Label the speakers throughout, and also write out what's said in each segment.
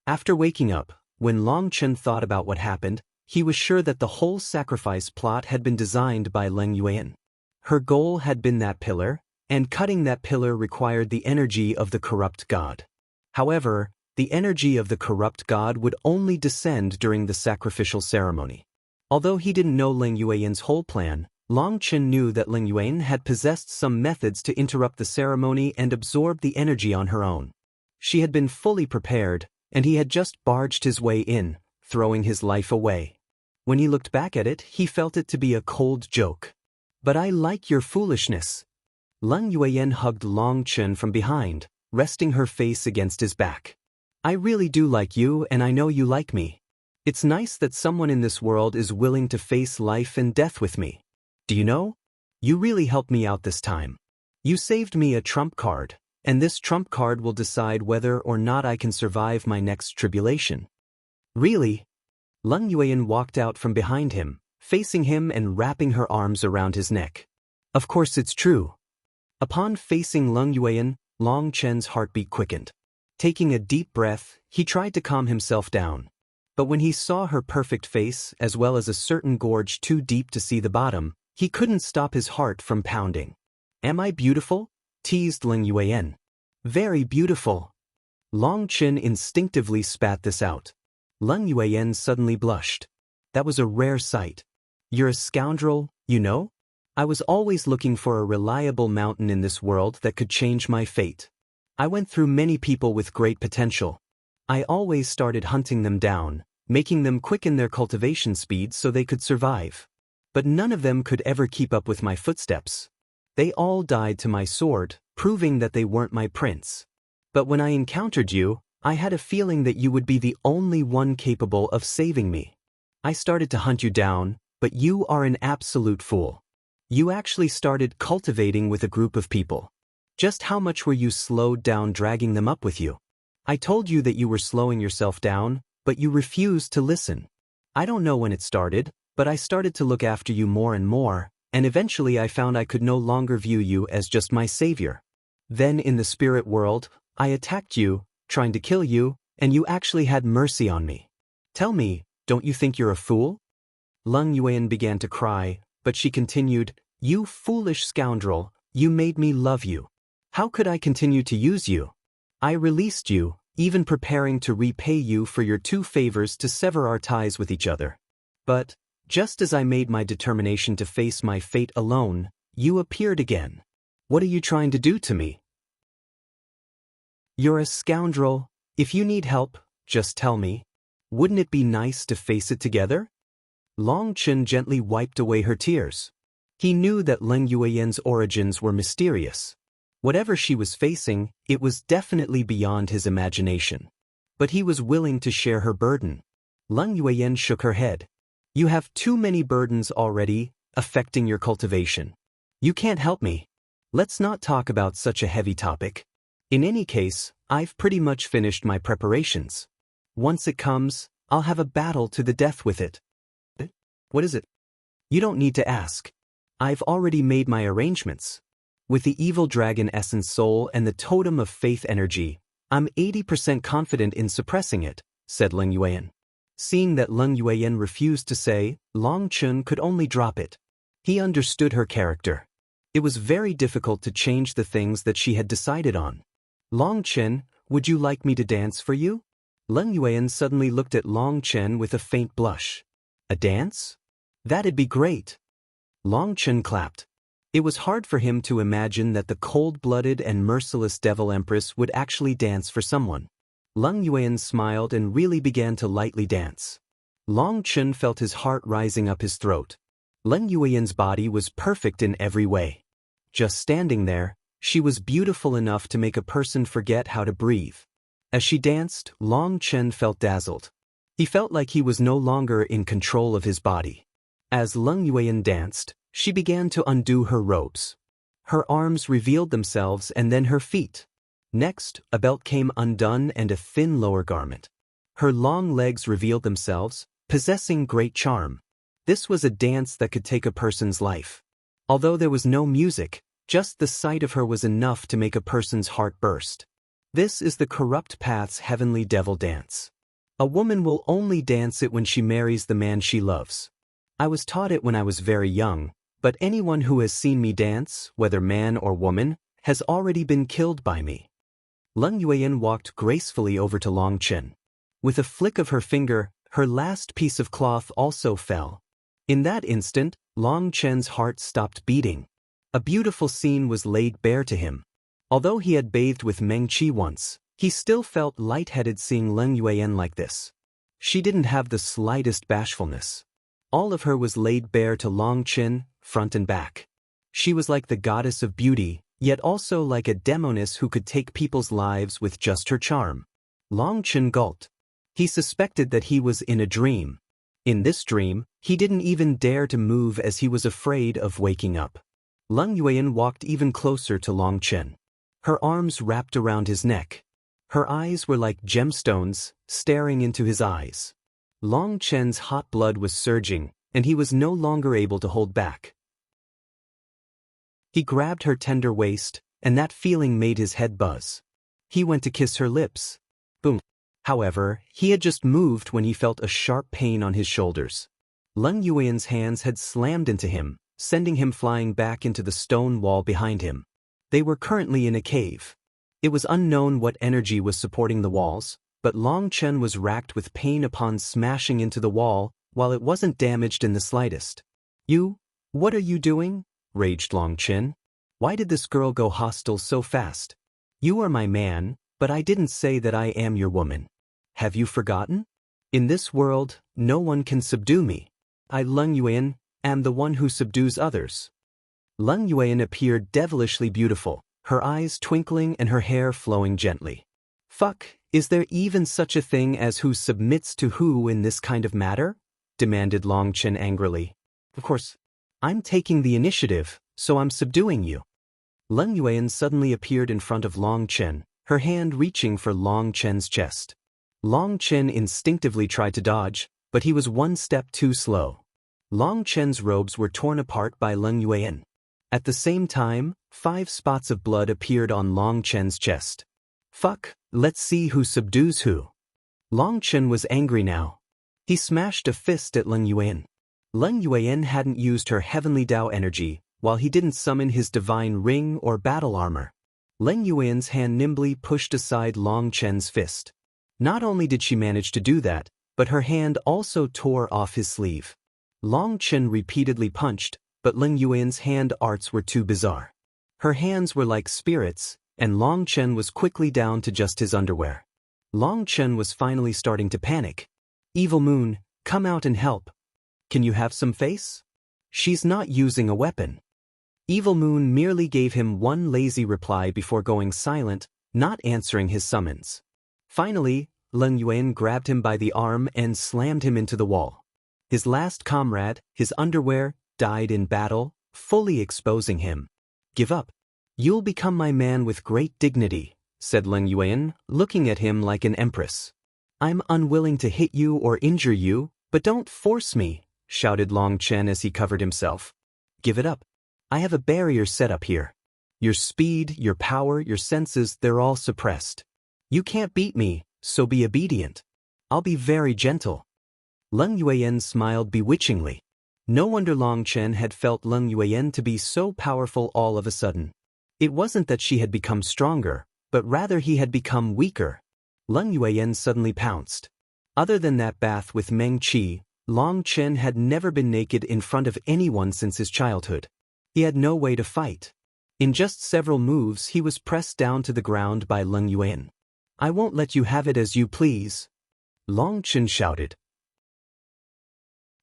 Speaker 1: After waking up, when Long Chen thought about what happened, he was sure that the whole sacrifice plot had been designed by Leng Yuan. Her goal had been that pillar, and cutting that pillar required the energy of the corrupt god. However, the energy of the corrupt god would only descend during the sacrificial ceremony. Although he didn't know Leng Yuan's whole plan, Long Chen knew that Leng Yuan had possessed some methods to interrupt the ceremony and absorb the energy on her own. She had been fully prepared, and he had just barged his way in, throwing his life away. When he looked back at it, he felt it to be a cold joke. "But I like your foolishness." Leng Yuan hugged Long Chen from behind, resting her face against his back. "I really do like you, and I know you like me. It's nice that someone in this world is willing to face life and death with me. Do you know? You really helped me out this time. You saved me a trump card, and this trump card will decide whether or not I can survive my next tribulation." "Really?" Leng Yuan walked out from behind him, facing him and wrapping her arms around his neck. "Of course it's true." Upon facing Leng Yuan, Long Chen's heartbeat quickened. Taking a deep breath, he tried to calm himself down. But when he saw her perfect face, as well as a certain gorge too deep to see the bottom, he couldn't stop his heart from pounding. "Am I beautiful?" teased Leng Yuan. "Very beautiful." Long Chen instinctively spat this out. Leng Yuan suddenly blushed. That was a rare sight. "You're a scoundrel, you know? I was always looking for a reliable mountain in this world that could change my fate. I went through many people with great potential. I always started hunting them down, making them quicken their cultivation speed so they could survive. But none of them could ever keep up with my footsteps. They all died to my sword, proving that they weren't my prince. But when I encountered you, I had a feeling that you would be the only one capable of saving me. I started to hunt you down, but you are an absolute fool. You actually started cultivating with a group of people. Just how much were you slowed down dragging them up with you? I told you that you were slowing yourself down, but you refused to listen. I don't know when it started, but I started to look after you more and more, and eventually I found I could no longer view you as just my savior. Then in the spirit world, I attacked you, trying to kill you, and you actually had mercy on me. Tell me, don't you think you're a fool?" Leng Yuan began to cry, but she continued, "You foolish scoundrel, you made me love you. How could I continue to use you? I released you, even preparing to repay you for your 2 favors to sever our ties with each other. But, just as I made my determination to face my fate alone, you appeared again. What are you trying to do to me? You're a scoundrel. If you need help, just tell me. Wouldn't it be nice to face it together?" Long Chen gently wiped away her tears. He knew that Leng Yuan's origins were mysterious. Whatever she was facing, it was definitely beyond his imagination. But he was willing to share her burden. Leng Yuan shook her head. "You have too many burdens already, affecting your cultivation. You can't help me. Let's not talk about such a heavy topic. In any case, I've pretty much finished my preparations. Once it comes, I'll have a battle to the death with it." "What is it?" "You don't need to ask. I've already made my arrangements. With the evil dragon essence soul and the totem of faith energy, I'm 80% confident in suppressing it," said Leng Yuan. Seeing that Leng Yuan refused to say, Long Chen could only drop it. He understood her character. It was very difficult to change the things that she had decided on. "Long Chen, would you like me to dance for you?" Leng Yuan suddenly looked at Long Chen with a faint blush. "A dance? That'd be great." Long Chen clapped. It was hard for him to imagine that the cold-blooded and merciless Devil Empress would actually dance for someone. Leng Yuan smiled and really began to lightly dance. Long Chen felt his heart rising up his throat. Leng Yuan's body was perfect in every way. Just standing there, she was beautiful enough to make a person forget how to breathe. As she danced, Long Chen felt dazzled. He felt like he was no longer in control of his body. As Leng Yuan danced, she began to undo her robes. Her arms revealed themselves and then her feet. Next, a belt came undone and a thin lower garment. Her long legs revealed themselves, possessing great charm. This was a dance that could take a person's life. Although there was no music, just the sight of her was enough to make a person's heart burst. This is the corrupt path's heavenly devil dance. A woman will only dance it when she marries the man she loves. I was taught it when I was very young, but anyone who has seen me dance, whether man or woman, has already been killed by me. Leng Yueyan walked gracefully over to Long Chen. With a flick of her finger, her last piece of cloth also fell. In that instant, Long Chen's heart stopped beating. A beautiful scene was laid bare to him. Although he had bathed with Meng Qi once, he still felt lightheaded seeing Leng Yueyan like this. She didn't have the slightest bashfulness. All of her was laid bare to Long Chen, front and back. She was like the goddess of beauty, yet also like a demoness who could take people's lives with just her charm. Long Chen gulped. He suspected that he was in a dream. In this dream, he didn't even dare to move as he was afraid of waking up. Leng Yueyan walked even closer to Long Chen. Her arms wrapped around his neck. Her eyes were like gemstones, staring into his eyes. Long Chen's hot blood was surging, and he was no longer able to hold back. He grabbed her tender waist, and that feeling made his head buzz. He went to kiss her lips. Boom. However, he had just moved when he felt a sharp pain on his shoulders. Leng Yueyan's hands had slammed into him, sending him flying back into the stone wall behind him. They were currently in a cave. It was unknown what energy was supporting the walls, but Long Chen was racked with pain upon smashing into the wall, while it wasn't damaged in the slightest. What are you doing? Raged Long Chen. Why did this girl go hostile so fast? You are my man, but I didn't say that I am your woman. Have you forgotten? In this world, no one can subdue me. I, Leng Yueyan, am the one who subdues others. Leng Yueyan appeared devilishly beautiful, her eyes twinkling and her hair flowing gently. Fuck, is there even such a thing as who submits to who in this kind of matter? Demanded Long Chen angrily. Of course, I'm taking the initiative, so I'm subduing you. Leng Yueyan suddenly appeared in front of Long Chen, her hand reaching for Long Chen's chest. Long Chen instinctively tried to dodge, but he was one step too slow. Long Chen's robes were torn apart by Leng Yueyan. At the same time, 5 spots of blood appeared on Long Chen's chest. Fuck, let's see who subdues who. Long Chen was angry now. He smashed a fist at Leng Yueyan. Leng Yueyan hadn't used her heavenly Tao energy, while he didn't summon his divine ring or battle armor. Leng Yueyan's hand nimbly pushed aside Long Chen's fist. Not only did she manage to do that, but her hand also tore off his sleeve. Long Chen repeatedly punched, but Leng Yueyan's hand arts were too bizarre. Her hands were like spirits, and Long Chen was quickly down to just his underwear. Long Chen was finally starting to panic. Evil Moon, come out and help. Can you have some face? She's not using a weapon. Evil Moon merely gave him one lazy reply before going silent, not answering his summons. Finally, Leng Yueyan grabbed him by the arm and slammed him into the wall. His last comrade, his underwear, died in battle, fully exposing him. Give up. You'll become my man with great dignity, said Leng Yueyan, looking at him like an empress. I'm unwilling to hit you or injure you, but don't force me, shouted Long Chen as he covered himself. Give it up. I have a barrier set up here. Your speed, your power, your senses, they're all suppressed. You can't beat me, so be obedient. I'll be very gentle. Leng Yueyan smiled bewitchingly. No wonder Long Chen had felt Leng Yueyan to be so powerful all of a sudden. It wasn't that she had become stronger, but rather he had become weaker. Leng Yueyan suddenly pounced. Other than that bath with Meng Qi, Long Chen had never been naked in front of anyone since his childhood. He had no way to fight. In just several moves he was pressed down to the ground by Leng Yueyan. I won't let you have it as you please. Long Chen shouted.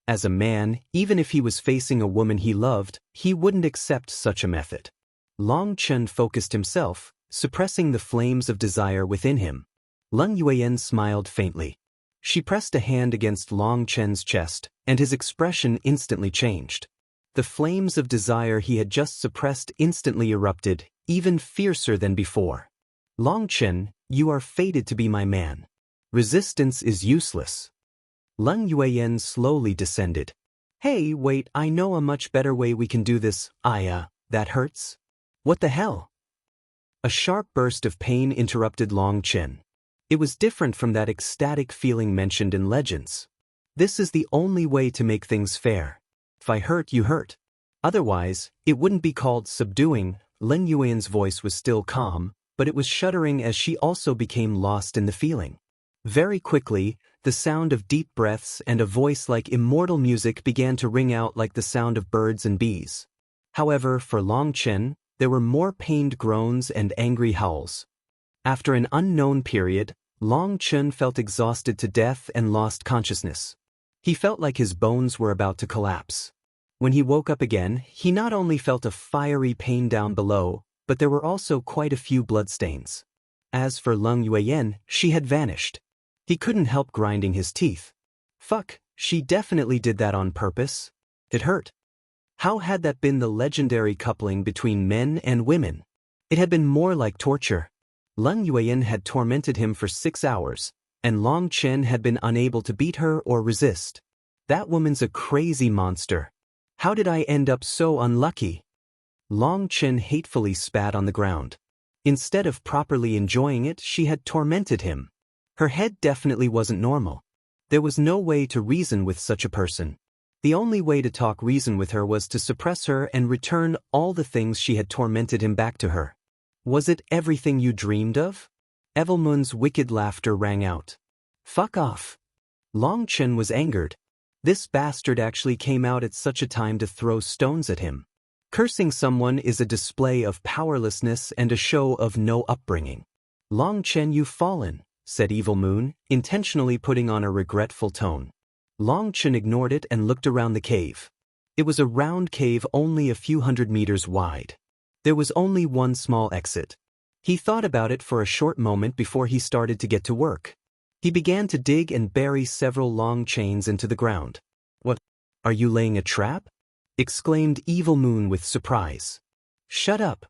Speaker 1: As a man, even if he was facing a woman he loved, he wouldn't accept such a method. Long Chen focused himself, suppressing the flames of desire within him. Leng Yueyan smiled faintly. She pressed a hand against Long Chen's chest, and his expression instantly changed. The flames of desire he had just suppressed instantly erupted, even fiercer than before. Long Chen, you are fated to be my man. Resistance is useless. Leng Yueyan slowly descended. Hey, wait, I know a much better way we can do this. That hurts? What the hell? A sharp burst of pain interrupted Long Chen. It was different from that ecstatic feeling mentioned in legends. This is the only way to make things fair. If I hurt, you hurt. Otherwise, it wouldn't be called subduing. Leng Yuan's voice was still calm, but it was shuddering as she also became lost in the feeling. Very quickly, the sound of deep breaths and a voice like immortal music began to ring out like the sound of birds and bees. However, for Long Chen, there were more pained groans and angry howls. After an unknown period, Long Chen felt exhausted to death and lost consciousness. He felt like his bones were about to collapse. When he woke up again, he not only felt a fiery pain down below, but there were also quite a few bloodstains. As for Leng Yuan, she had vanished. He couldn't help grinding his teeth. Fuck, she definitely did that on purpose. It hurt. How had that been the legendary coupling between men and women? It had been more like torture. Leng Yuan had tormented him for 6 hours, and Long Chen had been unable to beat her or resist. That woman's a crazy monster. How did I end up so unlucky? Long Chen hatefully spat on the ground. Instead of properly enjoying it, she had tormented him. Her head definitely wasn't normal. There was no way to reason with such a person. The only way to talk reason with her was to suppress her and return all the things she had tormented him back to her. Was it everything you dreamed of? Evelmun's wicked laughter rang out. Fuck off. Long Chen was angered. This bastard actually came out at such a time to throw stones at him. Cursing someone is a display of powerlessness and a show of no upbringing. Long Chen, you've fallen, said Evil Moon, intentionally putting on a regretful tone. Long Chen ignored it and looked around the cave. It was a round cave only a few hundred meters wide. There was only one small exit. He thought about it for a short moment before he started to get to work. He began to dig and bury several long chains into the ground. What? Are you laying a trap? Exclaimed Evil Moon with surprise. Shut up.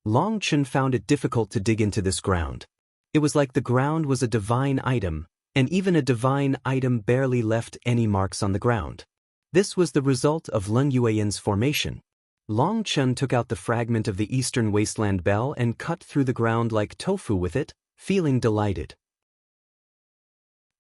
Speaker 1: Long Chen found it difficult to dig into this ground. It was like the ground was a divine item, and even a divine item barely left any marks on the ground. This was the result of Leng Yuan's formation. Long Chen took out the fragment of the Eastern Wasteland bell and cut through the ground like tofu with it, feeling delighted.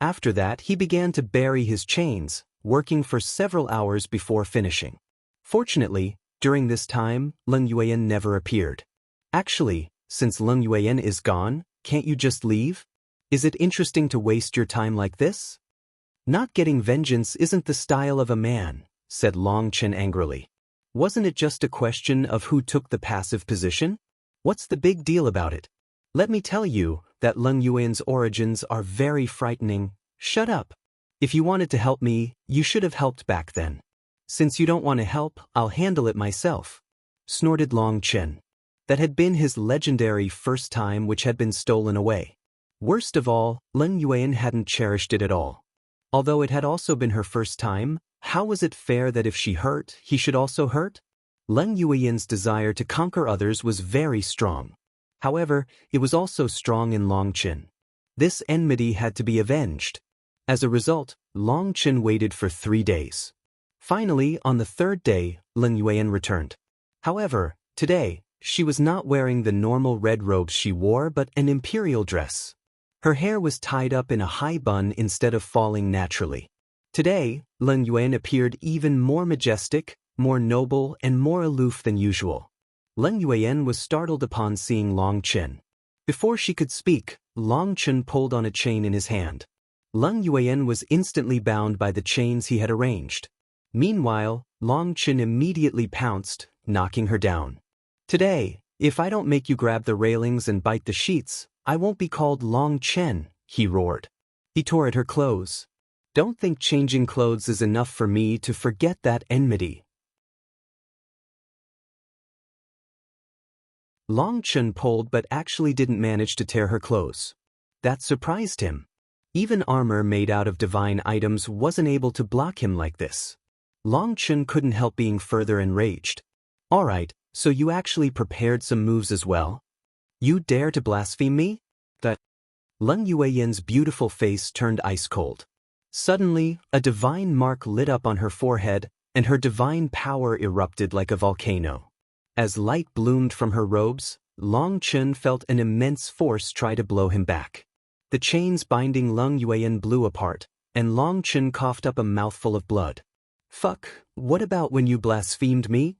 Speaker 1: After that, he began to bury his chains, working for several hours before finishing. Fortunately, during this time, Leng Yuan never appeared. Actually, since Leng Yuan is gone, can't you just leave? Is it interesting to waste your time like this? Not getting vengeance isn't the style of a man, said Long Chen angrily. Wasn't it just a question of who took the passive position? What's the big deal about it? Let me tell you that Leng Yuan's origins are very frightening. Shut up. If you wanted to help me, you should have helped back then. Since you don't want to help, I'll handle it myself, snorted Long Chen. That had been his legendary first time which had been stolen away. Worst of all, Leng Yuan hadn't cherished it at all. Although it had also been her first time, how was it fair that if she hurt, he should also hurt? Leng Yuan's desire to conquer others was very strong. However, it was also strong in Long Chen. This enmity had to be avenged. As a result, Long Chen waited for 3 days. Finally, on the 3rd day, Leng Yuan returned. However, today, she was not wearing the normal red robes she wore but an imperial dress. Her hair was tied up in a high bun instead of falling naturally. Today, Leng Yuan appeared even more majestic, more noble, and more aloof than usual. Leng Yuan was startled upon seeing Long Chen. Before she could speak, Long Chen pulled on a chain in his hand. Leng Yuan was instantly bound by the chains he had arranged. Meanwhile, Long Chen immediately pounced, knocking her down. Today, if I don't make you grab the railings and bite the sheets, I won't be called Long Chen, he roared. He tore at her clothes. Don't think changing clothes is enough for me to forget that enmity. Long Chen pulled but actually didn't manage to tear her clothes. That surprised him. Even armor made out of divine items wasn't able to block him like this. Long Chen couldn't help being further enraged. Alright, so you actually prepared some moves as well? You dare to blaspheme me? That Leng Yuan's beautiful face turned ice cold. Suddenly, a divine mark lit up on her forehead, and her divine power erupted like a volcano. As light bloomed from her robes, Long Chen felt an immense force try to blow him back. The chains binding Leng Yuan blew apart, and Long Chen coughed up a mouthful of blood. Fuck, what about when you blasphemed me?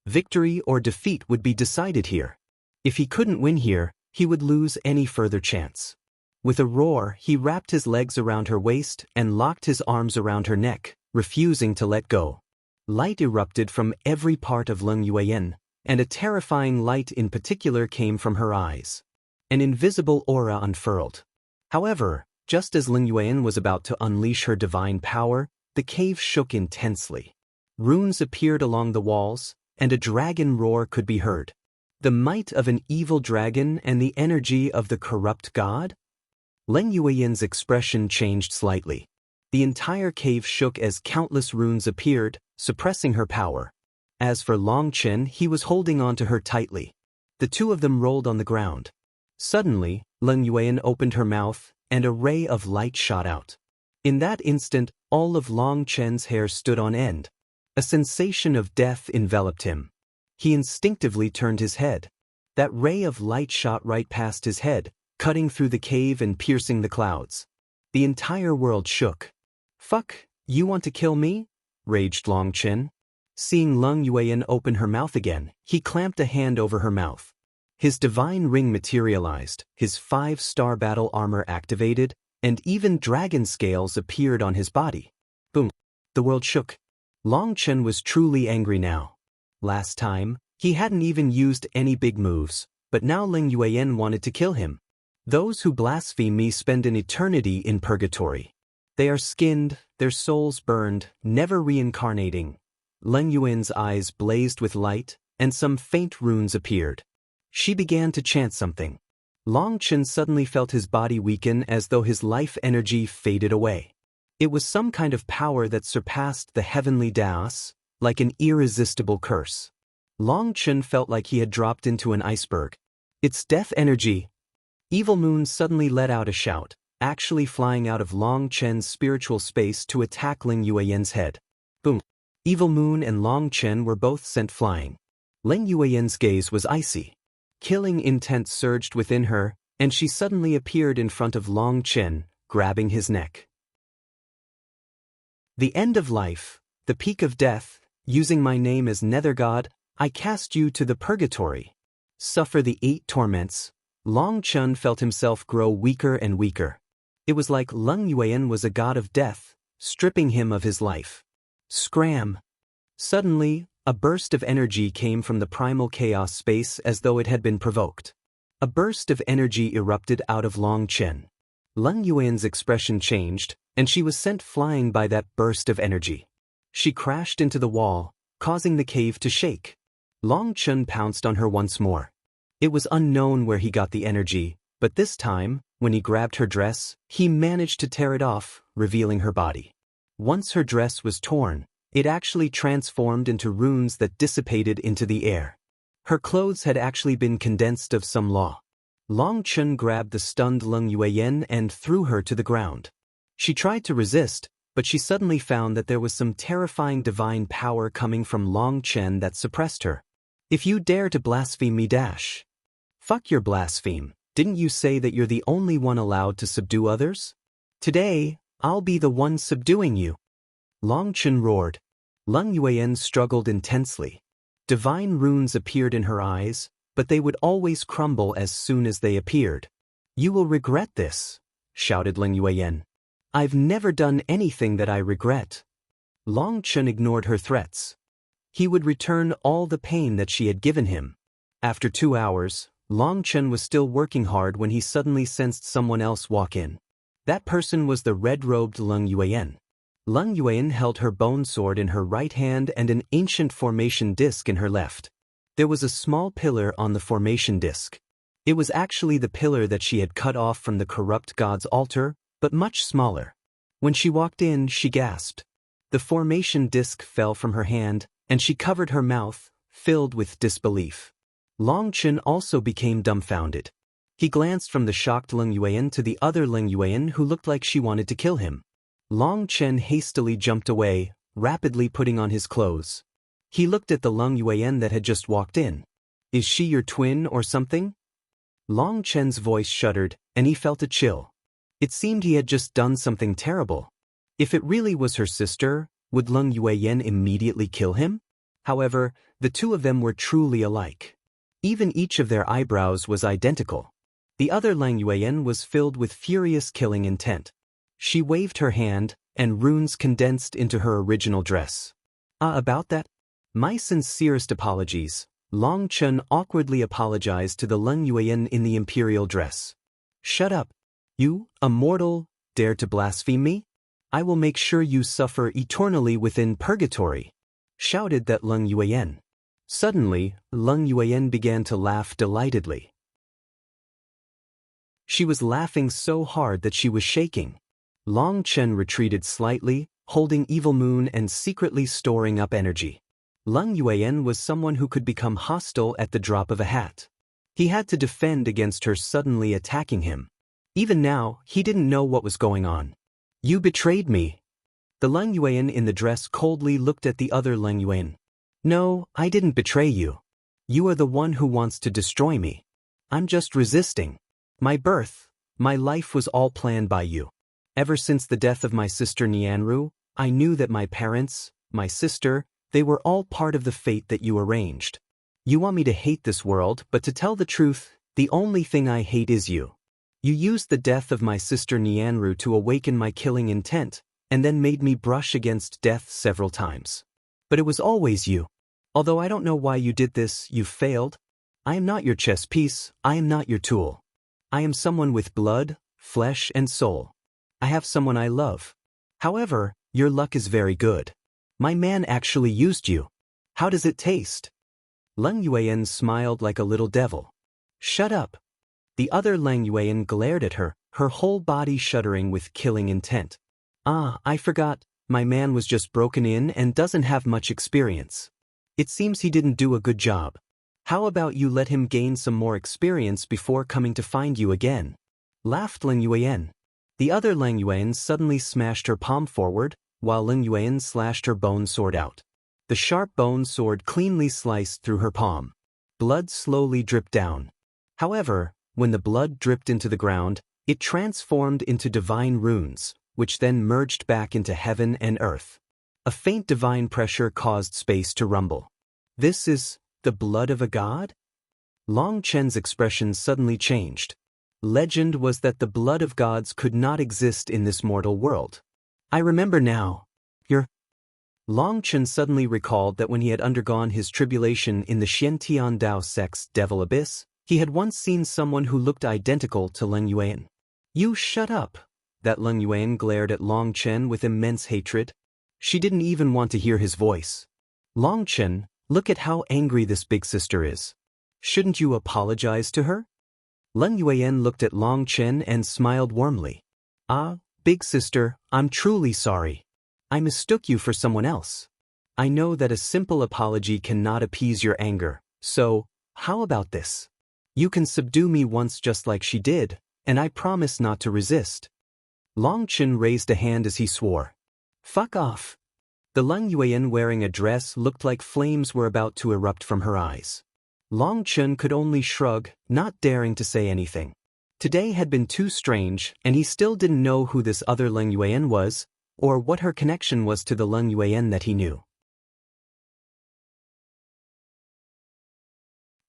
Speaker 1: Victory or defeat would be decided here. If he couldn't win here, he would lose any further chance. With a roar, he wrapped his legs around her waist and locked his arms around her neck, refusing to let go. Light erupted from every part of Leng Yuan, and a terrifying light in particular came from her eyes. An invisible aura unfurled. However, just as Leng Yuan was about to unleash her divine power, the cave shook intensely. Runes appeared along the walls, and a dragon roar could be heard. The might of an evil dragon and the energy of the corrupt god? Leng Yuan's expression changed slightly. The entire cave shook as countless runes appeared, suppressing her power. As for Long Chen, he was holding on to her tightly. The two of them rolled on the ground. Suddenly, Leng Yuan opened her mouth, and a ray of light shot out. In that instant, all of Long Chen's hair stood on end. A sensation of death enveloped him. He instinctively turned his head. That ray of light shot right past his head, cutting through the cave and piercing the clouds. The entire world shook. Fuck, you want to kill me? Raged Long Chen. Seeing Leng Yuan open her mouth again, he clamped a hand over her mouth. His divine ring materialized, his 5-star battle armor activated, and even dragon scales appeared on his body. Boom. The world shook. Long Chen was truly angry now. Last time, he hadn't even used any big moves, but now Leng Yuan wanted to kill him. Those who blaspheme me spend an eternity in purgatory. They are skinned, their souls burned, never reincarnating. Leng Yuan's eyes blazed with light, and some faint runes appeared. She began to chant something. Long Chen suddenly felt his body weaken as though his life energy faded away. It was some kind of power that surpassed the heavenly Daos, like an irresistible curse. Long Chen felt like he had dropped into an iceberg. It's death energy. Evil Moon suddenly let out a shout, actually flying out of Long Chen's spiritual space to attack Leng Yuan's head. Boom. Evil Moon and Long Chen were both sent flying. Leng Yuan's gaze was icy. Killing intent surged within her, and she suddenly appeared in front of Long Chen, grabbing his neck. The end of life, the peak of death, using my name as Nether God, I cast you to the purgatory. Suffer the 8 torments. Long Chen felt himself grow weaker and weaker. It was like Leng Yuan was a god of death, stripping him of his life. Scram! Suddenly, a burst of energy came from the primal chaos space as though it had been provoked. A burst of energy erupted out of Long Chen. Leng Yuan's expression changed, and she was sent flying by that burst of energy. She crashed into the wall, causing the cave to shake. Long Chen pounced on her once more. It was unknown where he got the energy, but this time, when he grabbed her dress, he managed to tear it off, revealing her body. Once her dress was torn, it actually transformed into runes that dissipated into the air. Her clothes had actually been condensed of some law. Long Chen grabbed the stunned Leng Yuan and threw her to the ground. She tried to resist, but she suddenly found that there was some terrifying divine power coming from Long Chen that suppressed her. If you dare to blaspheme me dash. Fuck your blaspheme, didn't you say that you're the only one allowed to subdue others? Today, I'll be the one subduing you. Long Chen roared. Leng Yuan struggled intensely. Divine runes appeared in her eyes, but they would always crumble as soon as they appeared. You will regret this, shouted Leng Yuan. I've never done anything that I regret. Long Chen ignored her threats. He would return all the pain that she had given him. After 2 hours, Long Chen was still working hard when he suddenly sensed someone else walk in. That person was the red-robed Leng Yuan. Leng Yuan held her bone sword in her right hand and an ancient formation disc in her left. There was a small pillar on the formation disc. It was actually the pillar that she had cut off from the corrupt god's altar, but much smaller. When she walked in, she gasped. The formation disc fell from her hand, and she covered her mouth, filled with disbelief. Long Chen also became dumbfounded. He glanced from the shocked Leng Yuan to the other Leng Yuan who looked like she wanted to kill him. Long Chen hastily jumped away, rapidly putting on his clothes. He looked at the Leng Yuan that had just walked in. Is she your twin or something? Long Chen's voice shuddered, and he felt a chill. It seemed he had just done something terrible. If it really was her sister, would Leng Yueyan immediately kill him? However, the two of them were truly alike. Even each of their eyebrows was identical. The other Leng Yueyan was filled with furious killing intent. She waved her hand, and runes condensed into her original dress. About that? My sincerest apologies. Long Chen awkwardly apologized to the Leng Yueyan in the imperial dress. Shut up. You, a mortal, dare to blaspheme me? I will make sure you suffer eternally within purgatory, shouted that Leng Yueyan. Suddenly, Leng Yueyan began to laugh delightedly. She was laughing so hard that she was shaking. Long Chen retreated slightly, holding Evil Moon and secretly storing up energy. Leng Yueyan was someone who could become hostile at the drop of a hat. He had to defend against her suddenly attacking him. Even now, he didn't know what was going on. You betrayed me. The Leng Yueyan in the dress coldly looked at the other Leng Yueyan. No, I didn't betray you. You are the one who wants to destroy me. I'm just resisting. My birth, my life was all planned by you. Ever since the death of my sister Nianru, I knew that my parents, my sister, they were all part of the fate that you arranged. You want me to hate this world, but to tell the truth, the only thing I hate is you. You used the death of my sister Nianru to awaken my killing intent, and then made me brush against death several times. But it was always you. Although I don't know why you did this, you failed. I am not your chess piece, I am not your tool. I am someone with blood, flesh and soul. I have someone I love. However, your luck is very good. My man actually used you. How does it taste? Leng Yueyan smiled like a little devil. Shut up. The other Leng Yueyan glared at her, her whole body shuddering with killing intent. I forgot, my man was just broken in and doesn't have much experience. It seems he didn't do a good job. How about you let him gain some more experience before coming to find you again? Laughed Leng Yueyan. The other Leng Yueyan suddenly smashed her palm forward, while Leng Yueyan slashed her bone sword out. The sharp bone sword cleanly sliced through her palm. Blood slowly dripped down. However, when the blood dripped into the ground, it transformed into divine runes, which then merged back into heaven and earth. A faint divine pressure caused space to rumble. This is the blood of a god? Long Chen's expression suddenly changed. Legend was that the blood of gods could not exist in this mortal world. I remember now. Long Chen suddenly recalled that when he had undergone his tribulation in the Xiantian Dao sect's Devil Abyss, he had once seen someone who looked identical to Leng Yueyan. You shut up. That Leng Yueyan glared at Long Chen with immense hatred. She didn't even want to hear his voice. Long Chen, look at how angry this big sister is. Shouldn't you apologize to her? Leng Yueyan looked at Long Chen and smiled warmly. Big sister, I'm truly sorry. I mistook you for someone else. I know that a simple apology cannot appease your anger, so, how about this? You can subdue me once just like she did, and I promise not to resist. Long Chen raised a hand as he swore. Fuck off. The Leng Yueyan wearing a dress looked like flames were about to erupt from her eyes. Long Chen could only shrug, not daring to say anything. Today had been too strange, and he still didn't know who this other Leng Yueyan was, or what her connection was to the Leng Yueyan that he knew.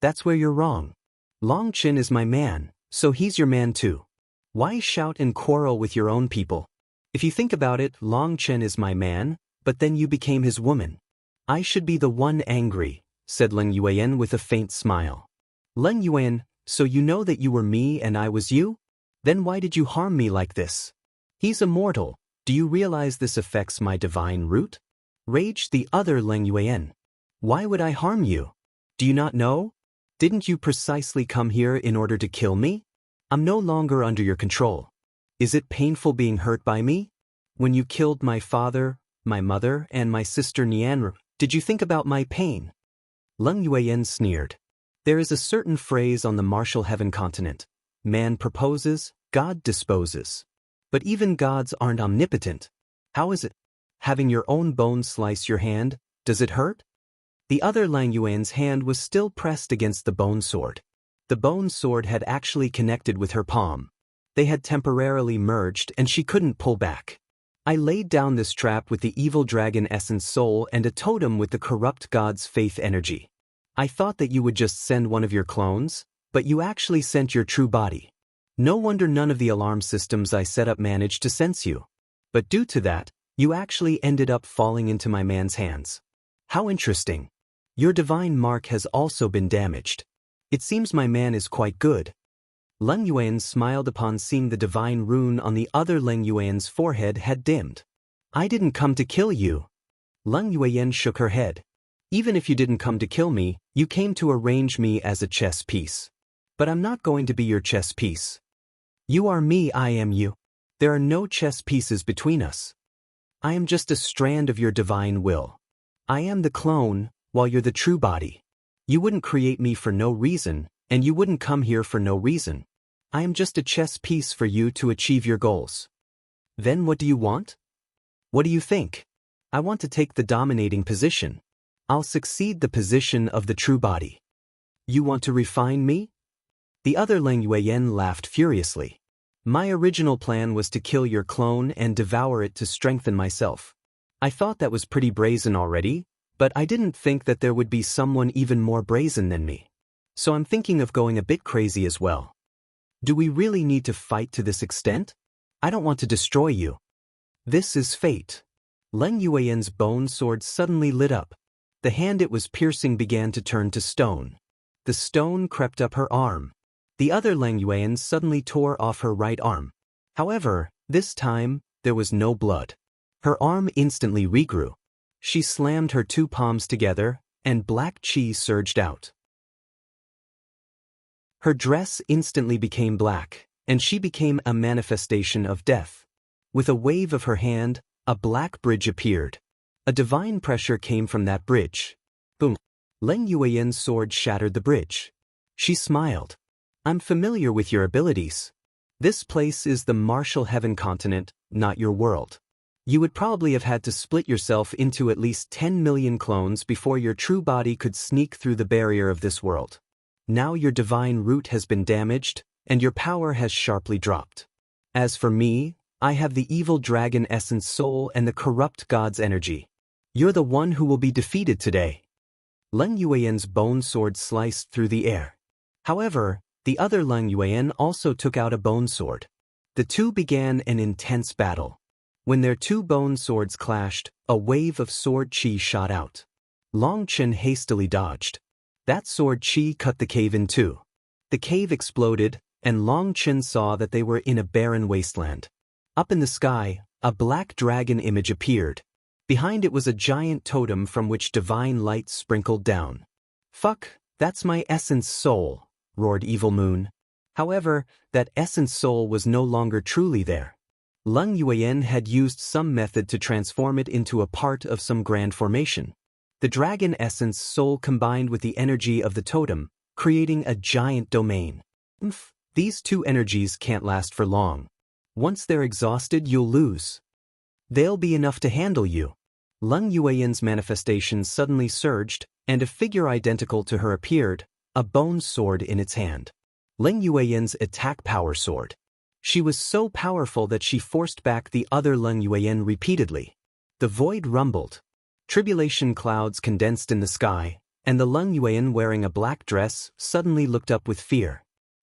Speaker 1: That's where you're wrong. Long Chen is my man, so he's your man too. Why shout and quarrel with your own people? If you think about it, Long Chen is my man, but then you became his woman. I should be the one angry, said Leng Yueyan with a faint smile. Leng Yueyan, so you know that you were me and I was you? Then why did you harm me like this? He's immortal. Do you realize this affects my divine root? Raged the other Leng Yueyan. Why would I harm you? Do you not know? Didn't you precisely come here in order to kill me? I'm no longer under your control. Is it painful being hurt by me? When you killed my father, my mother, and my sister Nianru, did you think about my pain? Leng Yueyan sneered. There is a certain phrase on the martial heaven continent. Man proposes, God disposes. But even gods aren't omnipotent. How is it? Having your own bone slice your hand, does it hurt? The other Leng Yueyan's hand was still pressed against the bone sword. The bone sword had actually connected with her palm. They had temporarily merged and she couldn't pull back. I laid down this trap with the evil dragon essence soul and a totem with the corrupt god's faith energy. I thought that you would just send one of your clones, but you actually sent your true body. No wonder none of the alarm systems I set up managed to sense you. But due to that, you actually ended up falling into my man's hands. How interesting. Your divine mark has also been damaged. It seems my man is quite good. Leng Yuan smiled upon seeing the divine rune on the other Leng Yuan's forehead had dimmed. I didn't come to kill you. Leng Yuan shook her head. Even if you didn't come to kill me, you came to arrange me as a chess piece. But I'm not going to be your chess piece. You are me, I am you. There are no chess pieces between us. I am just a strand of your divine will. I am the clone, while you're the true body. You wouldn't create me for no reason, and you wouldn't come here for no reason. I am just a chess piece for you to achieve your goals. Then what do you want? What do you think? I want to take the dominating position. I'll succeed the position of the true body. You want to refine me? The other Leng Yuan laughed furiously. My original plan was to kill your clone and devour it to strengthen myself. I thought that was pretty brazen already, but I didn't think that there would be someone even more brazen than me. So I'm thinking of going a bit crazy as well. Do we really need to fight to this extent? I don't want to destroy you. This is fate. Leng Yuan's bone sword suddenly lit up. The hand it was piercing began to turn to stone. The stone crept up her arm. The other Leng Yuan suddenly tore off her right arm. However, this time, there was no blood. Her arm instantly regrew. She slammed her two palms together, and black qi surged out. Her dress instantly became black, and she became a manifestation of death. With a wave of her hand, a black bridge appeared. A divine pressure came from that bridge. Boom! Leng Yuan's sword shattered the bridge. She smiled. I'm familiar with your abilities. This place is the martial heaven continent, not your world. You would probably have had to split yourself into at least 10 million clones before your true body could sneak through the barrier of this world. Now your divine root has been damaged, and your power has sharply dropped. As for me, I have the evil dragon essence soul and the corrupt god's energy. You're the one who will be defeated today. Leng Yuan's bone sword sliced through the air. However, the other Leng Yuan also took out a bone sword. The two began an intense battle. When their two bone swords clashed, a wave of sword qi shot out. Long Chen hastily dodged. That sword qi cut the cave in two. The cave exploded, and Long Chen saw that they were in a barren wasteland. Up in the sky, a black dragon image appeared. Behind it was a giant totem from which divine light sprinkled down. Fuck, that's my essence soul, roared Evil Moon. However, that essence soul was no longer truly there. Leng Yuan had used some method to transform it into a part of some grand formation. The dragon essence soul combined with the energy of the totem, creating a giant domain. These two energies can't last for long. Once they're exhausted, you'll lose. They'll be enough to handle you. Leng Yuan's manifestation suddenly surged, and a figure identical to her appeared, a bone sword in its hand. Leng Yuan's attack power sword. She was so powerful that she forced back the other Leng Yuan repeatedly. The void rumbled. Tribulation clouds condensed in the sky, and the Leng Yuan wearing a black dress suddenly looked up with fear.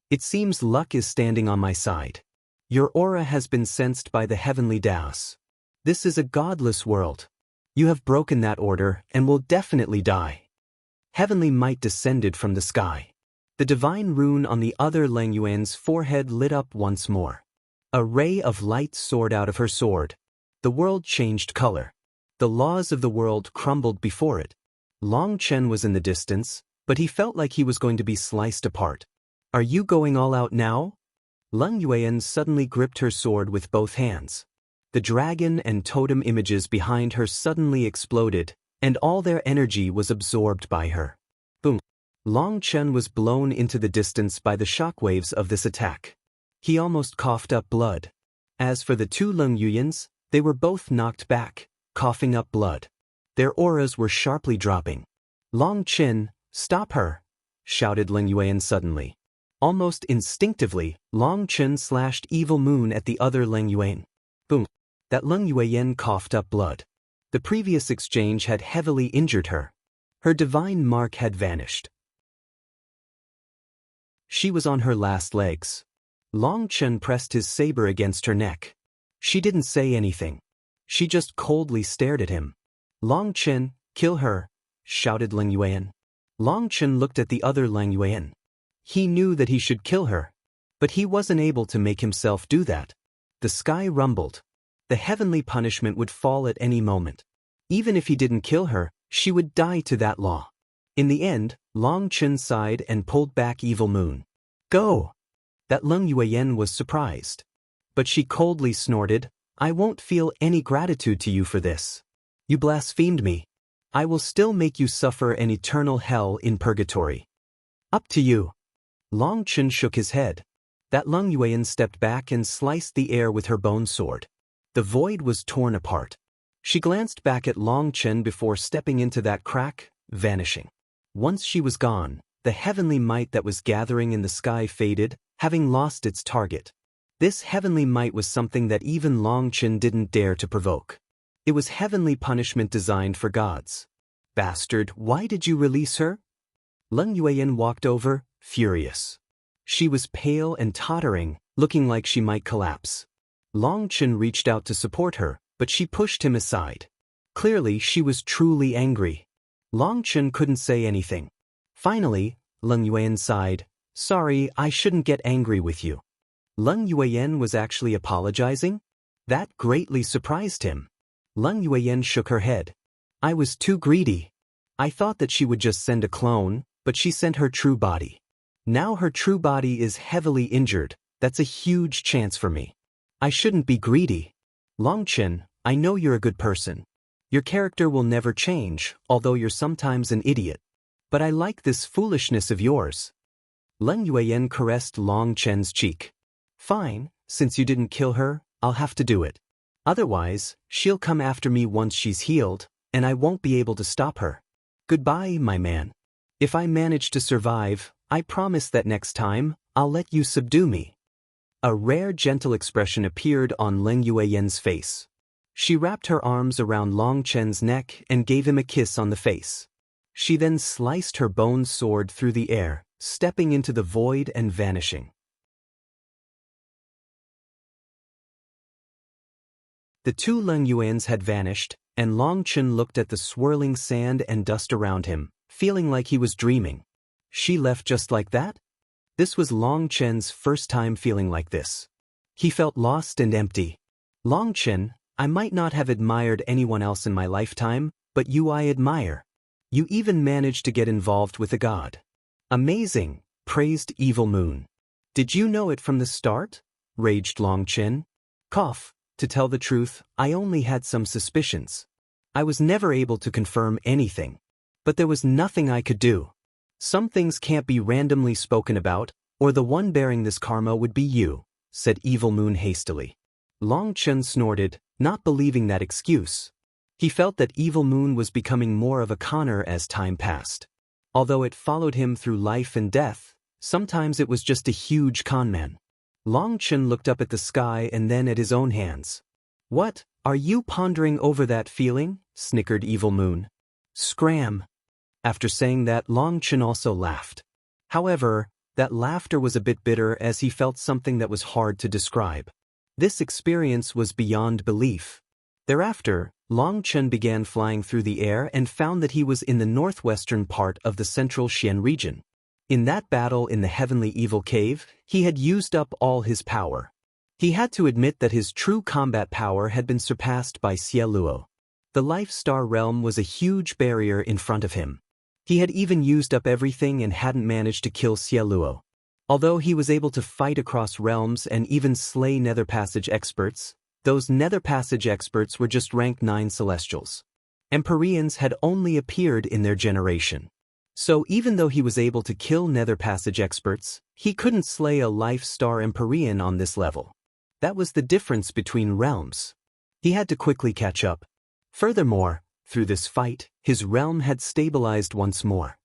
Speaker 1: It seems luck is standing on my side. Your aura has been sensed by the heavenly Daos. This is a godless world. You have broken that order and will definitely die. Heavenly might descended from the sky. The divine rune on the other Leng Yuan's forehead lit up once more. A ray of light soared out of her sword. The world changed color. The laws of the world crumbled before it. Long Chen was in the distance, but he felt like he was going to be sliced apart. Are you going all out now? Leng Yuan suddenly gripped her sword with both hands. The dragon and totem images behind her suddenly exploded, and all their energy was absorbed by her. Boom! Long Chen was blown into the distance by the shockwaves of this attack. He almost coughed up blood. As for the two Leng Yuans, they were both knocked back, coughing up blood. Their auras were sharply dropping. Long Chen, stop her! Shouted Leng Yuan suddenly. Almost instinctively, Long Chen slashed Evil Moon at the other Leng Yuan. Boom. That Leng Yuan coughed up blood. The previous exchange had heavily injured her. Her divine mark had vanished. She was on her last legs. Long Chen pressed his saber against her neck. She didn't say anything. She just coldly stared at him. Long Chen, kill her, shouted Leng Yuan. Long Chen looked at the other Leng Yuan. He knew that he should kill her, but he wasn't able to make himself do that. The sky rumbled. The heavenly punishment would fall at any moment. Even if he didn't kill her, she would die to that law. In the end, Long Chen sighed and pulled back Evil Moon. Go! That Leng Yuan was surprised. But she coldly snorted, I won't feel any gratitude to you for this. You blasphemed me. I will still make you suffer an eternal hell in purgatory. Up to you. Long Chen shook his head. That Leng Yuan stepped back and sliced the air with her bone sword. The void was torn apart. She glanced back at Long Chen before stepping into that crack, vanishing. Once she was gone, the heavenly might that was gathering in the sky faded, having lost its target. This heavenly might was something that even Long Chen didn't dare to provoke. It was heavenly punishment designed for gods. Bastard, why did you release her? Leng Yuan walked over, furious. She was pale and tottering, looking like she might collapse. Long Chen reached out to support her, but she pushed him aside. Clearly, she was truly angry. Long Chen couldn't say anything. Finally, Leng Yuan sighed, Sorry, I shouldn't get angry with you. Leng Yuan was actually apologizing? That greatly surprised him. Leng Yuan shook her head. I was too greedy. I thought that she would just send a clone, but she sent her true body. Now her true body is heavily injured. That's a huge chance for me. I shouldn't be greedy. Long Chen, I know you're a good person. Your character will never change, although you're sometimes an idiot. But I like this foolishness of yours. Leng Yuan caressed Long Chen's cheek. Fine, since you didn't kill her, I'll have to do it. Otherwise, she'll come after me once she's healed, and I won't be able to stop her. Goodbye, my man. If I manage to survive, I promise that next time, I'll let you subdue me. A rare gentle expression appeared on Leng Yuan's face. She wrapped her arms around Long Chen's neck and gave him a kiss on the face. She then sliced her bone sword through the air, stepping into the void and vanishing. The two Leng Yuans had vanished, and Long Chen looked at the swirling sand and dust around him, feeling like he was dreaming. She left just like that? This was Long Chen's first time feeling like this. He felt lost and empty. Long Chen, I might not have admired anyone else in my lifetime, but you I admire. You even managed to get involved with a god. Amazing, praised Evil Moon. Did you know it from the start? Raged Long Chen. Cough. To tell the truth, I only had some suspicions. I was never able to confirm anything. But there was nothing I could do. Some things can't be randomly spoken about, or the one bearing this karma would be you, said Evil Moon hastily. Long Chen snorted, not believing that excuse. He felt that Evil Moon was becoming more of a conner as time passed. Although it followed him through life and death, sometimes it was just a huge conman. Long Chen looked up at the sky and then at his own hands. What, are you pondering over that feeling? Snickered Evil Moon. Scram. After saying that, Long Chen also laughed. However, that laughter was a bit bitter as he felt something that was hard to describe. This experience was beyond belief. Thereafter, Long Chen began flying through the air and found that he was in the northwestern part of the central Xian region. In that battle in the heavenly evil cave, he had used up all his power. He had to admit that his true combat power had been surpassed by Xie Luo. The Life Star realm was a huge barrier in front of him. He had even used up everything and hadn't managed to kill Xie Luo. Although he was able to fight across realms and even slay Nether Passage experts, those Nether Passage experts were just rank 9 Celestials. Empyreans had only appeared in their generation. So even though he was able to kill Nether Passage experts, he couldn't slay a Life Star Empyrean on this level. That was the difference between realms. He had to quickly catch up. Furthermore, through this fight, his realm had stabilized once more.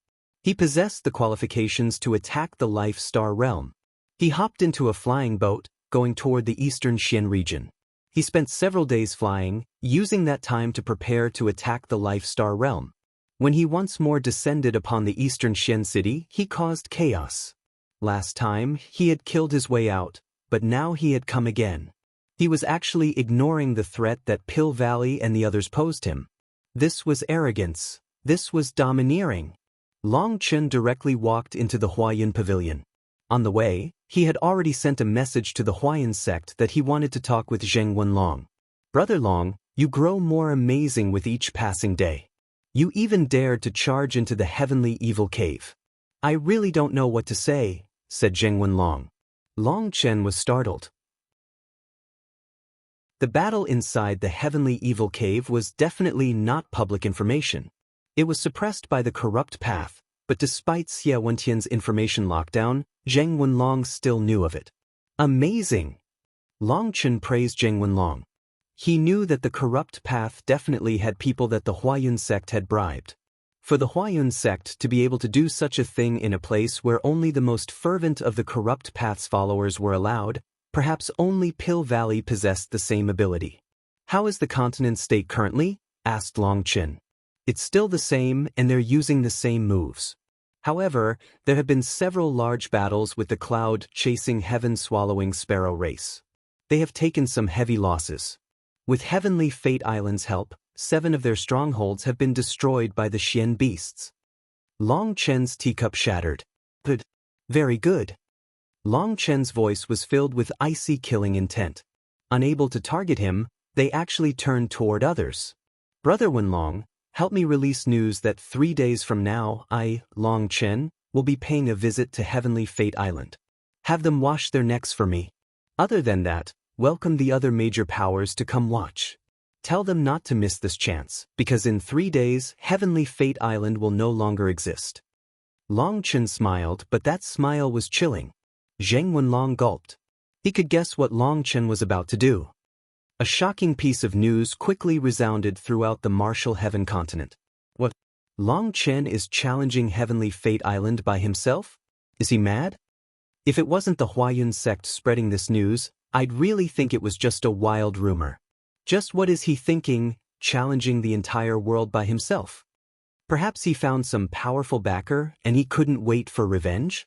Speaker 1: He possessed the qualifications to attack the Life Star realm. He hopped into a flying boat, going toward the eastern Qian region. He spent several days flying, using that time to prepare to attack the Life Star realm. When he once more descended upon the eastern Qian city, he caused chaos. Last time, he had killed his way out, but now he had come again. He was actually ignoring the threat that Pill Valley and the others posed him. This was arrogance. This was domineering. Long Chen directly walked into the Huayan pavilion. On the way, he had already sent a message to the Huayan sect that he wanted to talk with Zheng Wenlong. Brother Long, you grow more amazing with each passing day. You even dared to charge into the heavenly evil cave. I really don't know what to say, said Zheng Wenlong. Long Chen was startled. The battle inside the heavenly evil cave was definitely not public information. It was suppressed by the corrupt path, but despite Xie Wentian's information lockdown, Zheng Wenlong still knew of it. Amazing! Long Chen praised Zheng Wenlong. He knew that the corrupt path definitely had people that the Huayan sect had bribed. For the Huayan sect to be able to do such a thing in a place where only the most fervent of the corrupt path's followers were allowed, perhaps only Pill Valley possessed the same ability. How is the continent state currently? Asked Long Chen. It's still the same and they're using the same moves. However, there have been several large battles with the cloud-chasing heaven-swallowing sparrow race. They have taken some heavy losses. With Heavenly Fate Island's help, 7 of their strongholds have been destroyed by the Xian beasts. Long Chen's teacup shattered. Good. Very good. Long Chen's voice was filled with icy killing intent. Unable to target him, they actually turned toward others. Brother Wenlong, help me release news that 3 days from now I, Long Chen, will be paying a visit to Heavenly Fate Island. Have them wash their necks for me. Other than that, welcome the other major powers to come watch. Tell them not to miss this chance, because in 3 days, Heavenly Fate Island will no longer exist. Long Chen smiled, but that smile was chilling. Zheng Wenlong gulped. He could guess what Long Chen was about to do. A shocking piece of news quickly resounded throughout the martial heaven continent. What? Long Chen is challenging Heavenly Fate Island by himself? Is he mad? If it wasn't the Huayan sect spreading this news, I'd really think it was just a wild rumor. Just what is he thinking, challenging the entire world by himself? Perhaps he found some powerful backer and he couldn't wait for revenge?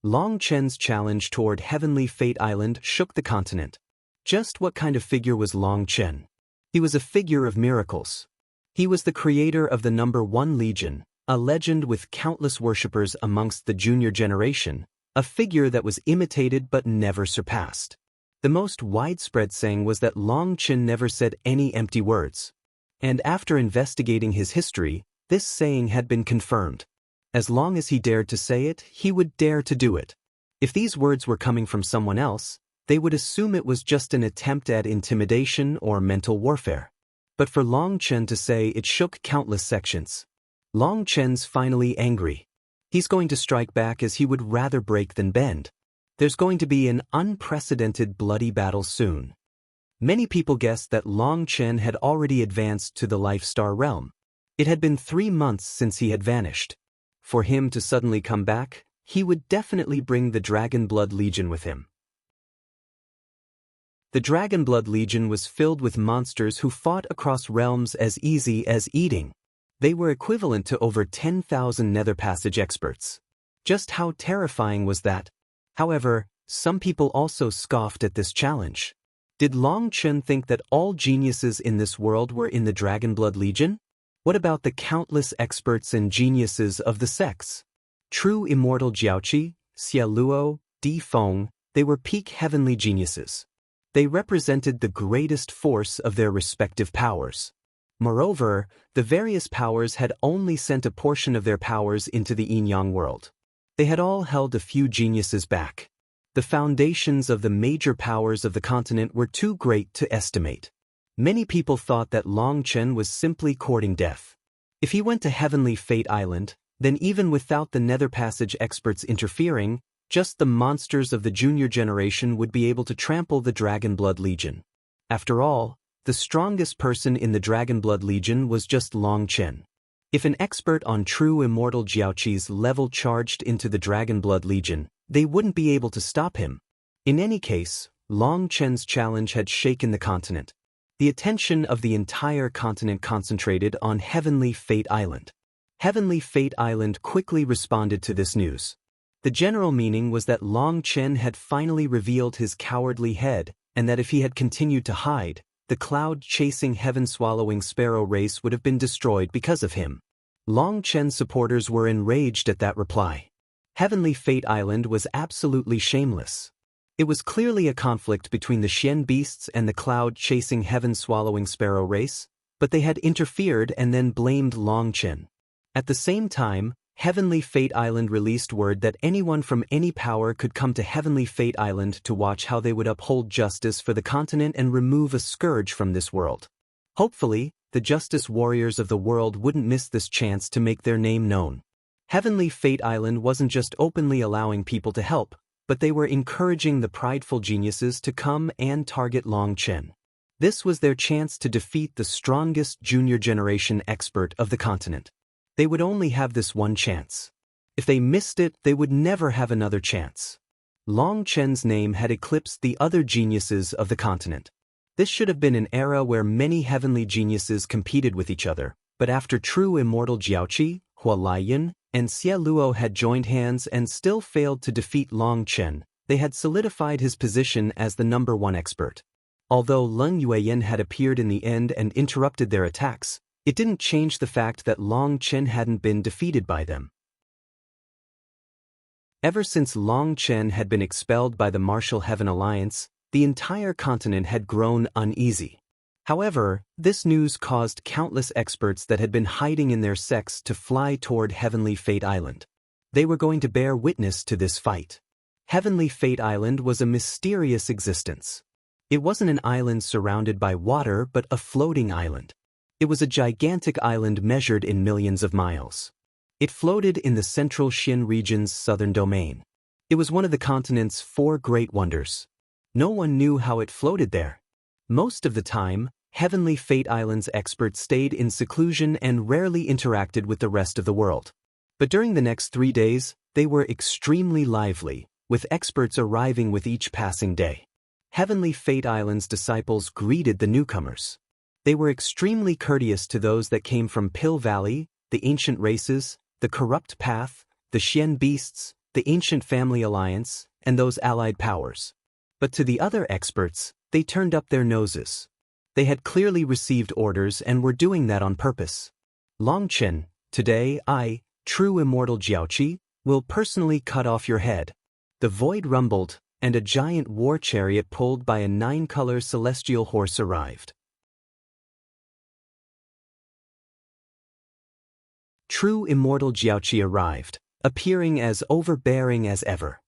Speaker 1: Long Chen's challenge toward Heavenly Fate Island shook the continent. Just what kind of figure was Long Chen? He was a figure of miracles. He was the creator of the number 1 Legion, a legend with countless worshippers amongst the junior generation, a figure that was imitated but never surpassed. The most widespread saying was that Long Chen never said any empty words. And after investigating his history, this saying had been confirmed. As long as he dared to say it, he would dare to do it. If these words were coming from someone else, they would assume it was just an attempt at intimidation or mental warfare. But for Long Chen to say it shook countless sections. Long Chen's finally angry. He's going to strike back as he would rather break than bend. There's going to be an unprecedented bloody battle soon. Many people guessed that Long Chen had already advanced to the Life Star realm. It had been 3 months since he had vanished. For him to suddenly come back, he would definitely bring the Dragon Blood Legion with him. The Dragon Blood Legion was filled with monsters who fought across realms as easy as eating. They were equivalent to over 10,000 Nether Passage experts. Just how terrifying was that? However, some people also scoffed at this challenge. Did Long Chen think that all geniuses in this world were in the Dragon Blood Legion? What about the countless experts and geniuses of the sects? True Immortal Jiaoqi, Xia Luo, Di Feng, they were peak heavenly geniuses. They represented the greatest force of their respective powers. Moreover, the various powers had only sent a portion of their powers into the yin-yang world. They had all held a few geniuses back. The foundations of the major powers of the continent were too great to estimate. Many people thought that Long Chen was simply courting death. If he went to Heavenly Fate Island, then even without the Nether Passage experts interfering, just the monsters of the junior generation would be able to trample the Dragon Blood Legion. After all, the strongest person in the Dragon Blood Legion was just Long Chen. If an expert on true immortal Jiaoqi's level charged into the Dragonblood Legion, they wouldn't be able to stop him. In any case, Long Chen's challenge had shaken the continent. The attention of the entire continent concentrated on Heavenly Fate Island. Heavenly Fate Island quickly responded to this news. The general meaning was that Long Chen had finally revealed his cowardly head, and that if he had continued to hide, the cloud-chasing heaven-swallowing sparrow race would have been destroyed because of him. Long Chen supporters were enraged at that reply. Heavenly Fate Island was absolutely shameless. It was clearly a conflict between the Xian beasts and the cloud-chasing heaven-swallowing sparrow race, but they had interfered and then blamed Long Chen. At the same time, Heavenly Fate Island released word that anyone from any power could come to Heavenly Fate Island to watch how they would uphold justice for the continent and remove a scourge from this world. Hopefully, the justice warriors of the world wouldn't miss this chance to make their name known. Heavenly Fate Island wasn't just openly allowing people to help, but they were encouraging the prideful geniuses to come and target Long Chen. This was their chance to defeat the strongest junior generation expert of the continent. They would only have this one chance. If they missed it, they would never have another chance. Long Chen's name had eclipsed the other geniuses of the continent. This should have been an era where many heavenly geniuses competed with each other, but after true immortal Jiaoqi, Hua Laiyan, and Xie Luo had joined hands and still failed to defeat Long Chen, they had solidified his position as the #1 expert. Although Leng Yueyin had appeared in the end and interrupted their attacks, it didn't change the fact that Long Chen hadn't been defeated by them. Ever since Long Chen had been expelled by the Martial Heaven Alliance, the entire continent had grown uneasy. However, this news caused countless experts that had been hiding in their sects to fly toward Heavenly Fate Island. They were going to bear witness to this fight. Heavenly Fate Island was a mysterious existence. It wasn't an island surrounded by water but a floating island. It was a gigantic island measured in millions of miles. It floated in the central Xin region's southern domain. It was one of the continent's 4 great wonders. No one knew how it floated there. Most of the time, Heavenly Fate Island's experts stayed in seclusion and rarely interacted with the rest of the world. But during the next 3 days, they were extremely lively, with experts arriving with each passing day. Heavenly Fate Island's disciples greeted the newcomers. They were extremely courteous to those that came from Pill Valley, the ancient races, the corrupt path, the Xian beasts, the ancient family alliance, and those allied powers. But to the other experts, they turned up their noses. They had clearly received orders and were doing that on purpose. Long Chen, today I, true immortal Jiaoqi, will personally cut off your head. The void rumbled, and a giant war chariot pulled by a 9-color celestial horse arrived. True immortal Jiaoqi arrived, appearing as overbearing as ever.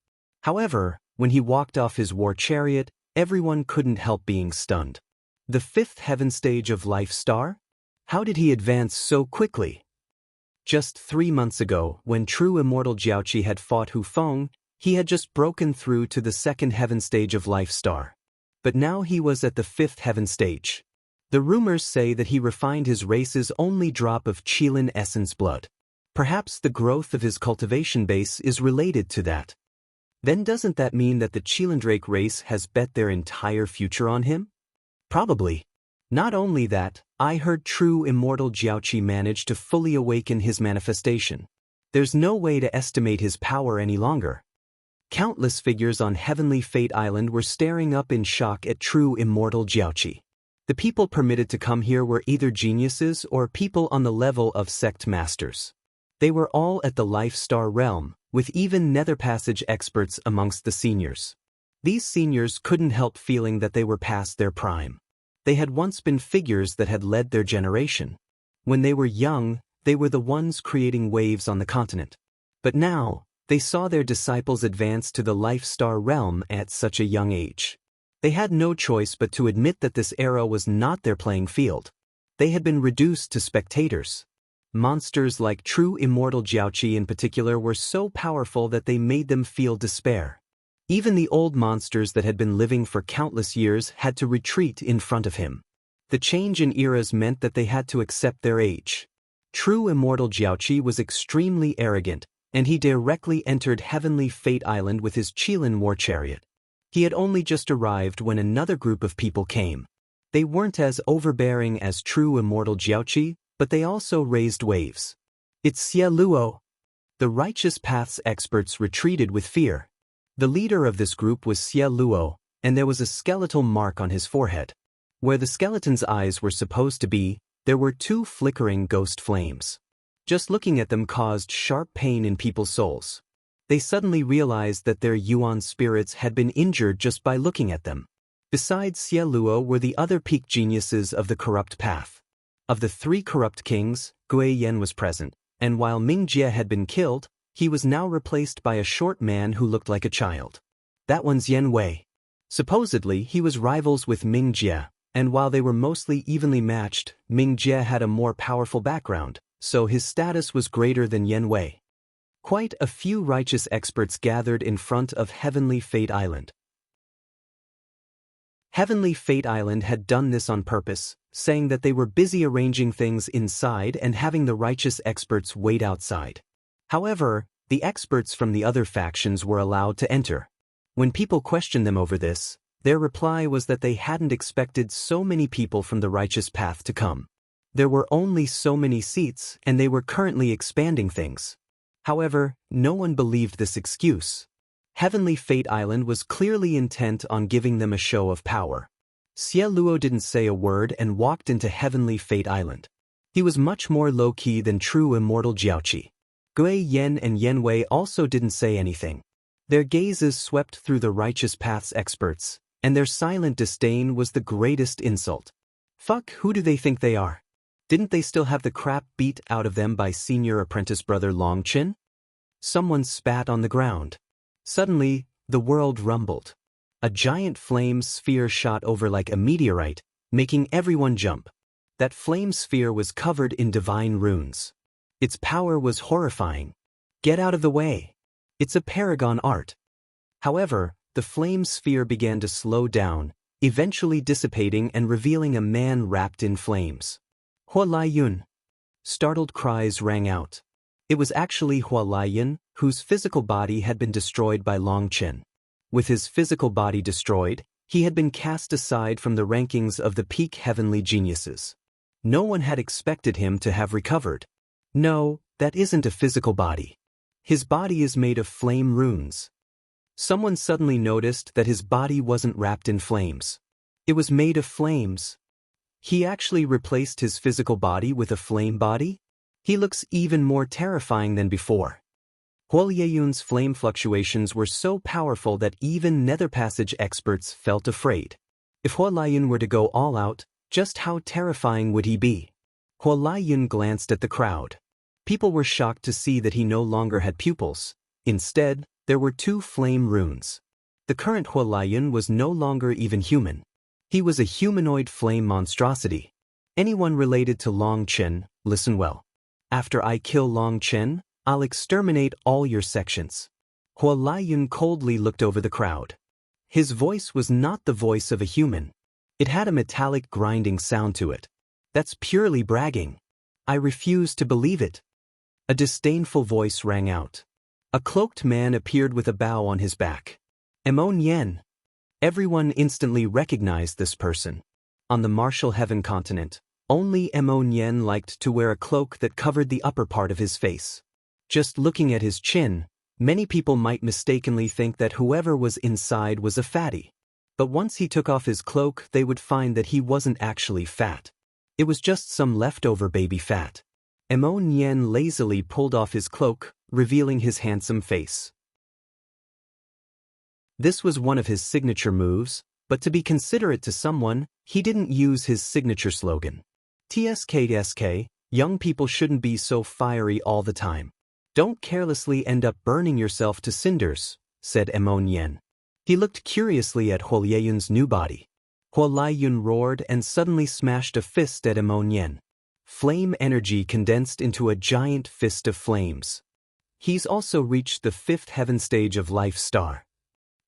Speaker 1: However, when he walked off his war chariot, everyone couldn't help being stunned. The 5th heaven stage of Life Star? How did he advance so quickly? Just 3 months ago, when true immortal Jiaoqi had fought Hu Feng, he had just broken through to the 2nd heaven stage of Life Star. But now he was at the 5th heaven stage. The rumors say that he refined his race's only drop of Qilin essence blood. Perhaps the growth of his cultivation base is related to that. Then doesn't that mean that the Qilindrake race has bet their entire future on him? Probably. Not only that, I heard true immortal Jiaoqi managed to fully awaken his manifestation. There's no way to estimate his power any longer. Countless figures on Heavenly Fate Island were staring up in shock at true immortal Jiaoqi. The people permitted to come here were either geniuses or people on the level of sect masters. They were all at the Life Star realm, with even Nether Passage experts amongst the seniors. These seniors couldn't help feeling that they were past their prime. They had once been figures that had led their generation. When they were young, they were the ones creating waves on the continent. But now, they saw their disciples advance to the Life Star realm at such a young age. They had no choice but to admit that this era was not their playing field. They had been reduced to spectators. Monsters like true immortal Jiaoqi in particular were so powerful that they made them feel despair. Even the old monsters that had been living for countless years had to retreat in front of him. The change in eras meant that they had to accept their age. True immortal Jiaoqi was extremely arrogant, and he directly entered Heavenly Fate Island with his Qilin war chariot. He had only just arrived when another group of people came. They weren't as overbearing as true immortal Jiaoqi, but they also raised waves. It's Xie Luo. The Righteous Path's experts retreated with fear. The leader of this group was Xie Luo, and there was a skeletal mark on his forehead. Where the skeleton's eyes were supposed to be, there were two flickering ghost flames. Just looking at them caused sharp pain in people's souls. They suddenly realized that their Yuan spirits had been injured just by looking at them. Besides Xie Luo were the other peak geniuses of the corrupt path. Of the three corrupt kings, Gui Yan was present, and while Ming Jie had been killed, he was now replaced by a short man who looked like a child. That one's Yan Wei. Supposedly, he was rivals with Ming Jie, and while they were mostly evenly matched, Ming Jie had a more powerful background, so his status was greater than Yan Wei. Quite a few righteous experts gathered in front of Heavenly Fate Island. Heavenly Fate Island had done this on purpose, saying that they were busy arranging things inside and having the righteous experts wait outside. However, the experts from the other factions were allowed to enter. When people questioned them over this, their reply was that they hadn't expected so many people from the righteous path to come. There were only so many seats, and they were currently expanding things. However, no one believed this excuse. Heavenly Fate Island was clearly intent on giving them a show of power. Xie Luo didn't say a word and walked into Heavenly Fate Island. He was much more low-key than true immortal Jiaoqi. Gui Yan and Yan Wei also didn't say anything. Their gazes swept through the righteous path's experts, and their silent disdain was the greatest insult. Fuck, who do they think they are? Didn't they still have the crap beat out of them by senior apprentice brother Long Chen? Someone spat on the ground. Suddenly, the world rumbled. A giant flame sphere shot over like a meteorite, making everyone jump. That flame sphere was covered in divine runes. Its power was horrifying. Get out of the way. It's a paragon art. However, the flame sphere began to slow down, eventually dissipating and revealing a man wrapped in flames. Hua Laiyun. Startled cries rang out. It was actually Hua Laiyun, whose physical body had been destroyed by Long Chen. With his physical body destroyed, he had been cast aside from the rankings of the peak heavenly geniuses. No one had expected him to have recovered. No, that isn't a physical body. His body is made of flame runes. Someone suddenly noticed that his body wasn't wrapped in flames. It was made of flames. He actually replaced his physical body with a flame body? He looks even more terrifying than before. Hua Laiyun's flame fluctuations were so powerful that even Nether Passage experts felt afraid. If Hua Laiyun were to go all out, just how terrifying would he be? Hua Laiyun glanced at the crowd. People were shocked to see that he no longer had pupils. Instead, there were two flame runes. The current Hua Laiyun was no longer even human. He was a humanoid flame monstrosity. Anyone related to Long Chen, listen well. After I kill Long Chen, I'll exterminate all your sections. Hua Laiyun coldly looked over the crowd. His voice was not the voice of a human. It had a metallic grinding sound to it. That's purely bragging. I refuse to believe it. A disdainful voice rang out. A cloaked man appeared with a bow on his back. Emon Yen. Everyone instantly recognized this person. On the Martial Heaven continent, only Emon Yen liked to wear a cloak that covered the upper part of his face. Just looking at his chin, many people might mistakenly think that whoever was inside was a fatty. But once he took off his cloak, they would find that he wasn't actually fat. It was just some leftover baby fat. Emon Yen lazily pulled off his cloak, revealing his handsome face. This was one of his signature moves, but to be considerate to someone, he didn't use his signature slogan. TSK, young people shouldn't be so fiery all the time. Don't carelessly end up burning yourself to cinders, said Emon Yen. He looked curiously at Hua Laiyun's new body. Hua Laiyun roared and suddenly smashed a fist at Emon Yen. Flame energy condensed into a giant fist of flames. He's also reached the 5th heaven stage of life star.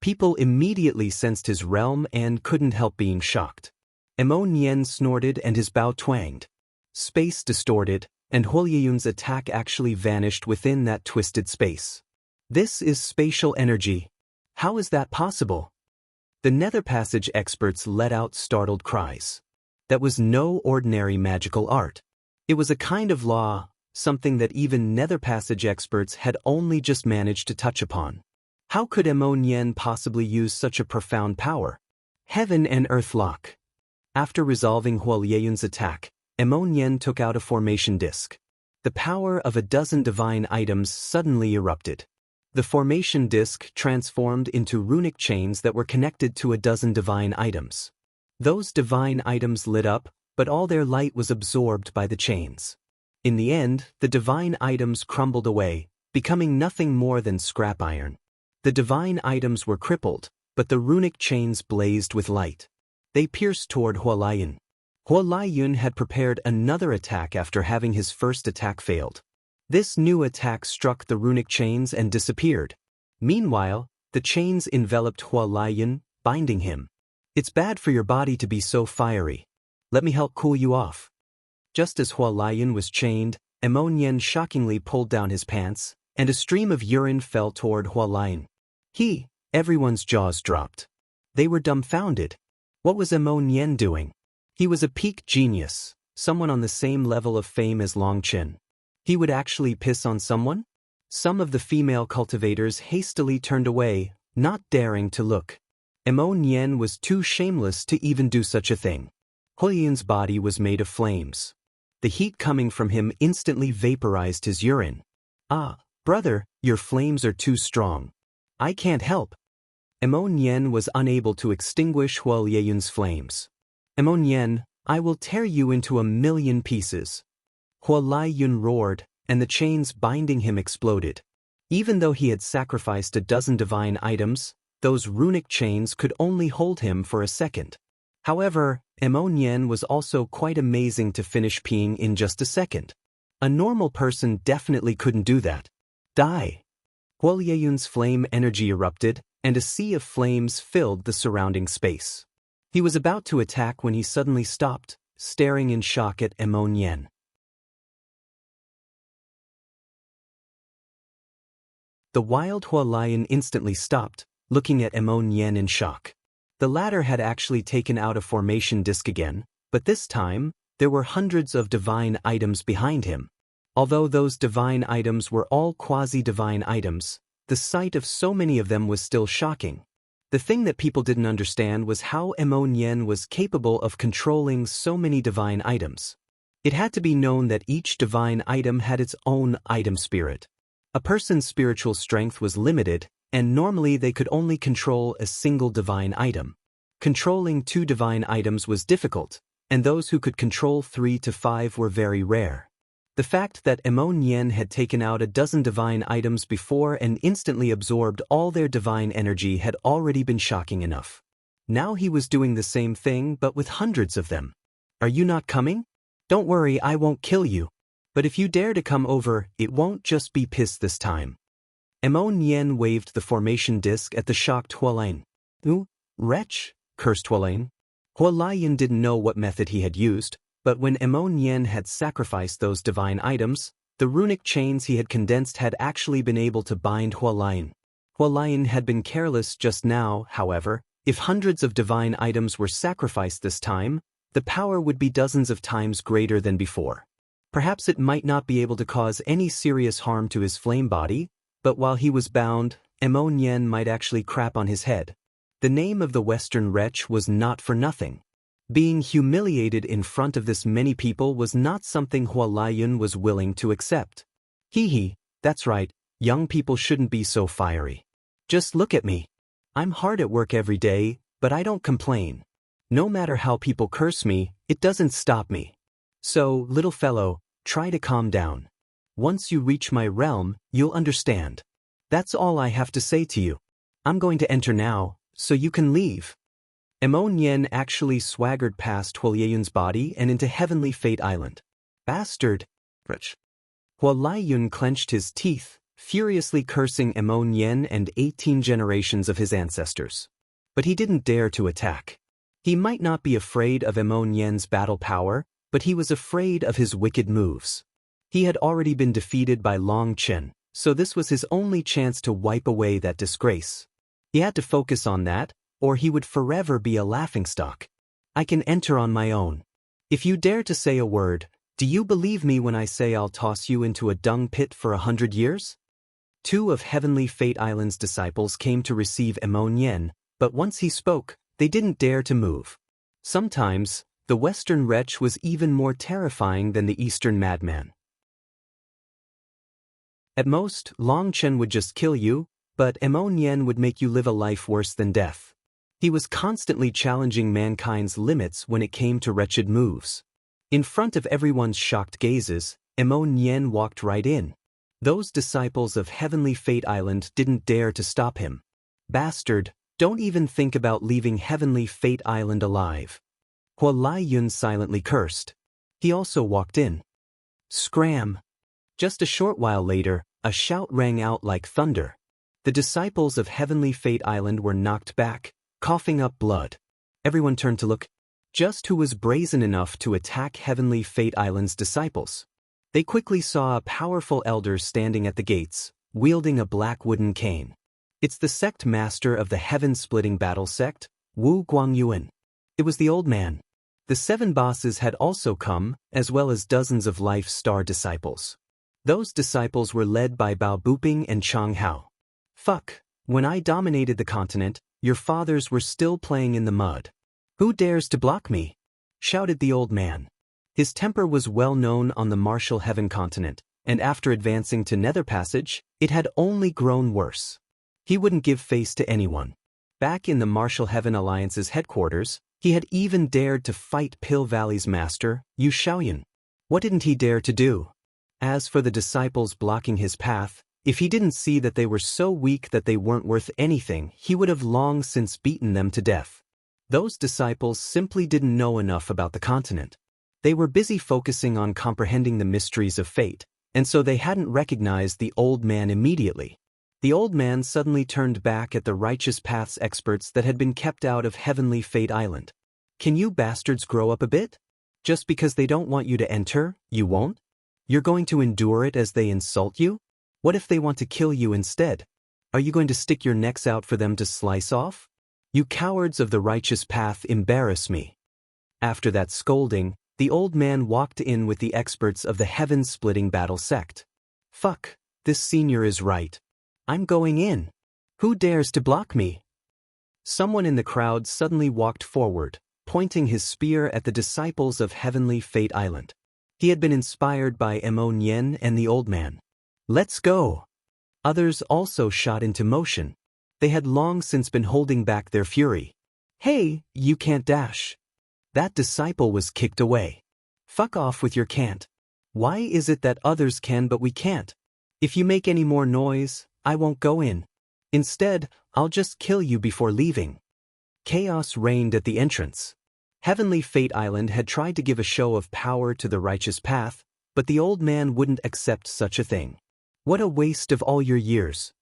Speaker 1: People immediately sensed his realm and couldn't help being shocked. Emon Yen snorted and his bow twanged. Space distorted, and Huoyeyun's attack actually vanished within that twisted space. This is spatial energy. How is that possible? The Nether Passage experts let out startled cries. That was no ordinary magical art. It was a kind of law, something that even Nether Passage experts had only just managed to touch upon. How could Emonian possibly use such a profound power? Heaven and Earth lock. After resolving Huoyeyun's attack, Emonian took out a formation disc. The power of a dozen divine items suddenly erupted. The formation disc transformed into runic chains that were connected to a dozen divine items. Those divine items lit up, but all their light was absorbed by the chains. In the end, the divine items crumbled away, becoming nothing more than scrap iron. The divine items were crippled, but the runic chains blazed with light. They pierced toward Huoyeyun. Huoyeyun had prepared another attack after having his first attack failed. This new attack struck the runic chains and disappeared. Meanwhile, the chains enveloped Huoyeyun, binding him. It's bad for your body to be so fiery. Let me help cool you off. Just as Huoyeyun was chained, Emonian shockingly pulled down his pants, and a stream of urine fell toward Huoyeyun. Everyone's jaws dropped. They were dumbfounded. What was Emonian doing? He was a peak genius, someone on the same level of fame as Long Chen. He would actually piss on someone? Some of the female cultivators hastily turned away, not daring to look. Emonian was too shameless to even do such a thing. Huoyeyun's body was made of flames. The heat coming from him instantly vaporized his urine. Ah, brother, your flames are too strong. I can't help. Emonian was unable to extinguish Huoyeyun's flames. Emonian, I will tear you into 1,000,000 pieces. Huoyeyun roared, and the chains binding him exploded. Even though he had sacrificed a dozen divine items, those runic chains could only hold him for a second. However, Emonian was also quite amazing to finish peeing in just a second. A normal person definitely couldn't do that. Die. Huoyeyun's flame energy erupted, and a sea of flames filled the surrounding space. He was about to attack when he suddenly stopped, staring in shock at Emonian. The wild Huoyeyun instantly stopped, looking at Emonian in shock. The latter had actually taken out a formation disc again, but this time, there were hundreds of divine items behind him. Although those divine items were all quasi-divine items, the sight of so many of them was still shocking. The thing that people didn't understand was how Emonian was capable of controlling so many divine items. It had to be known that each divine item had its own item spirit. A person's spiritual strength was limited, and normally they could only control a single divine item. Controlling 2 divine items was difficult, and those who could control 3 to 5 were very rare. The fact that Emonian had taken out a dozen divine items before and instantly absorbed all their divine energy had already been shocking enough. Now he was doing the same thing but with hundreds of them. Are you not coming? Don't worry, I won't kill you. But if you dare to come over, it won't just be piss this time. Emonian waved the formation disc at the shocked Huoyeyun. Wretch, cursed Huoyeyun. Huoyeyun didn't know what method he had used, but when Emonian had sacrificed those divine items, the runic chains he had condensed had actually been able to bind Huoyeyun. Huoyeyun had been careless just now, however. If hundreds of divine items were sacrificed this time, the power would be dozens of times greater than before. Perhaps it might not be able to cause any serious harm to his flame body, but while he was bound, Emonian might actually crap on his head. The name of the Western wretch was not for nothing. Being humiliated in front of this many people was not something Huoyeyun was willing to accept. That's right, young people shouldn't be so fiery. Just look at me. I'm hard at work every day, but I don't complain. No matter how people curse me, it doesn't stop me. So, little fellow, try to calm down. Once you reach my realm, you'll understand. That's all I have to say to you. I'm going to enter now, so you can leave. Emonian actually swaggered past Huoyeyun's body and into Heavenly Fate Island. Bastard! Huoyeyun clenched his teeth, furiously cursing Emonian and 18 generations of his ancestors. But he didn't dare to attack. He might not be afraid of Emonian's battle power, but he was afraid of his wicked moves. He had already been defeated by Long Chen, so this was his only chance to wipe away that disgrace. He had to focus on that, or he would forever be a laughingstock. I can enter on my own. If you dare to say a word, do you believe me when I say I'll toss you into a dung pit for 100 years? 2 of Heavenly Fate Island's disciples came to receive Yen, but once he spoke, they didn't dare to move. Sometimes, the Western wretch was even more terrifying than the Eastern madman. At most, Long Chen would just kill you, but Yen would make you live a life worse than death. He was constantly challenging mankind's limits when it came to wretched moves. In front of everyone's shocked gazes, Yen walked right in. Those disciples of Heavenly Fate Island didn't dare to stop him. Bastard, don't even think about leaving Heavenly Fate Island alive. Hua Lai-yun silently cursed. He also walked in. Scram! Just a short while later, a shout rang out like thunder. The disciples of Heavenly Fate Island were knocked back, coughing up blood. Everyone turned to look. Just who was brazen enough to attack Heavenly Fate Island's disciples? They quickly saw a powerful elder standing at the gates, wielding a black wooden cane. It's the sect master of the heaven-splitting battle sect, Wu Guangyuan. It was the old man. The 7 bosses had also come, as well as dozens of Life Star disciples. Those disciples were led by Bao Buping and Chang Hao. Fuck, when I dominated the continent, your fathers were still playing in the mud. Who dares to block me? Shouted the old man. His temper was well known on the Martial Heaven continent, and after advancing to Nether Passage, it had only grown worse. He wouldn't give face to anyone. Back in the Martial Heaven Alliance's headquarters, he had even dared to fight Pill Valley's master, Yu Shaoyan. What didn't he dare to do? As for the disciples blocking his path, if he didn't see that they were so weak that they weren't worth anything, he would have long since beaten them to death. Those disciples simply didn't know enough about the continent. They were busy focusing on comprehending the mysteries of fate, and so they hadn't recognized the old man immediately. The old man suddenly turned back at the Righteous Path's experts that had been kept out of Heavenly Fate Island. Can you bastards grow up a bit? Just because they don't want you to enter, you won't? You're going to endure it as they insult you? What if they want to kill you instead? Are you going to stick your necks out for them to slice off? You cowards of the Righteous Path embarrass me. After that scolding, the old man walked in with the experts of the heaven-splitting battle sect. Fuck, this senior is right. I'm going in. Who dares to block me? Someone in the crowd suddenly walked forward, pointing his spear at the disciples of Heavenly Fate Island. He had been inspired by Yen and the old man. Let's go! Others also shot into motion. They had long since been holding back their fury. Hey, you can't dash. That disciple was kicked away. Fuck off with your can't. Why is it that others can but we can't? If you make any more noise, I won't go in. Instead, I'll just kill you before leaving. Chaos reigned at the entrance. Heavenly Fate Island had tried to give a show of power to the Righteous Path, but the old man wouldn't accept such a thing. What a waste of all your years.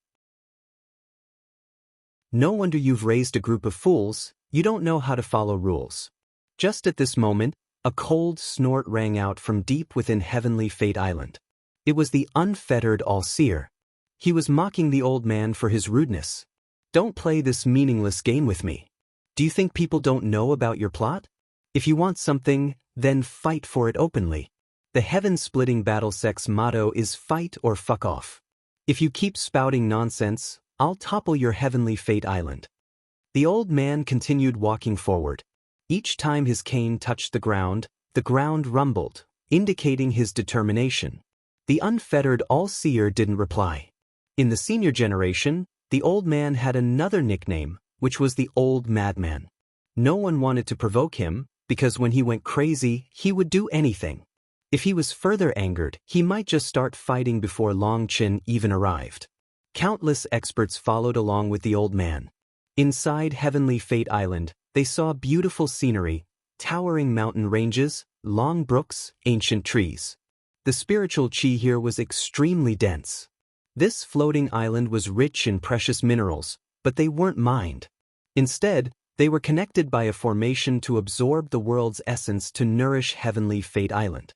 Speaker 1: No wonder you've raised a group of fools, you don't know how to follow rules. Just at this moment, a cold snort rang out from deep within Heavenly Fate Island. It was the unfettered All-Seer. He was mocking the old man for his rudeness. Don't play this meaningless game with me. Do you think people don't know about your plot? If you want something, then fight for it openly. The heaven-splitting battle sect's motto is fight or fuck off. If you keep spouting nonsense, I'll topple your Heavenly Fate Island. The old man continued walking forward. Each time his cane touched the ground rumbled, indicating his determination. The unfettered All-Seer didn't reply. In the senior generation, the old man had another nickname, which was the Old Madman. No one wanted to provoke him, because when he went crazy, he would do anything. If he was further angered, he might just start fighting before Long Chen even arrived. Countless experts followed along with the old man. Inside Heavenly Fate Island, they saw beautiful scenery, towering mountain ranges, long brooks, ancient trees. The spiritual chi here was extremely dense. This floating island was rich in precious minerals, but they weren't mined. Instead, they were connected by a formation to absorb the world's essence to nourish Heavenly Fate Island.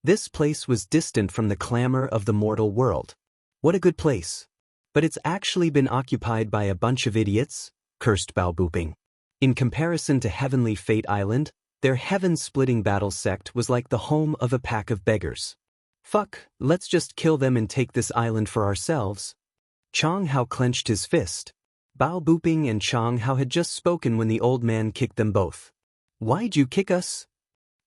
Speaker 1: This place was distant from the clamor of the mortal world. What a good place. But it's actually been occupied by a bunch of idiots, cursed Bao Buping. In comparison to Heavenly Fate Island, their heaven-splitting battle sect was like the home of a pack of beggars. Fuck, let's just kill them and take this island for ourselves. Chang Hao clenched his fist. Bao Buping and Chang Hao had just spoken when the old man kicked them both. Why'd you kick us?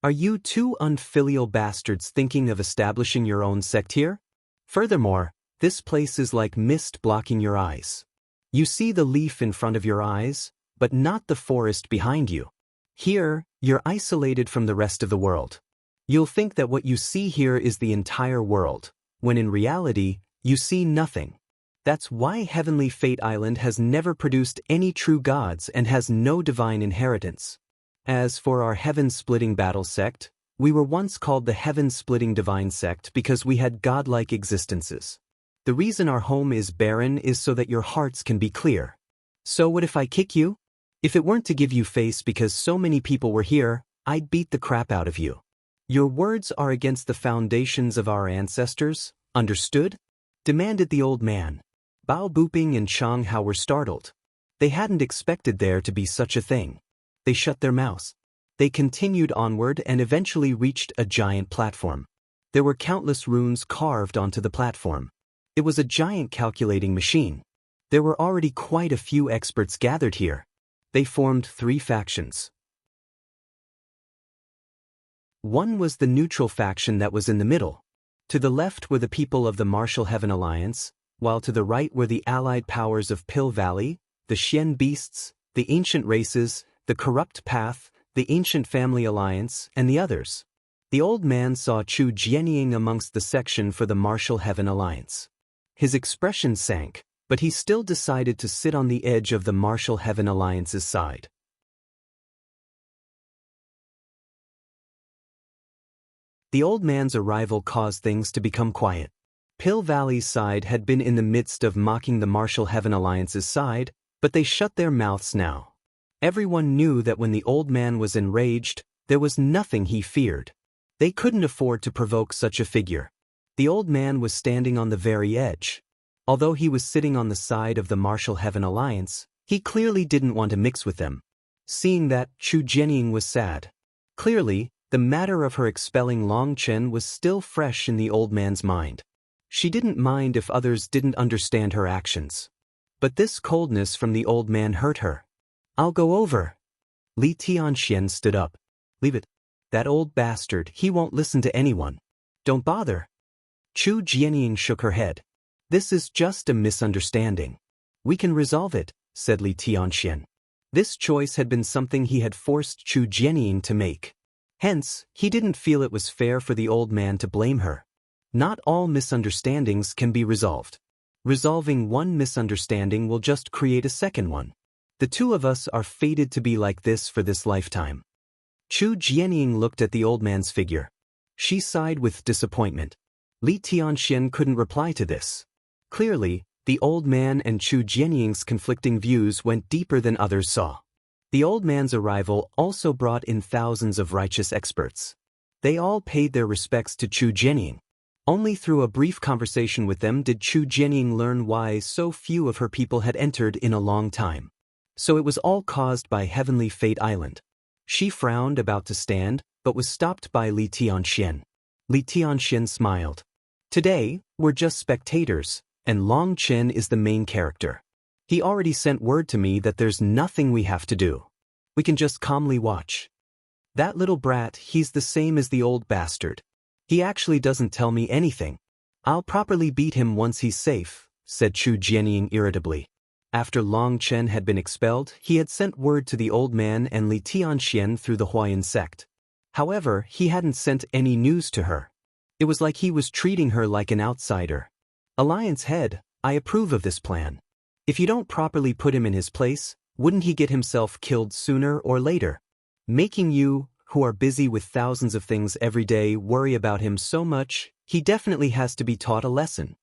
Speaker 1: Are you two unfilial bastards thinking of establishing your own sect here? Furthermore, this place is like mist blocking your eyes. You see the leaf in front of your eyes, but not the forest behind you. Here, you're isolated from the rest of the world. You'll think that what you see here is the entire world, when in reality, you see nothing. That's why Heavenly Fate Island has never produced any true gods and has no divine inheritance. As for our heaven-splitting battle sect, we were once called the heaven-splitting divine sect because we had godlike existences. The reason our home is barren is so that your hearts can be clear. So what if I kick you? If it weren't to give you face because so many people were here, I'd beat the crap out of you. Your words are against the foundations of our ancestors, understood? Demanded the old man. Bao Buping and Chang Hao were startled. They hadn't expected there to be such a thing. They shut their mouths. They continued onward and eventually reached a giant platform. There were countless runes carved onto the platform. It was a giant calculating machine. There were already quite a few experts gathered here. They formed 3 factions. One was the neutral faction that was in the middle. To the left were the people of the Martial Heaven Alliance, while to the right were the allied powers of Pill Valley, the Xian Beasts, the Ancient Races, the Corrupt Path, the Ancient Family Alliance, and the others. The old man saw Chu Jianying amongst the section for the Martial Heaven Alliance. His expression sank, but he still decided to sit on the edge of the Martial Heaven Alliance's side. The old man's arrival caused things to become quiet. Pill Valley's side had been in the midst of mocking the Martial Heaven Alliance's side, but they shut their mouths now. Everyone knew that when the old man was enraged, there was nothing he feared. They couldn't afford to provoke such a figure. The old man was standing on the very edge. Although he was sitting on the side of the Martial Heaven Alliance, he clearly didn't want to mix with them. Seeing that, Chu Jianying was sad. Clearly, the matter of her expelling Long Chen was still fresh in the old man's mind. She didn't mind if others didn't understand her actions. But this coldness from the old man hurt her. I'll go over. Li Tianxian stood up. Leave it. That old bastard, he won't listen to anyone. Don't bother. Chu Jianying shook her head. This is just a misunderstanding. We can resolve it, said Li Tianxian. This choice had been something he had forced Chu Jianying to make. Hence, he didn't feel it was fair for the old man to blame her. Not all misunderstandings can be resolved. Resolving one misunderstanding will just create a second one. The two of us are fated to be like this for this lifetime. Chu Jianying looked at the old man's figure. She sighed with disappointment. Li Tianxian couldn't reply to this. Clearly, the old man and Chu Jianying's conflicting views went deeper than others saw. The old man's arrival also brought in thousands of righteous experts. They all paid their respects to Chu Jianying. Only through a brief conversation with them did Chu Jianying learn why so few of her people had entered in a long time. So it was all caused by Heavenly Fate Island. She frowned, about to stand, but was stopped by Li Tianxian. Li Tianxian smiled. Today, we're just spectators, and Long Chen is the main character. He already sent word to me that there's nothing we have to do. We can just calmly watch. That little brat, he's the same as the old bastard. He actually doesn't tell me anything. I'll properly beat him once he's safe, said Chu Jianying irritably. After Long Chen had been expelled, he had sent word to the old man and Li Tianxian through the Huayan sect. However, he hadn't sent any news to her. It was like he was treating her like an outsider. Alliance head, I approve of this plan. If you don't properly put him in his place, wouldn't he get himself killed sooner or later? Making you, who are busy with thousands of things every day, worry about him so much, he definitely has to be taught a lesson.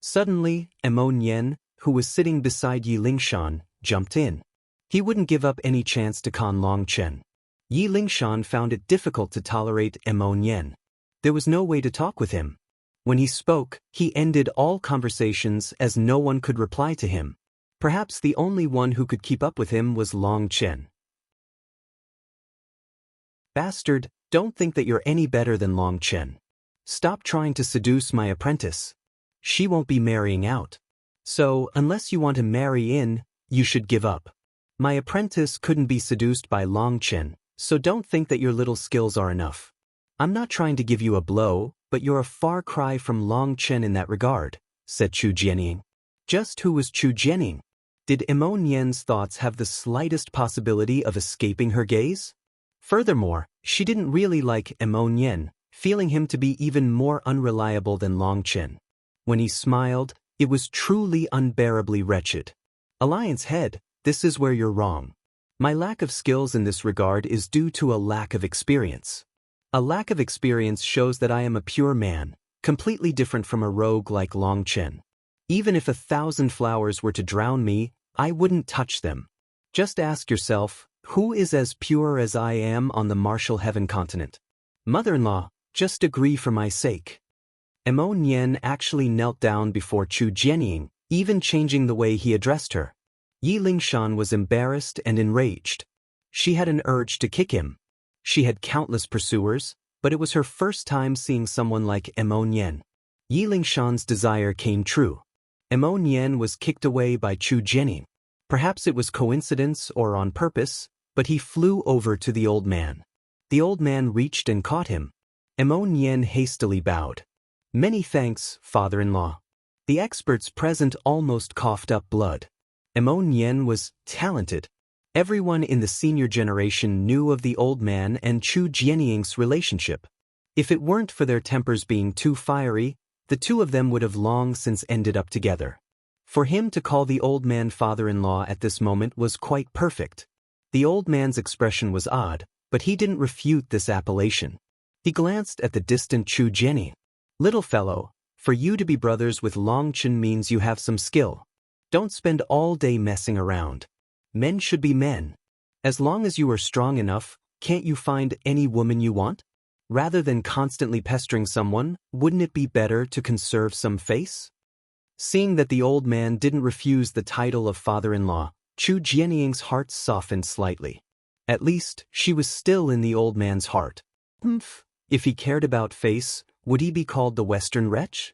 Speaker 1: Suddenly, Mo Nian, who was sitting beside Yi Lingshan, jumped in. He wouldn't give up any chance to con Long Chen. Yi Lingshan found it difficult to tolerate Mo Nian. There was no way to talk with him. When he spoke, he ended all conversations as no one could reply to him. Perhaps the only one who could keep up with him was Long Chen. Bastard, don't think that you're any better than Long Chen. Stop trying to seduce my apprentice. She won't be marrying out. So, unless you want to marry in, you should give up. My apprentice couldn't be seduced by Long Chen, so don't think that your little skills are enough. I'm not trying to give you a blow, but you're a far cry from Long Chen in that regard, said Chu Jianying. Just who was Chu Jianying? Did Emon Yen's thoughts have the slightest possibility of escaping her gaze? Furthermore, she didn't really like Emon Yen, feeling him to be even more unreliable than Long Chen. When he smiled, it was truly unbearably wretched. Alliance head, this is where you're wrong. My lack of skills in this regard is due to a lack of experience. A lack of experience shows that I am a pure man, completely different from a rogue like Long Chen. Even if 1,000 flowers were to drown me, I wouldn't touch them. Just ask yourself, who is as pure as I am on the martial heaven continent? Mother-in-law, just agree for my sake. Emon Yen actually knelt down before Chu Jianying, even changing the way he addressed her. Yi Lingshan was embarrassed and enraged. She had an urge to kick him. She had countless pursuers, but it was her first time seeing someone like Emon Yen. Yi Lingshan's desire came true. Emon Yen was kicked away by Chu Jianying. Perhaps it was coincidence or on purpose, but he flew over to the old man. The old man reached and caught him. Emon Yen hastily bowed. Many thanks, father-in-law. The experts present almost coughed up blood. Emon Yen was talented. Everyone in the senior generation knew of the old man and Chu Jianying's relationship. If it weren't for their tempers being too fiery, the two of them would have long since ended up together. For him to call the old man father-in-law at this moment was quite perfect. The old man's expression was odd, but he didn't refute this appellation. He glanced at the distant Chu Jianying. Little fellow, for you to be brothers with Long Chen means you have some skill. Don't spend all day messing around. Men should be men. As long as you are strong enough, can't you find any woman you want? Rather than constantly pestering someone, wouldn't it be better to conserve some face? Seeing that the old man didn't refuse the title of father-in-law, Chu Jianying's heart softened slightly. At least, she was still in the old man's heart. If he cared about face, would he be called the Western wretch?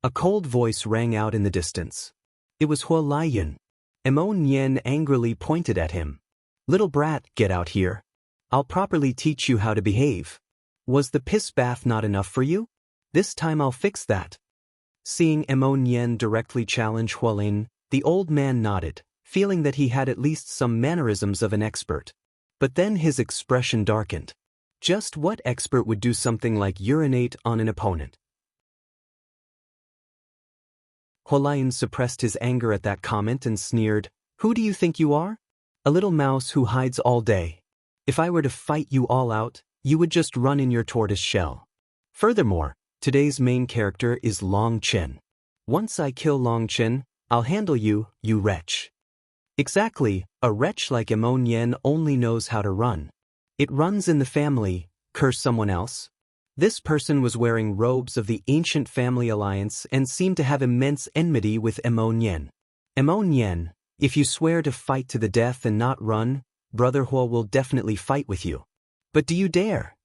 Speaker 1: A cold voice rang out in the distance. It was Hua Lion. Emon Yen angrily pointed at him. Little brat, get out here. I'll properly teach you how to behave. Was the piss bath not enough for you? This time I'll fix that. Seeing Emon Yen directly challenge Hua Lion, the old man nodded, feeling that he had at least some mannerisms of an expert. But then his expression darkened. Just what expert would do something like urinate on an opponent? Hua Lion suppressed his anger at that comment and sneered, Who do you think you are? A little mouse who hides all day. If I were to fight you all out, you would just run in your tortoise shell. Furthermore, today's main character is Long Chen. Once I kill Long Chen, I'll handle you, you wretch. Exactly, a wretch like Emon Yen only knows how to run. It runs in the family, curse someone else. This person was wearing robes of the ancient family alliance and seemed to have immense enmity with Emon Yen. Emon Yen, if you swear to fight to the death and not run, Brother Hua will definitely fight with you. But do you dare?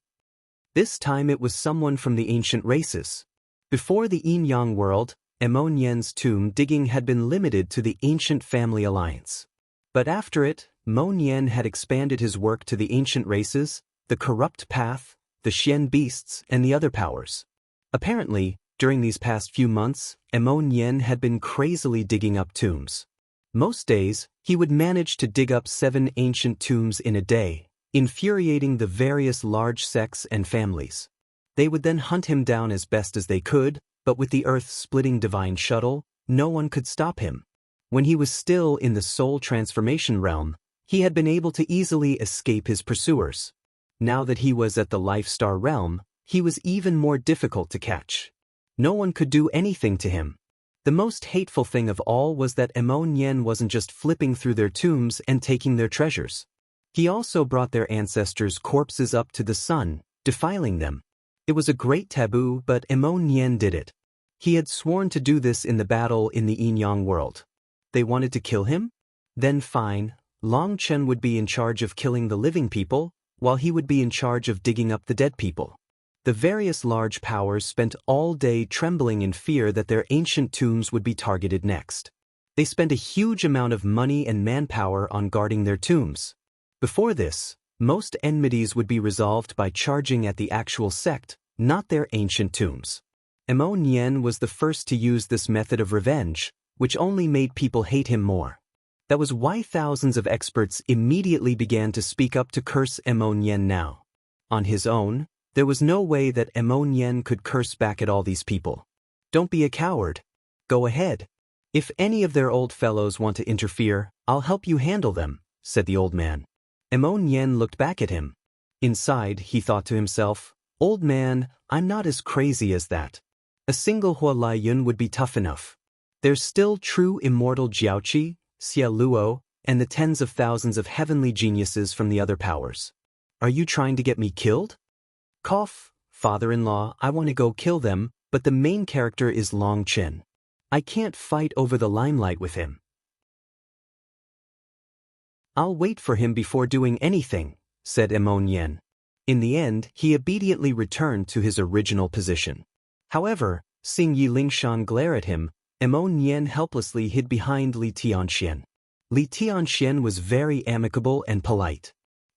Speaker 1: This time it was someone from the ancient races. Before the Yin-Yang world, Emon Yen's tomb digging had been limited to the ancient family alliance. But after it, Emon Yen had expanded his work to the ancient races, the corrupt path, the Xian beasts, and the other powers. Apparently, during these past few months, Emon Yen had been crazily digging up tombs. Most days, he would manage to dig up 7 ancient tombs in a day, infuriating the various large sects and families. They would then hunt him down as best as they could, but with the earth-splitting divine shuttle, no one could stop him. When he was still in the soul transformation realm, he had been able to easily escape his pursuers. Now that he was at the Life Star realm, he was even more difficult to catch. No one could do anything to him. The most hateful thing of all was that Emon Yen wasn't just flipping through their tombs and taking their treasures. He also brought their ancestors' corpses up to the sun, defiling them. It was a great taboo, but Emo Nien did it. He had sworn to do this in the battle in the Yin-Yang world. They wanted to kill him? Then fine, Long Chen would be in charge of killing the living people, while he would be in charge of digging up the dead people. The various large powers spent all day trembling in fear that their ancient tombs would be targeted next. They spent a huge amount of money and manpower on guarding their tombs. Before this, most enmities would be resolved by charging at the actual sect, not their ancient tombs. Emo Nien was the first to use this method of revenge, which only made people hate him more. That was why thousands of experts immediately began to speak up to curse Emo Nien now. On his own, there was no way that Emo Nien could curse back at all these people. Don't be a coward. Go ahead. If any of their old fellows want to interfere, I'll help you handle them, said the old man. Emo Nien looked back at him. Inside, he thought to himself, old man, I'm not as crazy as that. A single Hua Lai Yun would be tough enough. There's still true immortal Jiaoqi, Xia Luo, and the tens of thousands of heavenly geniuses from the other powers. Are you trying to get me killed? Cough, father-in-law, I want to go kill them, but the main character is Long Chen. I can't fight over the limelight with him. I'll wait for him before doing anything, said Emo Nien. In the end, he obediently returned to his original position. However, seeing Yi Lingshan glare at him, Emo Nien helplessly hid behind Li Tianxian. Li Tianxian was very amicable and polite.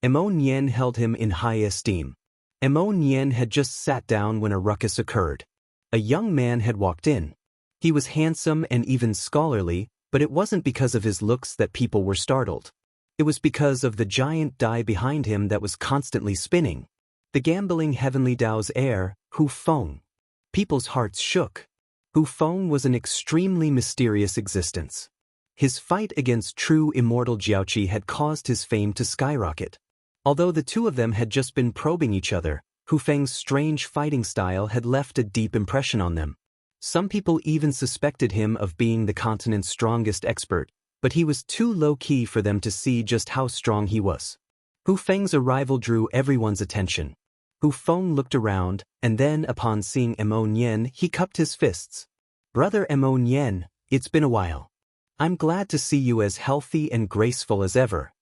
Speaker 1: Emo Nien held him in high esteem. Emo Nien had just sat down when a ruckus occurred. A young man had walked in. He was handsome and even scholarly, but it wasn't because of his looks that people were startled. It was because of the giant die behind him that was constantly spinning. The gambling heavenly Dao's heir, Hu Feng. People's hearts shook. Hu Feng was an extremely mysterious existence. His fight against true immortal Jiaoqi had caused his fame to skyrocket. Although the two of them had just been probing each other, Hu Feng's strange fighting style had left a deep impression on them. Some people even suspected him of being the continent's strongest expert, but he was too low-key for them to see just how strong he was. Hu Feng's arrival drew everyone's attention. Hu Feng looked around, and then upon seeing Emo Nien, he cupped his fists. Brother Emo Nien, it's been a while. I'm glad to see you as healthy and graceful as ever.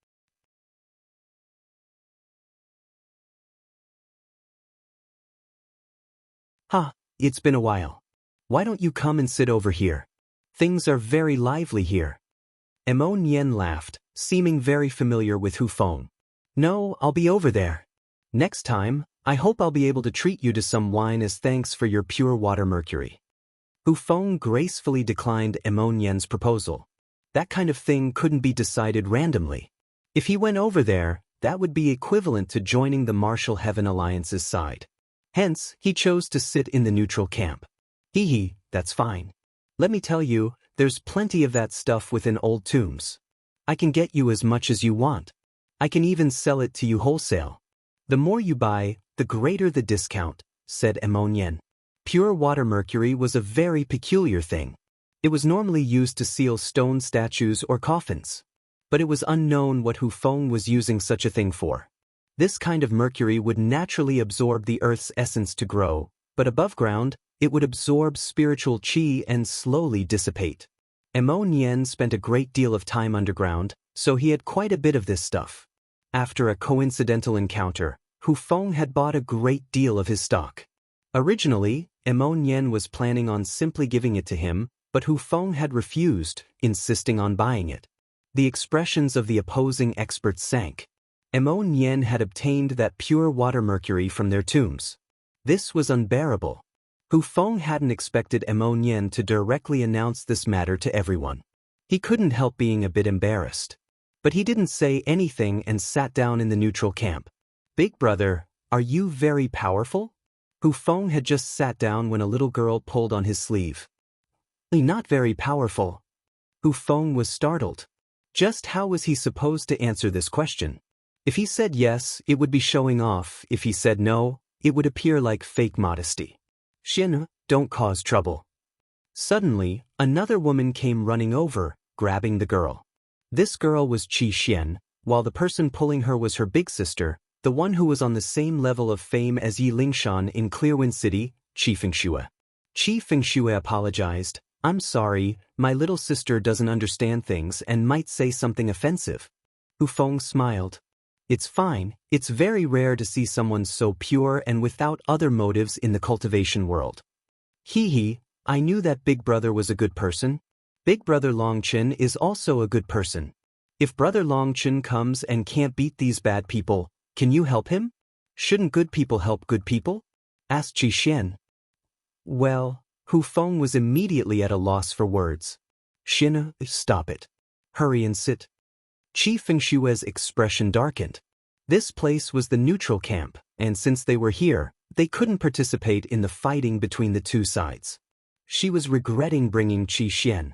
Speaker 1: Ha, it's been a while. Why don't you come and sit over here? Things are very lively here. Emo Nien laughed, seeming very familiar with Hu Feng. No, I'll be over there. Next time, I hope I'll be able to treat you to some wine as thanks for your pure water mercury. Hu Feng gracefully declined Emo Nien's proposal. That kind of thing couldn't be decided randomly. If he went over there, that would be equivalent to joining the Martial Heaven Alliance's side. Hence, he chose to sit in the neutral camp. Hee, that's fine. Let me tell you, there's plenty of that stuff within old tombs. I can get you as much as you want. I can even sell it to you wholesale. The more you buy, the greater the discount, said Emo Nien. Pure water mercury was a very peculiar thing. It was normally used to seal stone statues or coffins. But it was unknown what Hu Feng was using such a thing for. This kind of mercury would naturally absorb the earth's essence to grow, but above ground, it would absorb spiritual qi and slowly dissipate. Emo Nien spent a great deal of time underground, so he had quite a bit of this stuff. After a coincidental encounter, Hu Feng had bought a great deal of his stock. Originally, Emo Nien was planning on simply giving it to him, but Hu Feng had refused, insisting on buying it. The expressions of the opposing experts sank. Emo Nien had obtained that pure water mercury from their tombs. This was unbearable. Hu Feng hadn't expected Emo Nien to directly announce this matter to everyone. He couldn't help being a bit embarrassed. But he didn't say anything and sat down in the neutral camp. Big brother, are you very powerful? Hu Feng had just sat down when a little girl pulled on his sleeve. Not very powerful. Hu Feng was startled. Just how was he supposed to answer this question? If he said yes, it would be showing off. If he said no, it would appear like fake modesty. Chen, don't cause trouble. Suddenly, another woman came running over, grabbing the girl. This girl was Qianshang, while the person pulling her was her big sister, the one who was on the same level of fame as Yi Lingshan in Clearwind City, Qi Fengxue. Qi Fengxue apologized. I'm sorry, my little sister doesn't understand things and might say something offensive. Hu Feng smiled. It's fine, it's very rare to see someone so pure and without other motives in the cultivation world. Hee, I knew that Big Brother was a good person. Big Brother Longchen is also a good person. If Brother Longchen comes and can't beat these bad people, can you help him? Shouldn't good people help good people? Asked Qianshang. Well, Hu Feng was immediately at a loss for words. Xin, stop it. Hurry and sit. Qi Fengshue's expression darkened. This place was the neutral camp, and since they were here, they couldn't participate in the fighting between the two sides. She was regretting bringing Qianshang.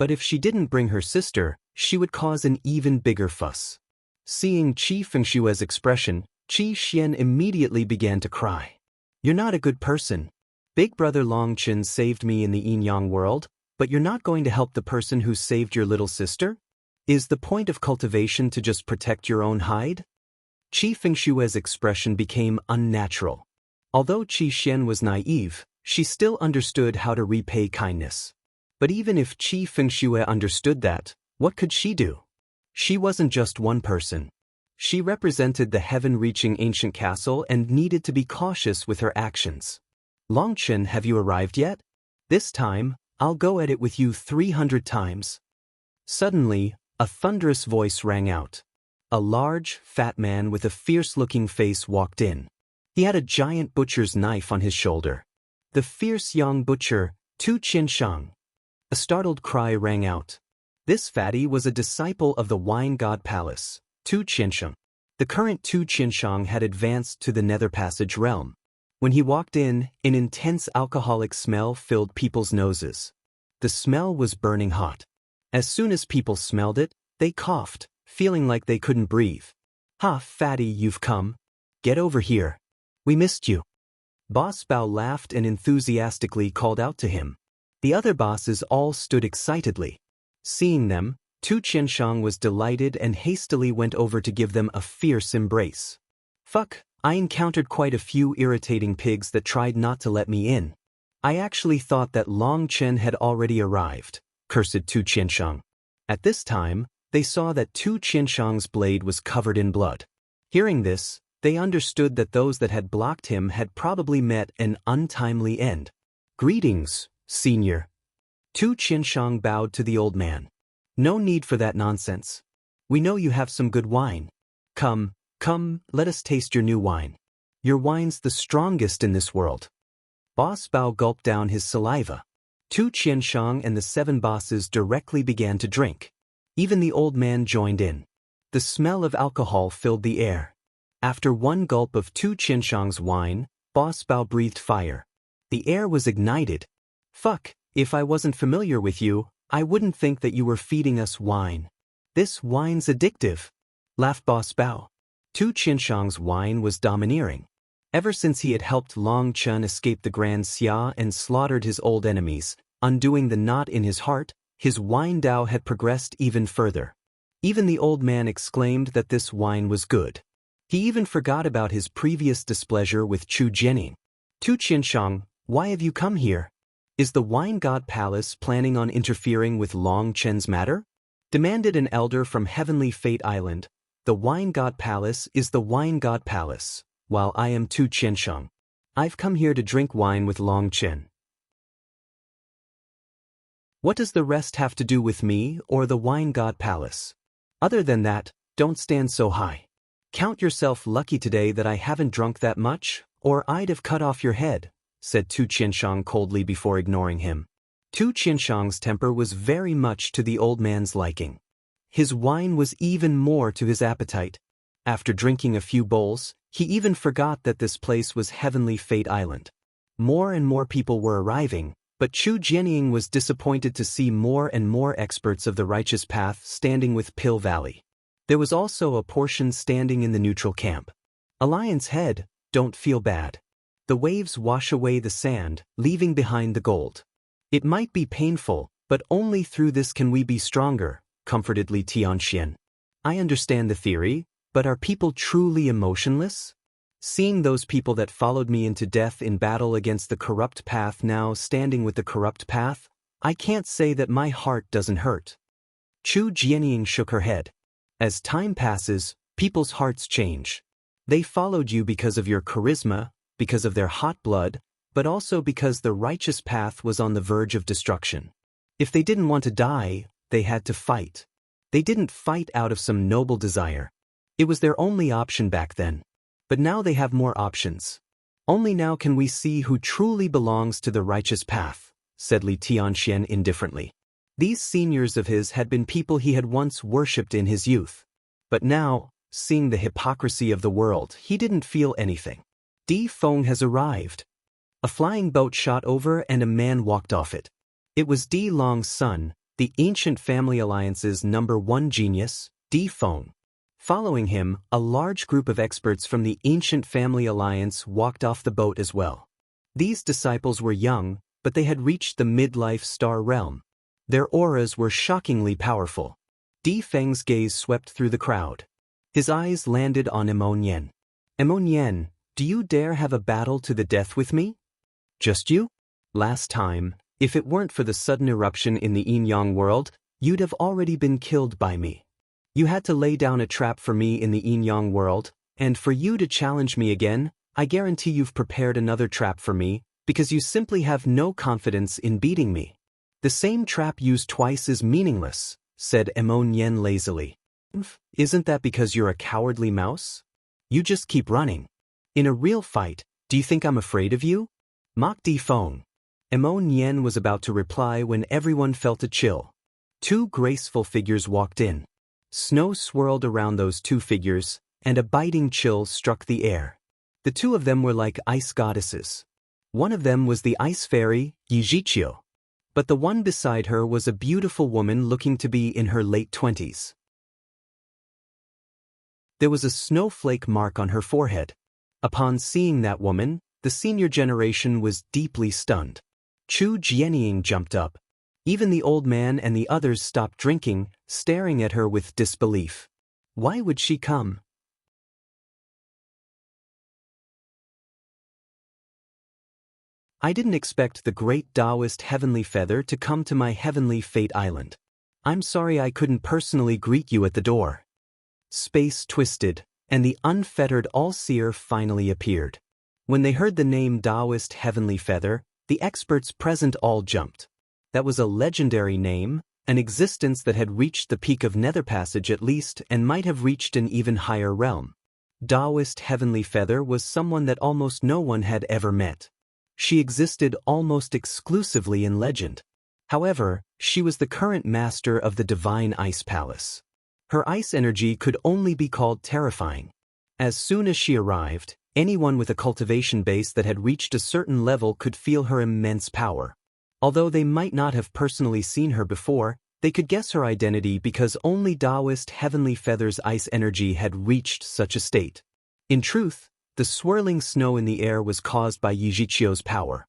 Speaker 1: But if she didn't bring her sister, she would cause an even bigger fuss. Seeing Qi Fengshue's expression, Qianshang immediately began to cry. You're not a good person. Big Brother Longchen saved me in the yin-yang world, but you're not going to help the person who saved your little sister? Is the point of cultivation to just protect your own hide? Qi Fengshue's expression became unnatural. Although Qianshang was naive, she still understood how to repay kindness. But even if Qi Fengxue understood that, what could she do? She wasn't just one person. She represented the heaven-reaching ancient castle and needed to be cautious with her actions. Longchen, have you arrived yet? This time, I'll go at it with you 300 times. Suddenly, a thunderous voice rang out. A large, fat man with a fierce-looking face walked in. He had a giant butcher's knife on his shoulder. The fierce young butcher, Qianshang. A startled cry rang out. This fatty was a disciple of the wine god palace, Qianshang. The current Qianshang had advanced to the nether passage realm. When he walked in, an intense alcoholic smell filled people's noses. The smell was burning hot. As soon as people smelled it, they coughed, feeling like they couldn't breathe. Ha, fatty, you've come. Get over here. We missed you. Boss Bao laughed and enthusiastically called out to him. The other bosses all stood excitedly. Seeing them, Qianshang was delighted and hastily went over to give them a fierce embrace. Fuck, I encountered quite a few irritating pigs that tried not to let me in. I actually thought that Long Chen had already arrived, cursed Qianshang. At this time, they saw that Qianshang's blade was covered in blood. Hearing this, they understood that those that had blocked him had probably met an untimely end. Greetings, Senior. Qianshang bowed to the old man. No need for that nonsense. We know you have some good wine. Come, let us taste your new wine. Your wine's the strongest in this world. Boss Bao gulped down his saliva. Qianshang and the 7 bosses directly began to drink. Even the old man joined in. The smell of alcohol filled the air. After one gulp of Qianshang's wine, Boss Bao breathed fire. The air was ignited. Fuck, if I wasn't familiar with you, I wouldn't think that you were feeding us wine. This wine's addictive, laughed Boss Bao. Qianshang's wine was domineering. Ever since he had helped Long Chen escape the Grand Xia and slaughtered his old enemies, undoing the knot in his heart, his wine Dao had progressed even further. Even the old man exclaimed that this wine was good. He even forgot about his previous displeasure with Chu Jianing. Qianshang, why have you come here? Is the Wine God Palace planning on interfering with Long Chen's matter? Demanded an elder from Heavenly Fate Island. The Wine God Palace is the Wine God Palace, while I am Qianshang. I've come here to drink wine with Long Chen. What does the rest have to do with me or the Wine God Palace? Other than that, don't stand so high. Count yourself lucky today that I haven't drunk that much, or I'd have cut off your head, said Qianshang coldly before ignoring him. Qianshang's temper was very much to the old man's liking. His wine was even more to his appetite. After drinking a few bowls, he even forgot that this place was Heavenly Fate Island. More and more people were arriving, but Chu Jianing was disappointed to see more and more experts of the righteous path standing with Pill Valley. There was also a portion standing in the neutral camp. Alliance head, don't feel bad. The waves wash away the sand, leaving behind the gold. It might be painful, but only through this can we be stronger, comforted Li Tianxian. I understand the theory, but are people truly emotionless? Seeing those people that followed me into death in battle against the corrupt path now standing with the corrupt path, I can't say that my heart doesn't hurt. Chu Jianying shook her head. As time passes, people's hearts change. They followed you because of your charisma, because of their hot blood, but also because the righteous path was on the verge of destruction. If they didn't want to die, they had to fight. They didn't fight out of some noble desire. It was their only option back then. But now they have more options. Only now can we see who truly belongs to the righteous path, said Li Tianxian indifferently. These seniors of his had been people he had once worshipped in his youth. But now, seeing the hypocrisy of the world, he didn't feel anything. Di Feng has arrived. A flying boat shot over and a man walked off it. It was Di Long's son, the ancient family alliance's #1 genius, Di Feng. Following him, a large group of experts from the ancient family alliance walked off the boat as well. These disciples were young, but they had reached the midlife star realm. Their auras were shockingly powerful. Di Feng's gaze swept through the crowd. His eyes landed on Emon Yen. Emon Yen, do you dare have a battle to the death with me? Just you? Last time, if it weren't for the sudden eruption in the Yin-Yang world, you'd have already been killed by me. You had to lay down a trap for me in the Yin-Yang world, and for you to challenge me again, I guarantee you've prepared another trap for me, because you simply have no confidence in beating me. The same trap used twice is meaningless, said Emon Yen lazily. Isn't that because you're a cowardly mouse? You just keep running. In a real fight, do you think I'm afraid of you? Mocked Di Feng. Emon Yen was about to reply when everyone felt a chill. Two graceful figures walked in. Snow swirled around those two figures, and a biting chill struck the air. The two of them were like ice goddesses. One of them was the ice fairy, Yijiqiu. But the one beside her was a beautiful woman looking to be in her late 20s. There was a snowflake mark on her forehead. Upon seeing that woman, the senior generation was deeply stunned. Chu Jianying jumped up. Even the old man and the others stopped drinking, staring at her with disbelief. Why would she come? I didn't expect the great Taoist Heavenly Feather to come to my Heavenly Fate Island. I'm sorry I couldn't personally greet you at the door. Space twisted, and the unfettered All-Seer finally appeared. When they heard the name Taoist Heavenly Feather, the experts present all jumped. That was a legendary name, an existence that had reached the peak of Nether Passage at least and might have reached an even higher realm. Taoist Heavenly Feather was someone that almost no one had ever met. She existed almost exclusively in legend. However, she was the current master of the Divine Ice Palace. Her ice energy could only be called terrifying. As soon as she arrived, anyone with a cultivation base that had reached a certain level could feel her immense power. Although they might not have personally seen her before, they could guess her identity because only Taoist Heavenly Feather's ice energy had reached such a state. In truth, the swirling snow in the air was caused by Yijiqiu's power.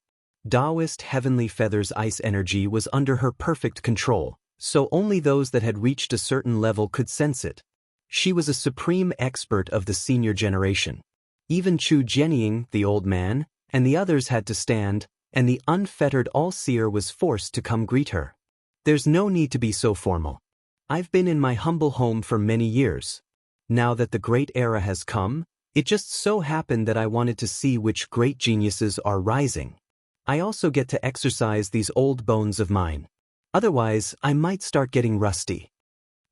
Speaker 1: Taoist Heavenly Feather's ice energy was under her perfect control, so only those that had reached a certain level could sense it. She was a supreme expert of the senior generation. Even Chu Jianying, the old man, and the others had to stand, and the unfettered All-Seer was forced to come greet her. There's no need to be so formal. I've been in my humble home for many years. Now that the great era has come, it just so happened that I wanted to see which great geniuses are rising. I also get to exercise these old bones of mine. Otherwise, I might start getting rusty.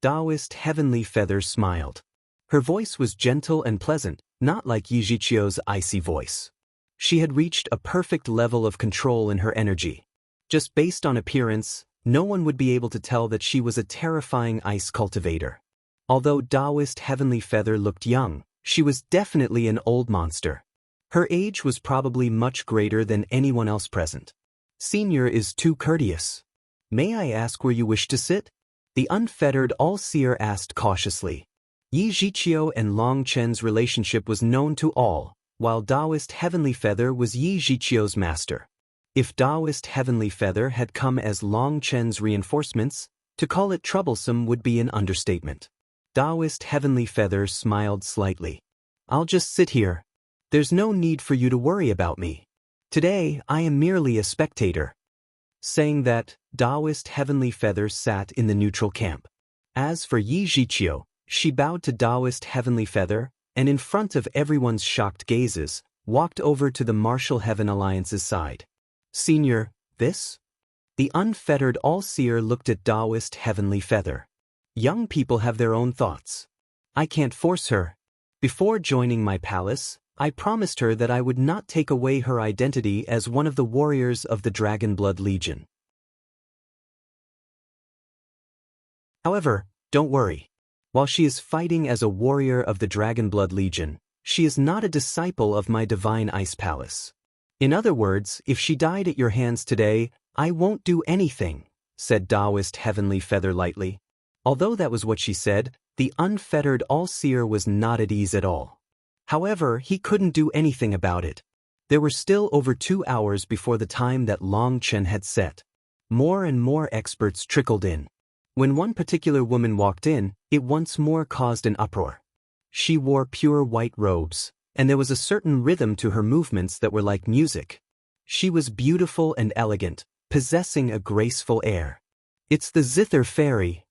Speaker 1: Taoist Heavenly Feather smiled. Her voice was gentle and pleasant, not like Yijiqiu's icy voice. She had reached a perfect level of control in her energy. Just based on appearance, no one would be able to tell that she was a terrifying ice cultivator. Although Taoist Heavenly Feather looked young, she was definitely an old monster. Her age was probably much greater than anyone else present. Senior is too courteous. May I ask where you wish to sit? The unfettered All-Seer asked cautiously. Yijiqiu and Long Chen's relationship was known to all, while Taoist Heavenly Feather was Yijiqiu's master. If Taoist Heavenly Feather had come as Long Chen's reinforcements, to call it troublesome would be an understatement. Taoist Heavenly Feather smiled slightly. I'll just sit here. There's no need for you to worry about me. Today, I am merely a spectator. Saying that, Taoist Heavenly Feather sat in the neutral camp. As for Yi Zhiqiu, she bowed to Taoist Heavenly Feather, and in front of everyone's shocked gazes, walked over to the Martial Heaven Alliance's side. Senior, this? The unfettered all-seer looked at Taoist Heavenly Feather. Young people have their own thoughts. I can't force her. Before joining my palace, I promised her that I would not take away her identity as one of the warriors of the Dragon Blood Legion. However, don't worry. While she is fighting as a warrior of the Dragon Blood Legion, she is not a disciple of my divine ice palace. In other words, if she died at your hands today, I won't do anything, said Taoist Heavenly Feather lightly. Although that was what she said, the unfettered all-seer was not at ease at all. However, he couldn't do anything about it. There were still over 2 hours before the time that Long Chen had set. More and more experts trickled in. When one particular woman walked in, it once more caused an uproar. She wore pure white robes, and there was a certain rhythm to her movements that were like music. She was beautiful and elegant, possessing a graceful air. It's the Zither Fairy.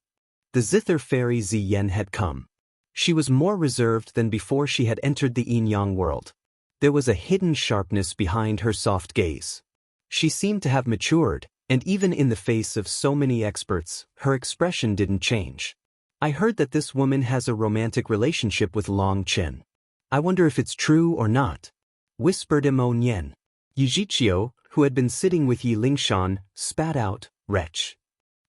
Speaker 1: The Zither Fairy Ziyan had come. She was more reserved than before she had entered the Yin-Yang world. There was a hidden sharpness behind her soft gaze. She seemed to have matured, and even in the face of so many experts, her expression didn't change. I heard that this woman has a romantic relationship with Long Chen. I wonder if it's true or not, whispered Mo Nian. Yi Zhiqiu, who had been sitting with Yi Lingshan, spat out, "Wretch."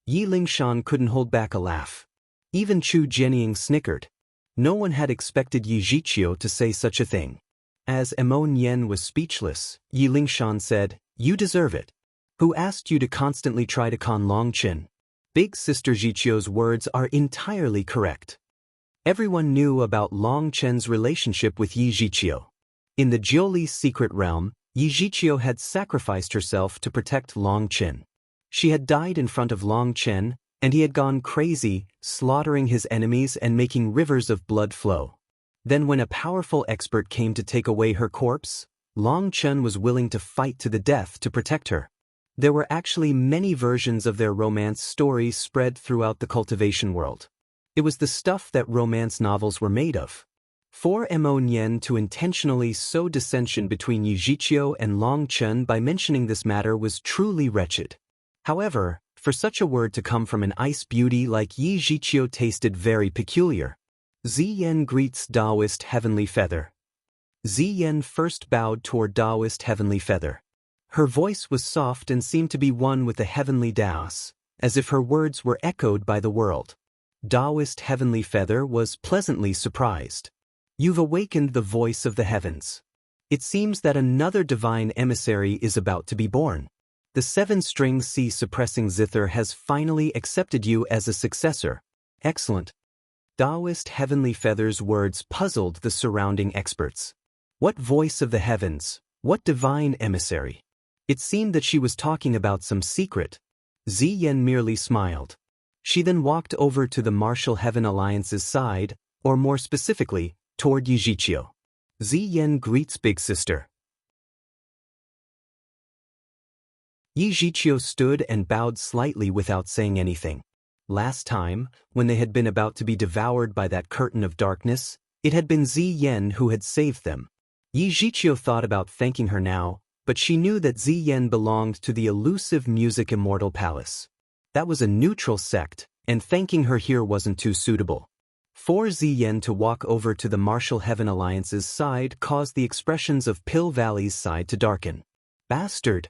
Speaker 1: Yi Lingshan couldn't hold back a laugh. Even Chu Jianying snickered. No one had expected Yi Zhiqiu to say such a thing. As Mo Nian was speechless, Yi Lingshan said, "You deserve it. Who asked you to constantly try to con Long Chen?" Big Sister Zhiqiu's words are entirely correct. Everyone knew about Long Chen's relationship with Yi Zhiqiu. In the Jiuli's secret realm, Yi Zhiqiu had sacrificed herself to protect Long Chen. She had died in front of Long Chen, and he had gone crazy, slaughtering his enemies and making rivers of blood flow. Then when a powerful expert came to take away her corpse, Long Chen was willing to fight to the death to protect her. There were actually many versions of their romance stories spread throughout the cultivation world. It was the stuff that romance novels were made of. For Mo Nian to intentionally sow dissension between Yi Zhiqiu and Long Chen by mentioning this matter was truly wretched. However, for such a word to come from an ice beauty like Yi Zhiqiu tasted very peculiar. Ziyan greets Taoist Heavenly Feather. Ziyan first bowed toward Taoist Heavenly Feather. Her voice was soft and seemed to be one with the heavenly Taos, as if her words were echoed by the world. Taoist Heavenly Feather was pleasantly surprised. You've awakened the voice of the heavens. It seems that another divine emissary is about to be born. The 7-string C suppressing zither has finally accepted you as a successor. Excellent. Taoist Heavenly Feather's words puzzled the surrounding experts. What voice of the heavens? What divine emissary? It seemed that she was talking about some secret. Ziyan merely smiled. She then walked over to the Martial Heaven Alliance's side, or more specifically, toward Yi Zhiqiu. Ziyan greets Big Sister. Yi Zhiqiu stood and bowed slightly without saying anything. Last time, when they had been about to be devoured by that curtain of darkness, it had been Ziyan who had saved them. Yi Zhiqiu thought about thanking her now, but she knew that Ziyan belonged to the elusive Music Immortal Palace. That was a neutral sect, and thanking her here wasn't too suitable. For Ziyan to walk over to the Martial Heaven Alliance's side caused the expressions of Pill Valley's side to darken. Bastard!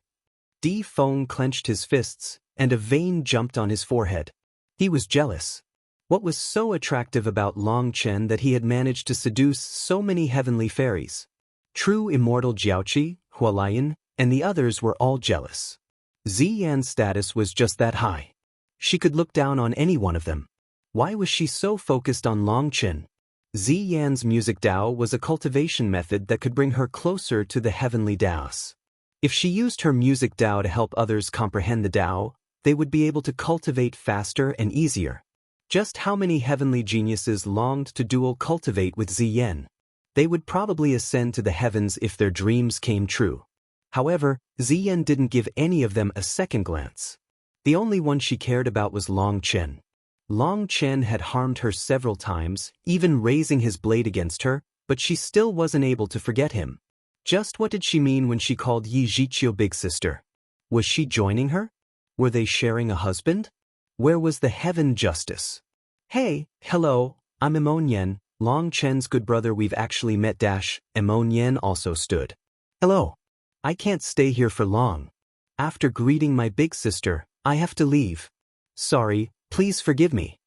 Speaker 1: Di Feng clenched his fists, and a vein jumped on his forehead. He was jealous. What was so attractive about Long Chen that he had managed to seduce so many heavenly fairies? True Immortal Jiaoqi, Hualayan, and the others were all jealous. Ziyan's status was just that high. She could look down on any one of them. Why was she so focused on Long Chen? Ziyan's music Dao was a cultivation method that could bring her closer to the heavenly Daos. If she used her music Dao to help others comprehend the Dao, they would be able to cultivate faster and easier. Just how many heavenly geniuses longed to dual cultivate with Ziyan? They would probably ascend to the heavens if their dreams came true. However, Ziyan didn't give any of them a second glance. The only one she cared about was Long Chen. Long Chen had harmed her several times, even raising his blade against her, but she still wasn't able to forget him. Just what did she mean when she called Yi Zhiqiu big sister? Was she joining her? Were they sharing a husband? Where was the heaven justice? Hey, hello, I'm Emonyen, Long Chen's good brother. We've actually met. Emonyen also stood. Hello. I can't stay here for long. After greeting my big sister, I have to leave. Sorry, please forgive me.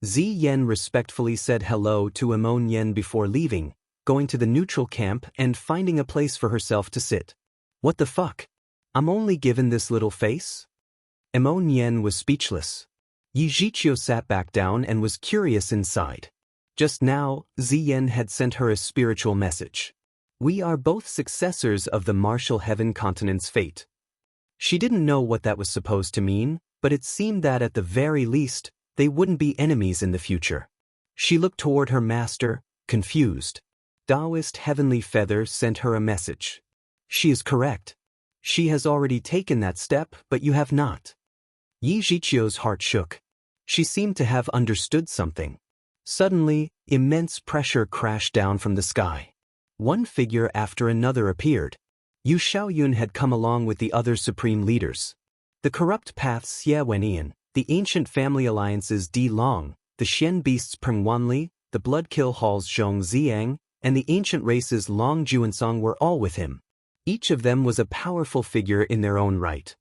Speaker 1: Ziyan respectfully said hello to Emonyen before leaving, going to the neutral camp and finding a place for herself to sit. What the fuck? I'm only given this little face? Emonyen was speechless. Yi Zhiqiu sat back down and was curious inside. Just now, Ziyan had sent her a spiritual message. We are both successors of the martial heaven continent's fate. She didn't know what that was supposed to mean, but it seemed that at the very least, they wouldn't be enemies in the future. She looked toward her master, confused. Taoist Heavenly Feather sent her a message. She is correct. She has already taken that step, but you have not. Yi Zhiqiu's heart shook. She seemed to have understood something. Suddenly, immense pressure crashed down from the sky. One figure after another appeared. Yu Xiaoyun had come along with the other supreme leaders. The corrupt paths Xie Wenian, the ancient family alliances Di Long, the Xian beasts Peng Wanli, the blood-kill halls Zhong Ziang, and the ancient races Long Juansong were all with him. Each of them was a powerful figure in their own right.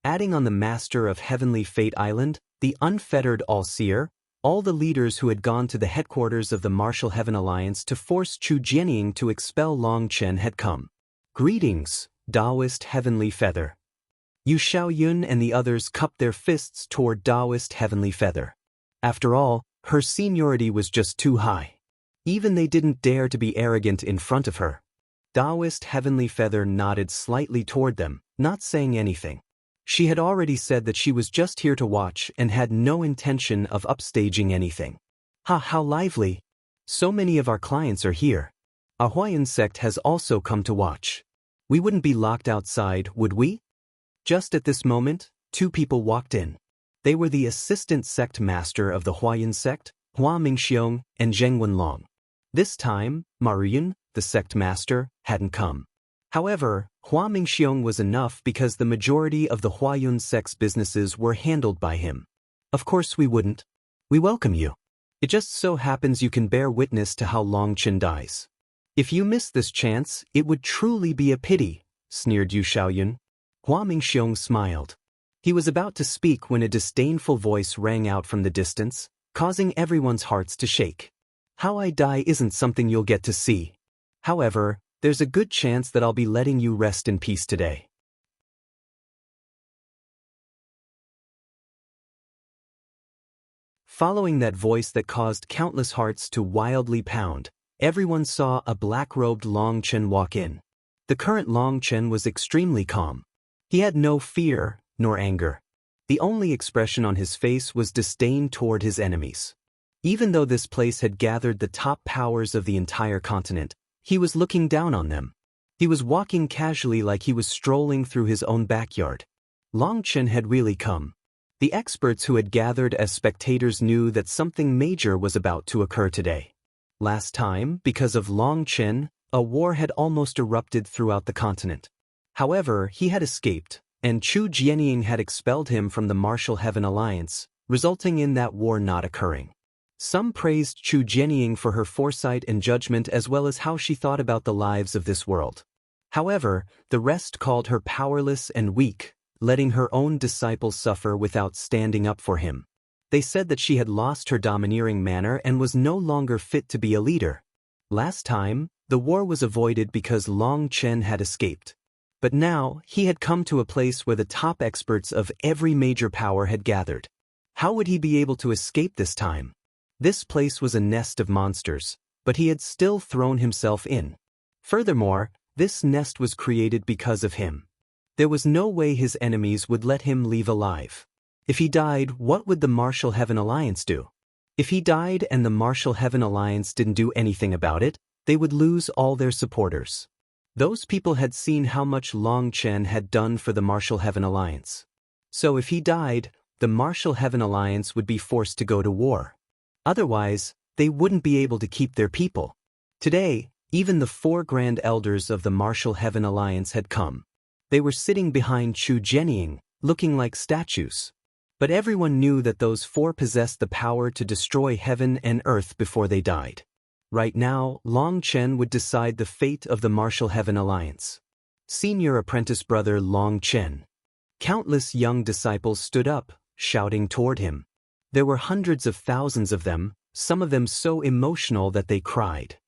Speaker 1: Adding on the master of Heavenly Fate Island, the unfettered All-Seer, all the leaders who had gone to the headquarters of the Martial Heaven Alliance to force Chu Jianying to expel Long Chen had come. Greetings, Taoist Heavenly Feather. Yu Xiaoyun and the others cupped their fists toward Taoist Heavenly Feather. After all, her seniority was just too high. Even they didn't dare to be arrogant in front of her. Taoist Heavenly Feather nodded slightly toward them, not saying anything. She had already said that she was just here to watch and had no intention of upstaging anything. How lively. So many of our clients are here. A Huayan sect has also come to watch. We wouldn't be locked outside, would we? Just at this moment, two people walked in. They were the assistant sect master of the Huayan sect, Hua Mingxiong and Zheng Wenlong. This time, Maruyun, the sect master, hadn't come. However, Hua Mingxiong was enough because the majority of the Huayun sect's businesses were handled by him. Of course we wouldn't. We welcome you. It just so happens you can bear witness to how Long Chen dies. If you miss this chance, it would truly be a pity, sneered Yu Xiaoyun. Hua Mingxiong smiled. He was about to speak when a disdainful voice rang out from the distance, causing everyone's hearts to shake. How I die isn't something you'll get to see. However, there's a good chance that I'll be letting you rest in peace today. Following that voice that caused countless hearts to wildly pound, everyone saw a black-robed Long Chen walk in. The current Long Chen was extremely calm. He had no fear, nor anger. The only expression on his face was disdain toward his enemies. Even though this place had gathered the top powers of the entire continent, he was looking down on them. He was walking casually like he was strolling through his own backyard. Long Chen had really come. The experts who had gathered as spectators knew that something major was about to occur today. Last time, because of Long Chen, a war had almost erupted throughout the continent. However, he had escaped, and Chu Jianying had expelled him from the Martial Heaven Alliance, resulting in that war not occurring. Some praised Chu Jianying for her foresight and judgment as well as how she thought about the lives of this world. However, the rest called her powerless and weak, letting her own disciples suffer without standing up for him. They said that she had lost her domineering manner and was no longer fit to be a leader. Last time, the war was avoided because Long Chen had escaped. But now, he had come to a place where the top experts of every major power had gathered. How would he be able to escape this time? This place was a nest of monsters, but he had still thrown himself in. Furthermore, this nest was created because of him. There was no way his enemies would let him leave alive. If he died, what would the Martial Heaven Alliance do? If he died and the Martial Heaven Alliance didn't do anything about it, they would lose all their supporters. Those people had seen how much Long Chen had done for the Martial Heaven Alliance. So if he died, the Martial Heaven Alliance would be forced to go to war. Otherwise, they wouldn't be able to keep their people. Today, even the 4 Grand Elders of the Martial Heaven Alliance had come. They were sitting behind Chu Jianying, looking like statues. But everyone knew that those 4 possessed the power to destroy heaven and earth before they died. Right now, Long Chen would decide the fate of the Martial Heaven Alliance. Senior apprentice brother Long Chen. Countless young disciples stood up, shouting toward him. There were hundreds of thousands of them, some of them so emotional that they cried.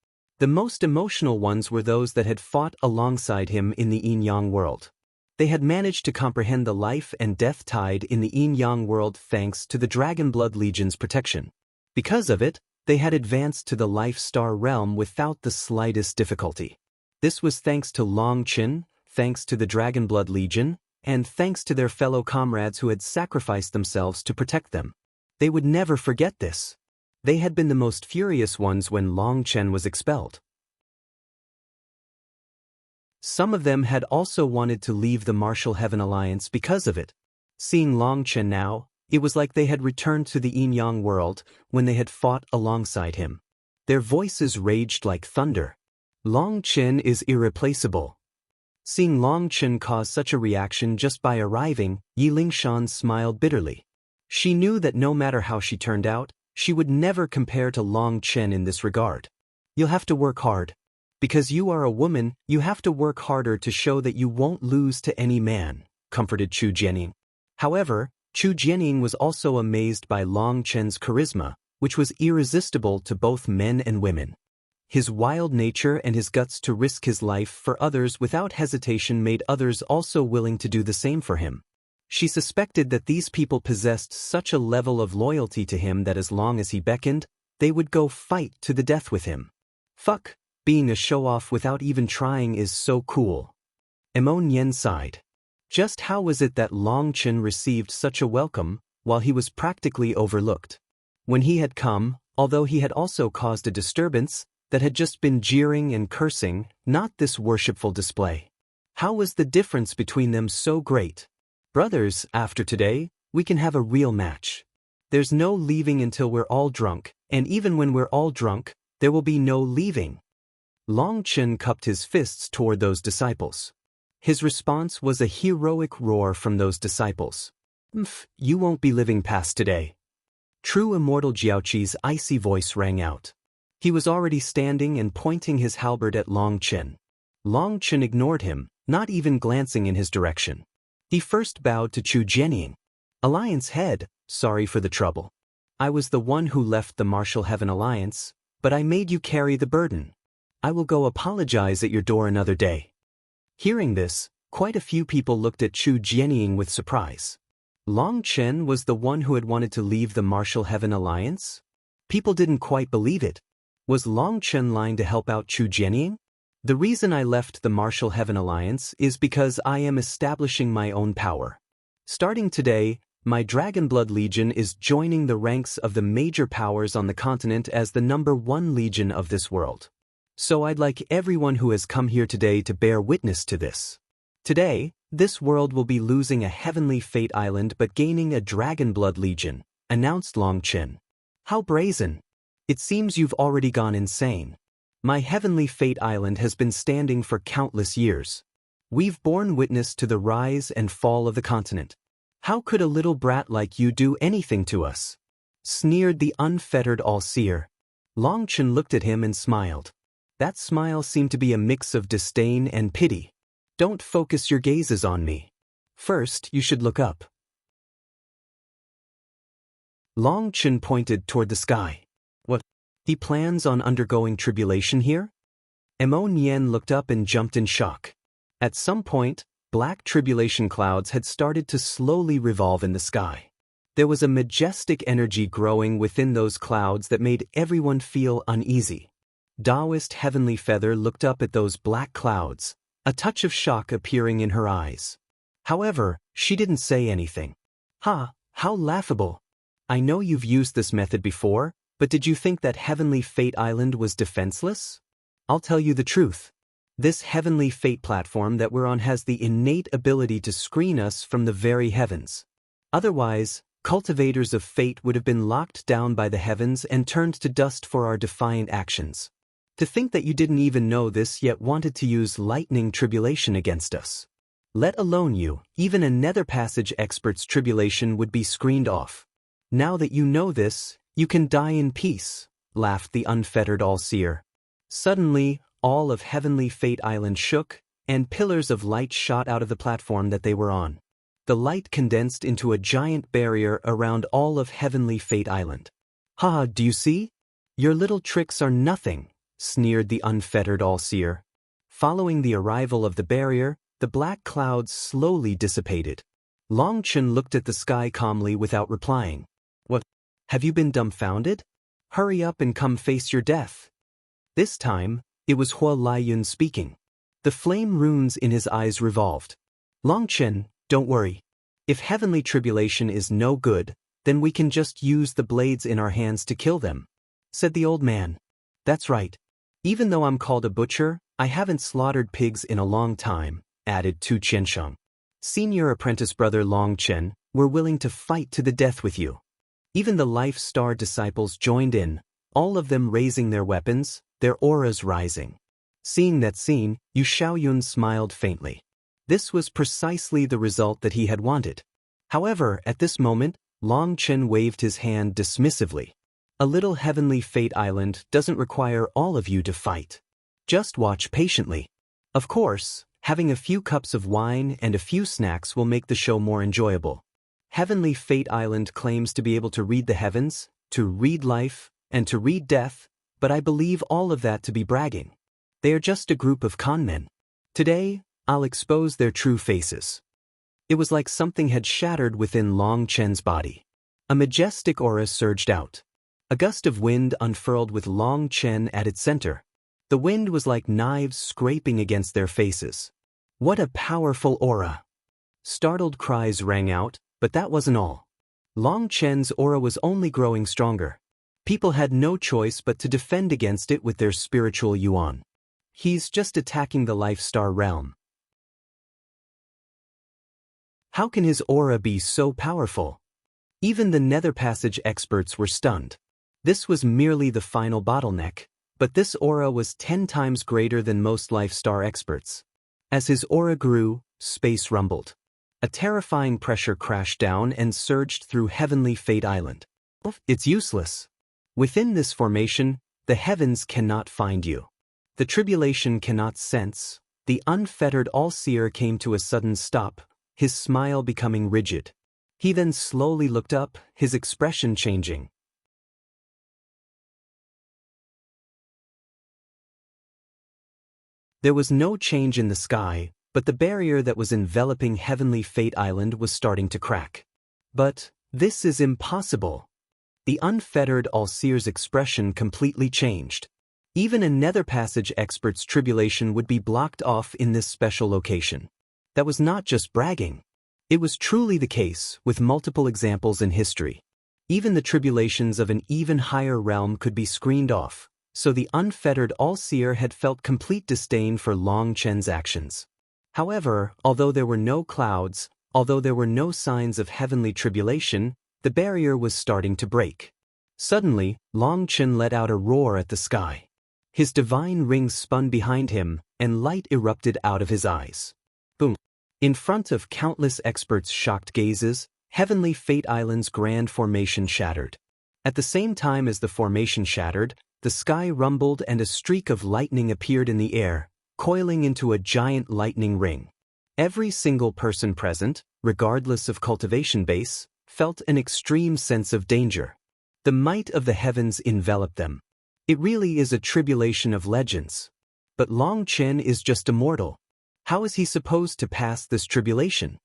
Speaker 1: The most emotional ones were those that had fought alongside him in the Yin-Yang world. They had managed to comprehend the life and death tide in the Yin-Yang world thanks to the Dragon Blood Legion's protection. Because of it, they had advanced to the Life Star realm without the slightest difficulty. This was thanks to Long Chen, thanks to the Dragon Blood Legion, and thanks to their fellow comrades who had sacrificed themselves to protect them. They would never forget this. They had been the most furious ones when Long Chen was expelled. Some of them had also wanted to leave the Martial Heaven Alliance because of it. Seeing Long Chen now, it was like they had returned to the Yin-Yang world when they had fought alongside him. Their voices raged like thunder. Long Chen is irreplaceable. Seeing Long Chen cause such a reaction just by arriving, Yi Lingshan smiled bitterly. She knew that no matter how she turned out, she would never compare to Long Chen in this regard. You'll have to work hard. Because you are a woman, you have to work harder to show that you won't lose to any man, comforted Chu Jianying. However, Chu Jianying was also amazed by Long Chen's charisma, which was irresistible to both men and women. His wild nature and his guts to risk his life for others without hesitation made others also willing to do the same for him. She suspected that these people possessed such a level of loyalty to him that as long as he beckoned, they would go fight to the death with him. Fuck, being a show-off without even trying is so cool. Mo Nian sighed. Just how was it that Long Chen received such a welcome, while he was practically overlooked? When he had come, although he had also caused a disturbance, that had just been jeering and cursing, not this worshipful display. How was the difference between them so great? Brothers, after today, we can have a real match. There's no leaving until we're all drunk, and even when we're all drunk, there will be no leaving. Long Chen cupped his fists toward those disciples. His response was a heroic roar from those disciples. You won't be living past today. True Immortal Jiaoqi's icy voice rang out. He was already standing and pointing his halberd at Long Chen. Long Chen ignored him, not even glancing in his direction. He first bowed to Chu Jianying. Alliance head, sorry for the trouble. I was the one who left the Martial Heaven Alliance, but I made you carry the burden. I will go apologize at your door another day. Hearing this, quite a few people looked at Chu Jianying with surprise. Long Chen was the one who had wanted to leave the Martial Heaven Alliance? People didn't quite believe it. Was Long Chen lying to help out Chu Jianying? The reason I left the Martial Heaven Alliance is because I am establishing my own power. Starting today, my Dragon Blood Legion is joining the ranks of the major powers on the continent as the #1 legion of this world. So I'd like everyone who has come here today to bear witness to this. Today, this world will be losing a heavenly fate island but gaining a Dragon Blood Legion, announced Long Chen. How brazen. It seems you've already gone insane. My heavenly fate island has been standing for countless years. We've borne witness to the rise and fall of the continent. How could a little brat like you do anything to us? Sneered the unfettered all-seer. Long Chen looked at him and smiled. That smile seemed to be a mix of disdain and pity. Don't focus your gazes on me. First, you should look up. Long Chen pointed toward the sky. What? He plans on undergoing tribulation here? Mo Nian looked up and jumped in shock. At some point, black tribulation clouds had started to slowly revolve in the sky. There was a majestic energy growing within those clouds that made everyone feel uneasy. Taoist Heavenly Feather looked up at those black clouds, a touch of shock appearing in her eyes. However, she didn't say anything. Ha How laughable. I know you've used this method before, but did you think that Heavenly Fate Island was defenseless? I'll tell you the truth. This Heavenly Fate platform that we're on has the innate ability to screen us from the very heavens. Otherwise, cultivators of fate would have been locked down by the heavens and turned to dust for our defiant actions. To think that you didn't even know this yet wanted to use lightning tribulation against us. Let alone you, even a nether passage expert's tribulation would be screened off. Now that you know this, you can die in peace, laughed the unfettered all-seer. Suddenly, all of Heavenly Fate Island shook, and pillars of light shot out of the platform that they were on. The light condensed into a giant barrier around all of Heavenly Fate Island. "Ha, do you see? Your little tricks are nothing," sneered the unfettered all-seer. Following the arrival of the barrier, the black clouds slowly dissipated. Long Chen looked at the sky calmly without replying. "What? Have you been dumbfounded? Hurry up and come face your death." This time, it was Hua Liuyun speaking. The flame runes in his eyes revolved. "Long Chen, don't worry. If Heavenly Tribulation is no good, then we can just use the blades in our hands to kill them," said the old man. "That's right. Even though I'm called a butcher, I haven't slaughtered pigs in a long time," added Tu Qianshang. "Senior apprentice brother Long Chen, we're willing to fight to the death with you." Even the Life Star disciples joined in, all of them raising their weapons, their auras rising. Seeing that scene, Yu Xiaoyun smiled faintly. This was precisely the result that he had wanted. However, at this moment, Long Chen waved his hand dismissively. "A little Heavenly Fate Island doesn't require all of you to fight. Just watch patiently. Of course, having a few cups of wine and a few snacks will make the show more enjoyable. Heavenly Fate Island claims to be able to read the heavens, to read life, and to read death, but I believe all of that to be bragging. They are just a group of conmen. Today, I'll expose their true faces." It was like something had shattered within Long Chen's body. A majestic aura surged out. A gust of wind unfurled with Long Chen at its center. The wind was like knives scraping against their faces. "What a powerful aura!" Startled cries rang out, but that wasn't all. Long Chen's aura was only growing stronger. People had no choice but to defend against it with their spiritual yuan. "He's just attacking the Life Star realm. How can his aura be so powerful?" Even the Nether Passage experts were stunned. This was merely the final bottleneck, but this aura was 10 times greater than most Life Star experts. As his aura grew, space rumbled. A terrifying pressure crashed down and surged through Heavenly Fate Island. "It's useless. Within this formation, the heavens cannot find you. The tribulation cannot sense." The unfettered all-seer came to a sudden stop, his smile becoming rigid. He then slowly looked up, his expression changing. There was no change in the sky, but the barrier that was enveloping Heavenly Fate Island was starting to crack. "But this is impossible." The unfettered all-seer's expression completely changed. Even a Nether Passage expert's tribulation would be blocked off in this special location. That was not just bragging. It was truly the case, with multiple examples in history. Even the tribulations of an even higher realm could be screened off, so the unfettered all-seer had felt complete disdain for Long Chen's actions. However, although there were no clouds, although there were no signs of heavenly tribulation, the barrier was starting to break. Suddenly, Long Chen let out a roar at the sky. His divine rings spun behind him, and light erupted out of his eyes. Boom! In front of countless experts' shocked gazes, Heavenly Fate Island's grand formation shattered. At the same time as the formation shattered, the sky rumbled and a streak of lightning appeared in the air, coiling into a giant lightning ring. Every single person present, regardless of cultivation base, felt an extreme sense of danger. The might of the heavens enveloped them. It really is a tribulation of legends. But Long Chen is just a mortal. How is he supposed to pass this tribulation?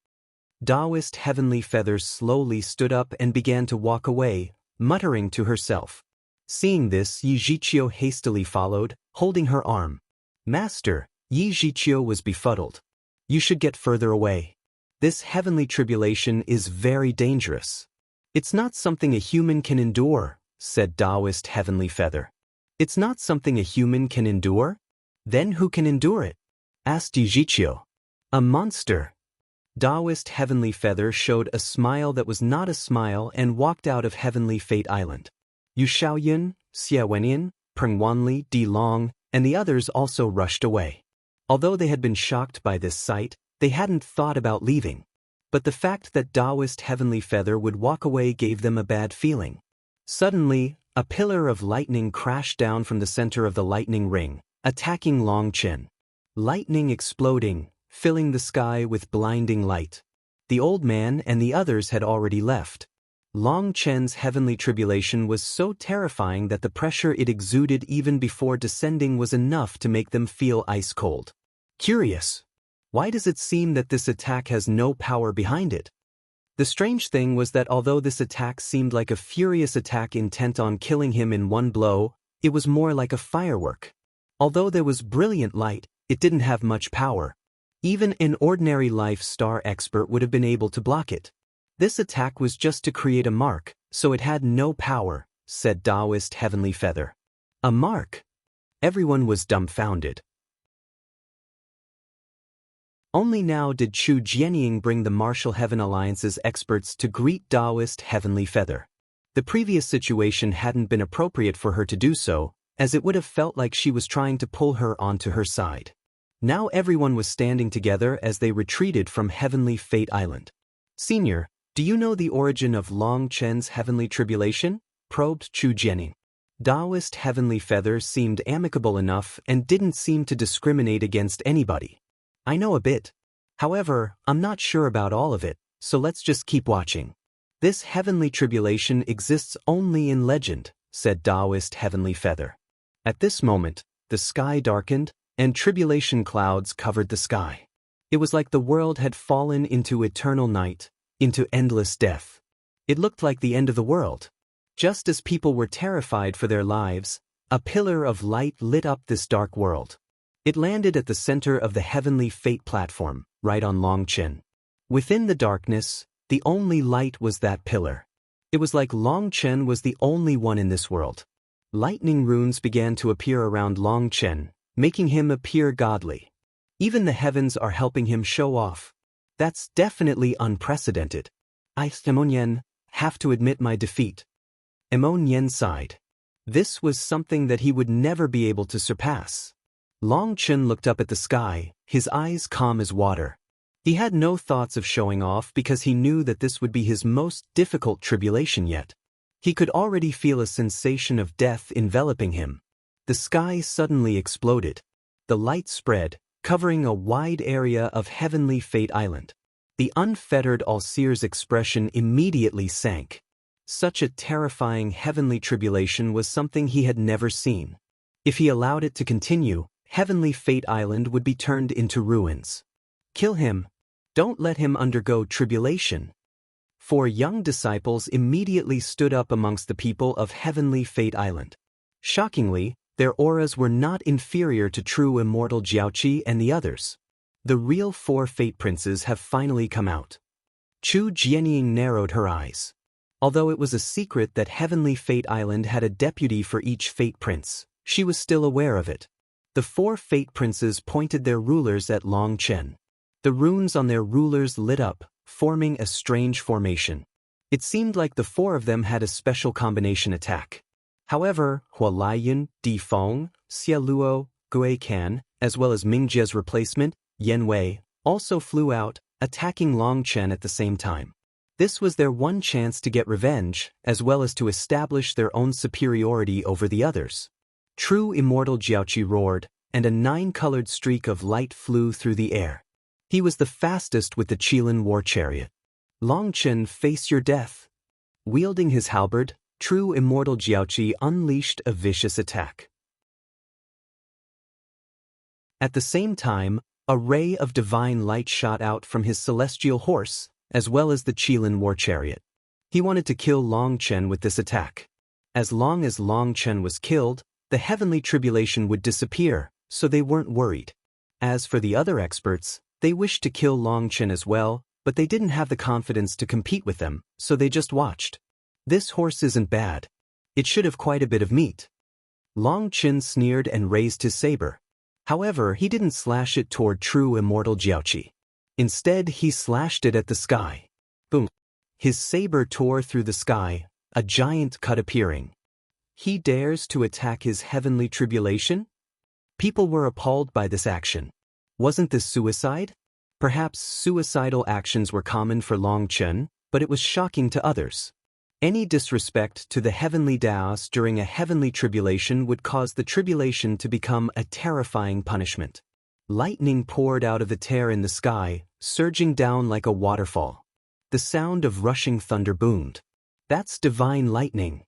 Speaker 1: Taoist Heavenly Feathers slowly stood up and began to walk away, muttering to herself. Seeing this, Yi Zhiqiu hastily followed, holding her arm. "Master," Yi Zhiqiu was befuddled. "You should get further away. This heavenly tribulation is very dangerous." It's not something a human can endure, said Taoist Heavenly Feather. It's not something a human can endure? Then who can endure it? Asked Yijiqiu. A monster. Taoist Heavenly Feather showed a smile that was not a smile and walked out of Heavenly Fate Island. Yu Xiaoyan, Xie Wenyan, Peng Wanli, Di Long, and the others also rushed away. Although they had been shocked by this sight, they hadn't thought about leaving. But the fact that Taoist Heavenly Feather would walk away gave them a bad feeling. Suddenly, a pillar of lightning crashed down from the center of the lightning ring, attacking Long Chen. Lightning exploding, filling the sky with blinding light. The old man and the others had already left. Long Chen's heavenly tribulation was so terrifying that the pressure it exuded even before descending was enough to make them feel ice-cold. Curious. Why does it seem that this attack has no power behind it? The strange thing was that although this attack seemed like a furious attack intent on killing him in one blow, it was more like a firework. Although there was brilliant light, it didn't have much power. Even an ordinary life star expert would have been able to block it. This attack was just to create a mark, so it had no power, said Taoist Heavenly Feather. A mark? Everyone was dumbfounded. Only now did Chu Jianying bring the Martial Heaven Alliance's experts to greet Taoist Heavenly Feather. The previous situation hadn't been appropriate for her to do so, as it would have felt like she was trying to pull her onto her side. Now everyone was standing together as they retreated from Heavenly Fate Island. Senior, do you know the origin of Long Chen's heavenly tribulation? Probed Chu Jianying. Taoist Heavenly Feather seemed amicable enough and didn't seem to discriminate against anybody. I know a bit. However, I'm not sure about all of it, so let's just keep watching. This heavenly tribulation exists only in legend, said Taoist Heavenly Feather. At this moment, the sky darkened, and tribulation clouds covered the sky. It was like the world had fallen into eternal night, into endless death. It looked like the end of the world. Just as people were terrified for their lives, a pillar of light lit up this dark world. It landed at the center of the Heavenly Fate platform, right on Long Chen. Within the darkness, the only light was that pillar. It was like Long Chen was the only one in this world. Lightning runes began to appear around Long Chen, making him appear godly. Even the heavens are helping him show off. That's definitely unprecedented. I, Emon Yen, have to admit my defeat. Emon Yen sighed. This was something that he would never be able to surpass. Long Chen looked up at the sky, his eyes calm as water. He had no thoughts of showing off because he knew that this would be his most difficult tribulation yet. He could already feel a sensation of death enveloping him. The sky suddenly exploded. The light spread, covering a wide area of Heavenly Fate Island. The unfettered Alseer's expression immediately sank. Such a terrifying heavenly tribulation was something he had never seen. If he allowed it to continue, Heavenly Fate Island would be turned into ruins. Kill him. Don't let him undergo tribulation. 4 young disciples immediately stood up amongst the people of Heavenly Fate Island. Shockingly, their auras were not inferior to true immortal Jiaoqi and the others. The real 4 Fate Princes have finally come out. Chu Jianying narrowed her eyes. Although it was a secret that Heavenly Fate Island had a deputy for each Fate Prince, she was still aware of it. The 4 Fate Princes pointed their rulers at Long Chen. The runes on their rulers lit up, forming a strange formation. It seemed like the 4 of them had a special combination attack. However, Hua Laiyan, Di Feng, Xia Luo, Gui Kan, as well as Ming Jie's replacement, Yan Wei, also flew out, attacking Long Chen at the same time. This was their one chance to get revenge, as well as to establish their own superiority over the others. True immortal Jiaoqi roared, and a 9-colored streak of light flew through the air. He was the fastest with the Qilin war chariot. Long Chen, face your death. Wielding his halberd, true immortal Jiaoqi unleashed a vicious attack. At the same time, a ray of divine light shot out from his celestial horse, as well as the Qilin war chariot. He wanted to kill Long Chen with this attack. As long as Long Chen was killed, the heavenly tribulation would disappear, so they weren't worried. As for the other experts, they wished to kill Long Chen as well, but they didn't have the confidence to compete with them, so they just watched. This horse isn't bad. It should have quite a bit of meat. Long Chen sneered and raised his saber. However, he didn't slash it toward true immortal Jiaoqi. Instead, he slashed it at the sky. Boom! His saber tore through the sky, a giant cut appearing. He dares to attack his heavenly tribulation? People were appalled by this action. Wasn't this suicide? Perhaps suicidal actions were common for Long Chen, but it was shocking to others. Any disrespect to the heavenly Daos during a heavenly tribulation would cause the tribulation to become a terrifying punishment. Lightning poured out of the tear in the sky, surging down like a waterfall. The sound of rushing thunder boomed. That's divine lightning.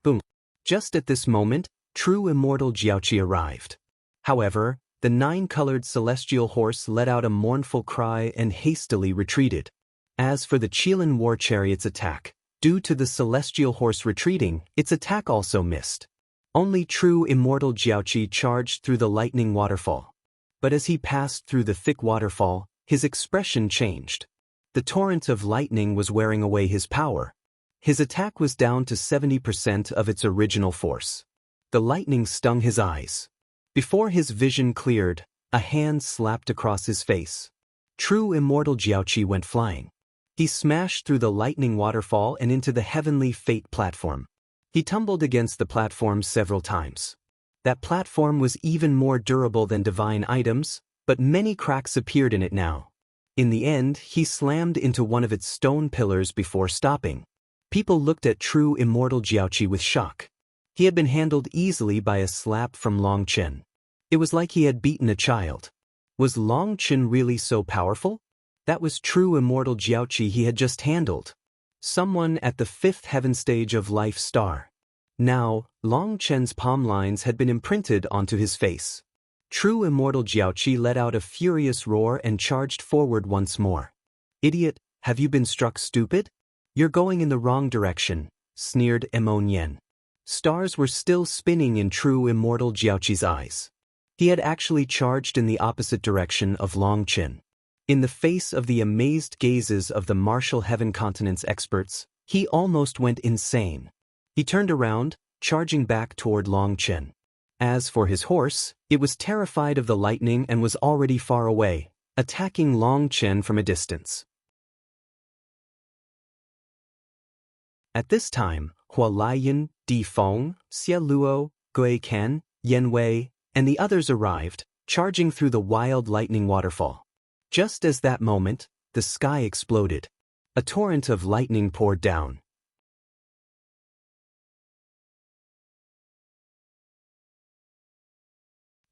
Speaker 1: Boom. Just at this moment, true immortal Jiaoqi arrived. However, the nine-colored celestial horse let out a mournful cry and hastily retreated. As for the Qilin war chariot's attack, due to the celestial horse retreating, its attack also missed. Only true immortal Jiaoqi charged through the lightning waterfall. But as he passed through the thick waterfall, his expression changed. The torrent of lightning was wearing away his power. His attack was down to 70% of its original force. The lightning stung his eyes. Before his vision cleared, a hand slapped across his face. True immortal Jiaoqi went flying. He smashed through the lightning waterfall and into the heavenly fate platform. He tumbled against the platform several times. That platform was even more durable than divine items, but many cracks appeared in it now. In the end, he slammed into one of its stone pillars before stopping. People looked at true immortal Jiaoqi with shock. He had been handled easily by a slap from Long Chen. It was like he had beaten a child. Was Long Chen really so powerful? That was true immortal Jiaoqi he had just handled. Someone at the fifth heaven stage of life star. Now, Long Chen's palm lines had been imprinted onto his face. True immortal Jiaoqi let out a furious roar and charged forward once more. Idiot, have you been struck stupid? You're going in the wrong direction, sneered Emonian. Stars were still spinning in true immortal Jiaoqi's eyes. He had actually charged in the opposite direction of Long Chen. In the face of the amazed gazes of the martial heaven continent's experts, he almost went insane. He turned around, charging back toward Long Chen. As for his horse, it was terrified of the lightning and was already far away, attacking Long Chen from a distance. At this time, Hua Liyan, Di Feng, Xie Luo, Gui Ken, Yan Wei, and the others arrived, charging through the wild lightning waterfall. Just as that moment, the sky exploded. A torrent of lightning poured down.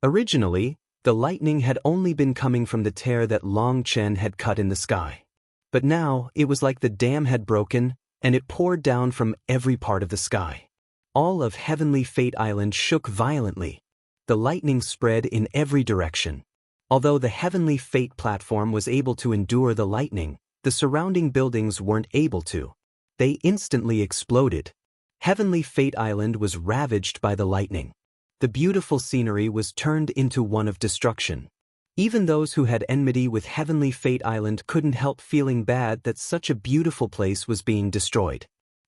Speaker 1: Originally, the lightning had only been coming from the tear that Long Chen had cut in the sky. But now, it was like the dam had broken, and it poured down from every part of the sky. All of Heavenly Fate Island shook violently. The lightning spread in every direction. Although the Heavenly Fate platform was able to endure the lightning, the surrounding buildings weren't able to. They instantly exploded. Heavenly Fate Island was ravaged by the lightning. The beautiful scenery was turned into one of destruction. Even those who had enmity with Heavenly Fate Island couldn't help feeling bad that such a beautiful place was being destroyed.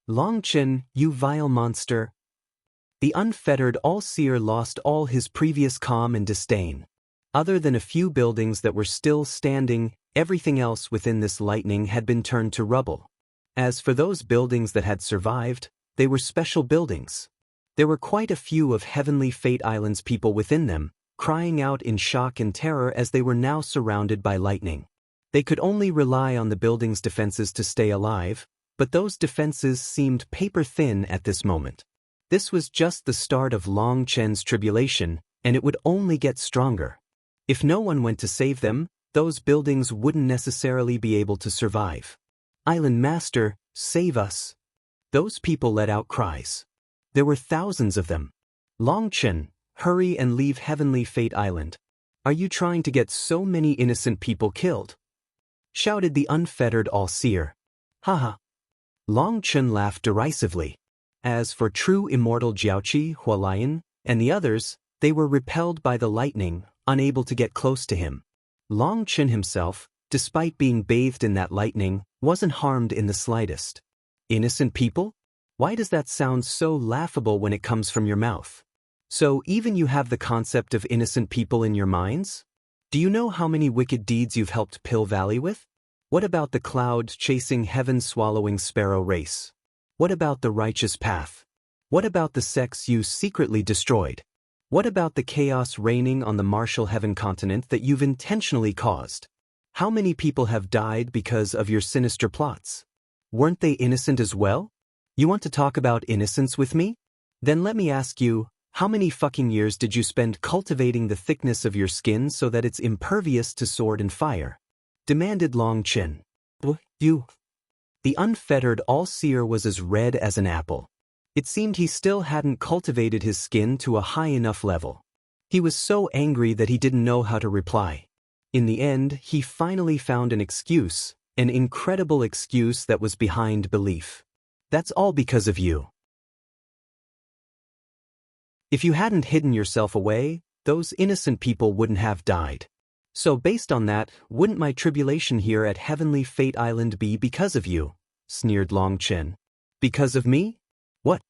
Speaker 1: Long Chen, you vile monster! The unfettered all-seer lost all his previous calm and disdain. Other than a few buildings that were still standing, everything else within this lightning had been turned to rubble. As for those buildings that had survived, they were special buildings. There were quite a few of Heavenly Fate Island's people within them, crying out in shock and terror as they were now surrounded by lightning. They could only rely on the building's defenses to stay alive, but those defenses seemed paper-thin at this moment. This was just the start of Long Chen's tribulation, and it would only get stronger. If no one went to save them, those buildings wouldn't necessarily be able to survive. Island Master, save us! Those people let out cries. There were thousands of them. Long Chen, hurry and leave Heavenly Fate Island. Are you trying to get so many innocent people killed? Shouted the unfettered all-seer. Haha. Long Chen laughed derisively. As for true immortal Jiaoqi, Hualian, and the others, they were repelled by the lightning, unable to get close to him. Long Chen himself, despite being bathed in that lightning, wasn't harmed in the slightest. Innocent people? Why does that sound so laughable when it comes from your mouth? So even you have the concept of innocent people in your minds? Do you know how many wicked deeds you've helped Pill Valley with? What about the cloud-chasing heaven-swallowing sparrow race? What about the righteous path? What about the sects you secretly destroyed? What about the chaos reigning on the Marshall Heaven continent that you've intentionally caused? How many people have died because of your sinister plots? Weren't they innocent as well? You want to talk about innocence with me? Then let me ask you, how many fucking years did you spend cultivating the thickness of your skin so that it's impervious to sword and fire? Demanded Long Chen. You. The unfettered all-seer was as red as an apple. It seemed he still hadn't cultivated his skin to a high enough level. He was so angry that he didn't know how to reply. In the end, he finally found an excuse, an incredible excuse that was behind belief. That's all because of you. If you hadn't hidden yourself away, those innocent people wouldn't have died. So based on that, wouldn't my tribulation here at Heavenly Fate Island be because of you? Sneered Long Chen. Because of me? What?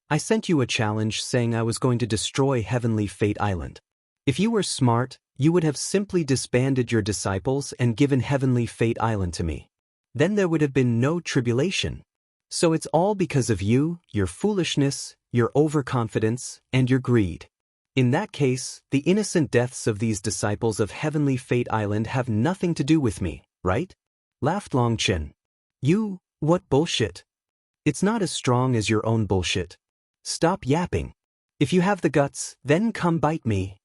Speaker 1: I sent you a challenge saying I was going to destroy Heavenly Fate Island. If you were smart, you would have simply disbanded your disciples and given Heavenly Fate Island to me. Then there would have been no tribulation. So it's all because of you, your foolishness, your overconfidence, and your greed. In that case, the innocent deaths of these disciples of Heavenly Fate Island have nothing to do with me, right? Laughed Long Chen. What bullshit? It's not as strong as your own bullshit. Stop yapping. If you have the guts, then come bite me.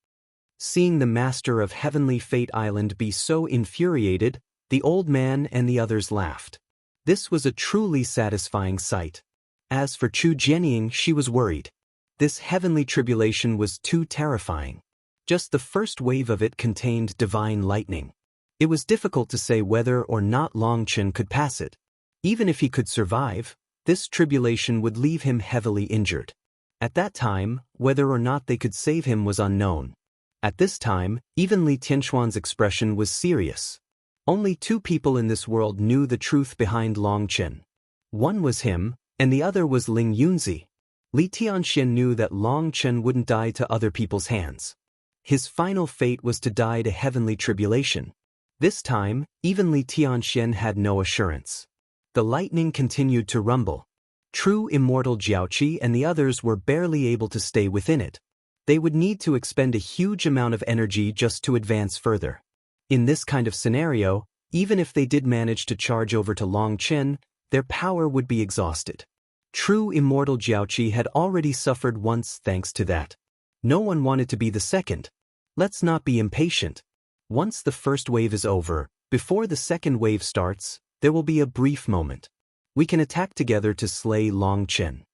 Speaker 1: Seeing the master of Heavenly Fate Island be so infuriated, the old man and the others laughed. This was a truly satisfying sight. As for Chu Jianying, she was worried. This heavenly tribulation was too terrifying. Just the first wave of it contained divine lightning. It was difficult to say whether or not Long Chen could pass it. Even if he could survive, this tribulation would leave him heavily injured. At that time, whether or not they could save him was unknown. At this time, even Li Tianxuan's expression was serious. Only two people in this world knew the truth behind Long Chen. One was him, and the other was Ling Yunzi. Li Tianxian knew that Long Chen wouldn't die to other people's hands. His final fate was to die to heavenly tribulation. This time, even Li Tianxian had no assurance. The lightning continued to rumble. True immortal Jiaoqi and the others were barely able to stay within it. They would need to expend a huge amount of energy just to advance further. In this kind of scenario, even if they did manage to charge over to Long Chen, their power would be exhausted. True immortal Jiaoqi had already suffered once thanks to that. No one wanted to be the second. Let's not be impatient. Once the first wave is over, before the second wave starts, there will be a brief moment. We can attack together to slay Long Chen.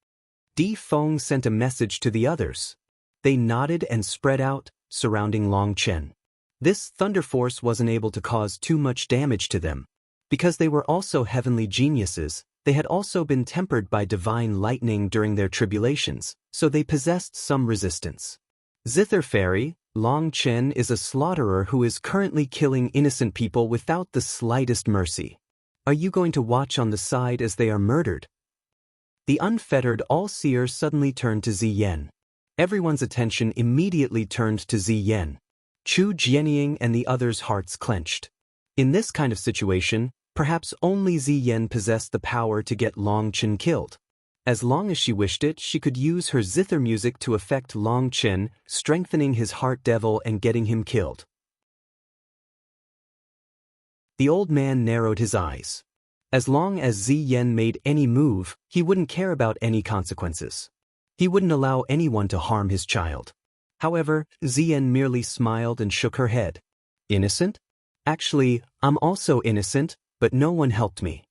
Speaker 1: Di Feng sent a message to the others. They nodded and spread out, surrounding Long Chen. This thunder force wasn't able to cause too much damage to them. Because they were also heavenly geniuses, they had also been tempered by divine lightning during their tribulations, so they possessed some resistance. Zither Fairy, Long Chen is a slaughterer who is currently killing innocent people without the slightest mercy. Are you going to watch on the side as they are murdered? The unfettered all-seer suddenly turned to Ziyen. Everyone's attention immediately turned to Ziyen. Chu Jianying and the others' hearts clenched. In this kind of situation, perhaps only Ziyen possessed the power to get Long Chen killed. As long as she wished it, she could use her zither music to affect Long Chen, strengthening his heart devil and getting him killed. The old man narrowed his eyes. As long as Ziyen made any move, he wouldn't care about any consequences. He wouldn't allow anyone to harm his child. However, Ziyen merely smiled and shook her head. Innocent? Actually, I'm also innocent, but no one helped me.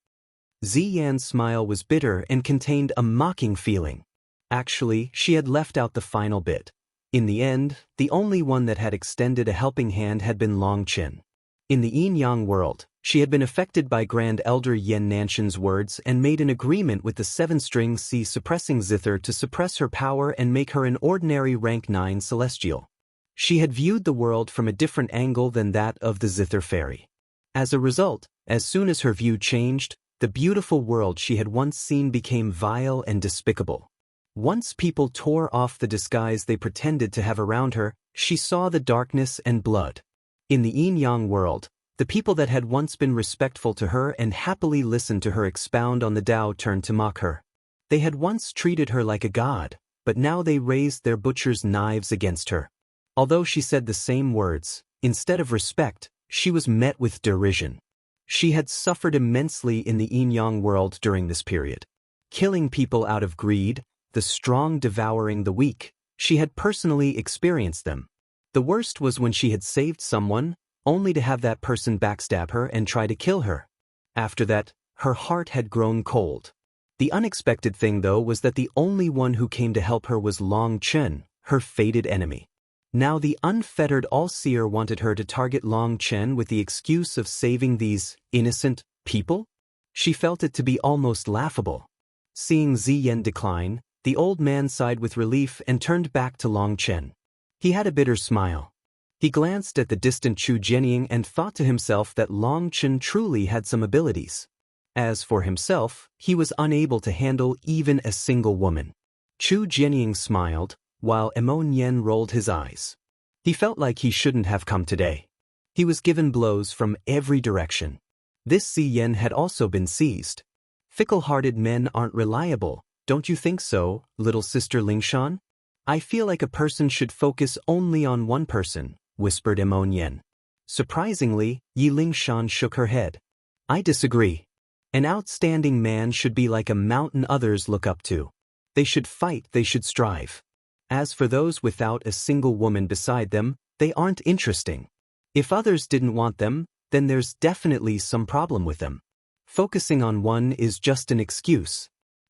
Speaker 1: Ziyan's smile was bitter and contained a mocking feeling. Actually, she had left out the final bit. In the end, the only one that had extended a helping hand had been Long Chen. In the yin-yang world, she had been affected by Grand Elder Yen Nanshan's words and made an agreement with the seven-string C suppressing zither to suppress her power and make her an ordinary rank 9 celestial. She had viewed the world from a different angle than that of the Zither Fairy. As a result, as soon as her view changed, The beautiful world she had once seen became vile and despicable. Once people tore off the disguise they pretended to have around her, she saw the darkness and blood. In the yin-yang world, the people that had once been respectful to her and happily listened to her expound on the Tao turned to mock her. They had once treated her like a god, but now they raised their butcher's knives against her. Although she said the same words, instead of respect, she was met with derision. She had suffered immensely in the yin-yang world during this period. Killing people out of greed, the strong devouring the weak, she had personally experienced them. The worst was when she had saved someone, only to have that person backstab her and try to kill her. After that, her heart had grown cold. The unexpected thing though was that the only one who came to help her was Long Chen, her fated enemy. Now the unfettered all-seer wanted her to target Long Chen with the excuse of saving these innocent people? She felt it to be almost laughable. Seeing Ziyan decline, the old man sighed with relief and turned back to Long Chen. He had a bitter smile. He glanced at the distant Chu Jianying and thought to himself that Long Chen truly had some abilities. As for himself, he was unable to handle even a single woman. Chu Jianying smiled, while Emonian rolled his eyes. He felt like he shouldn't have come today. He was given blows from every direction. This Ziyan had also been seized. Fickle-hearted men aren't reliable, don't you think so, little sister Lingshan? I feel like a person should focus only on one person, whispered Emonian. Surprisingly, Yi Lingshan shook her head. I disagree. An outstanding man should be like a mountain others look up to. They should fight, they should strive. As for those without a single woman beside them, they aren't interesting. If others didn't want them, then there's definitely some problem with them. Focusing on one is just an excuse.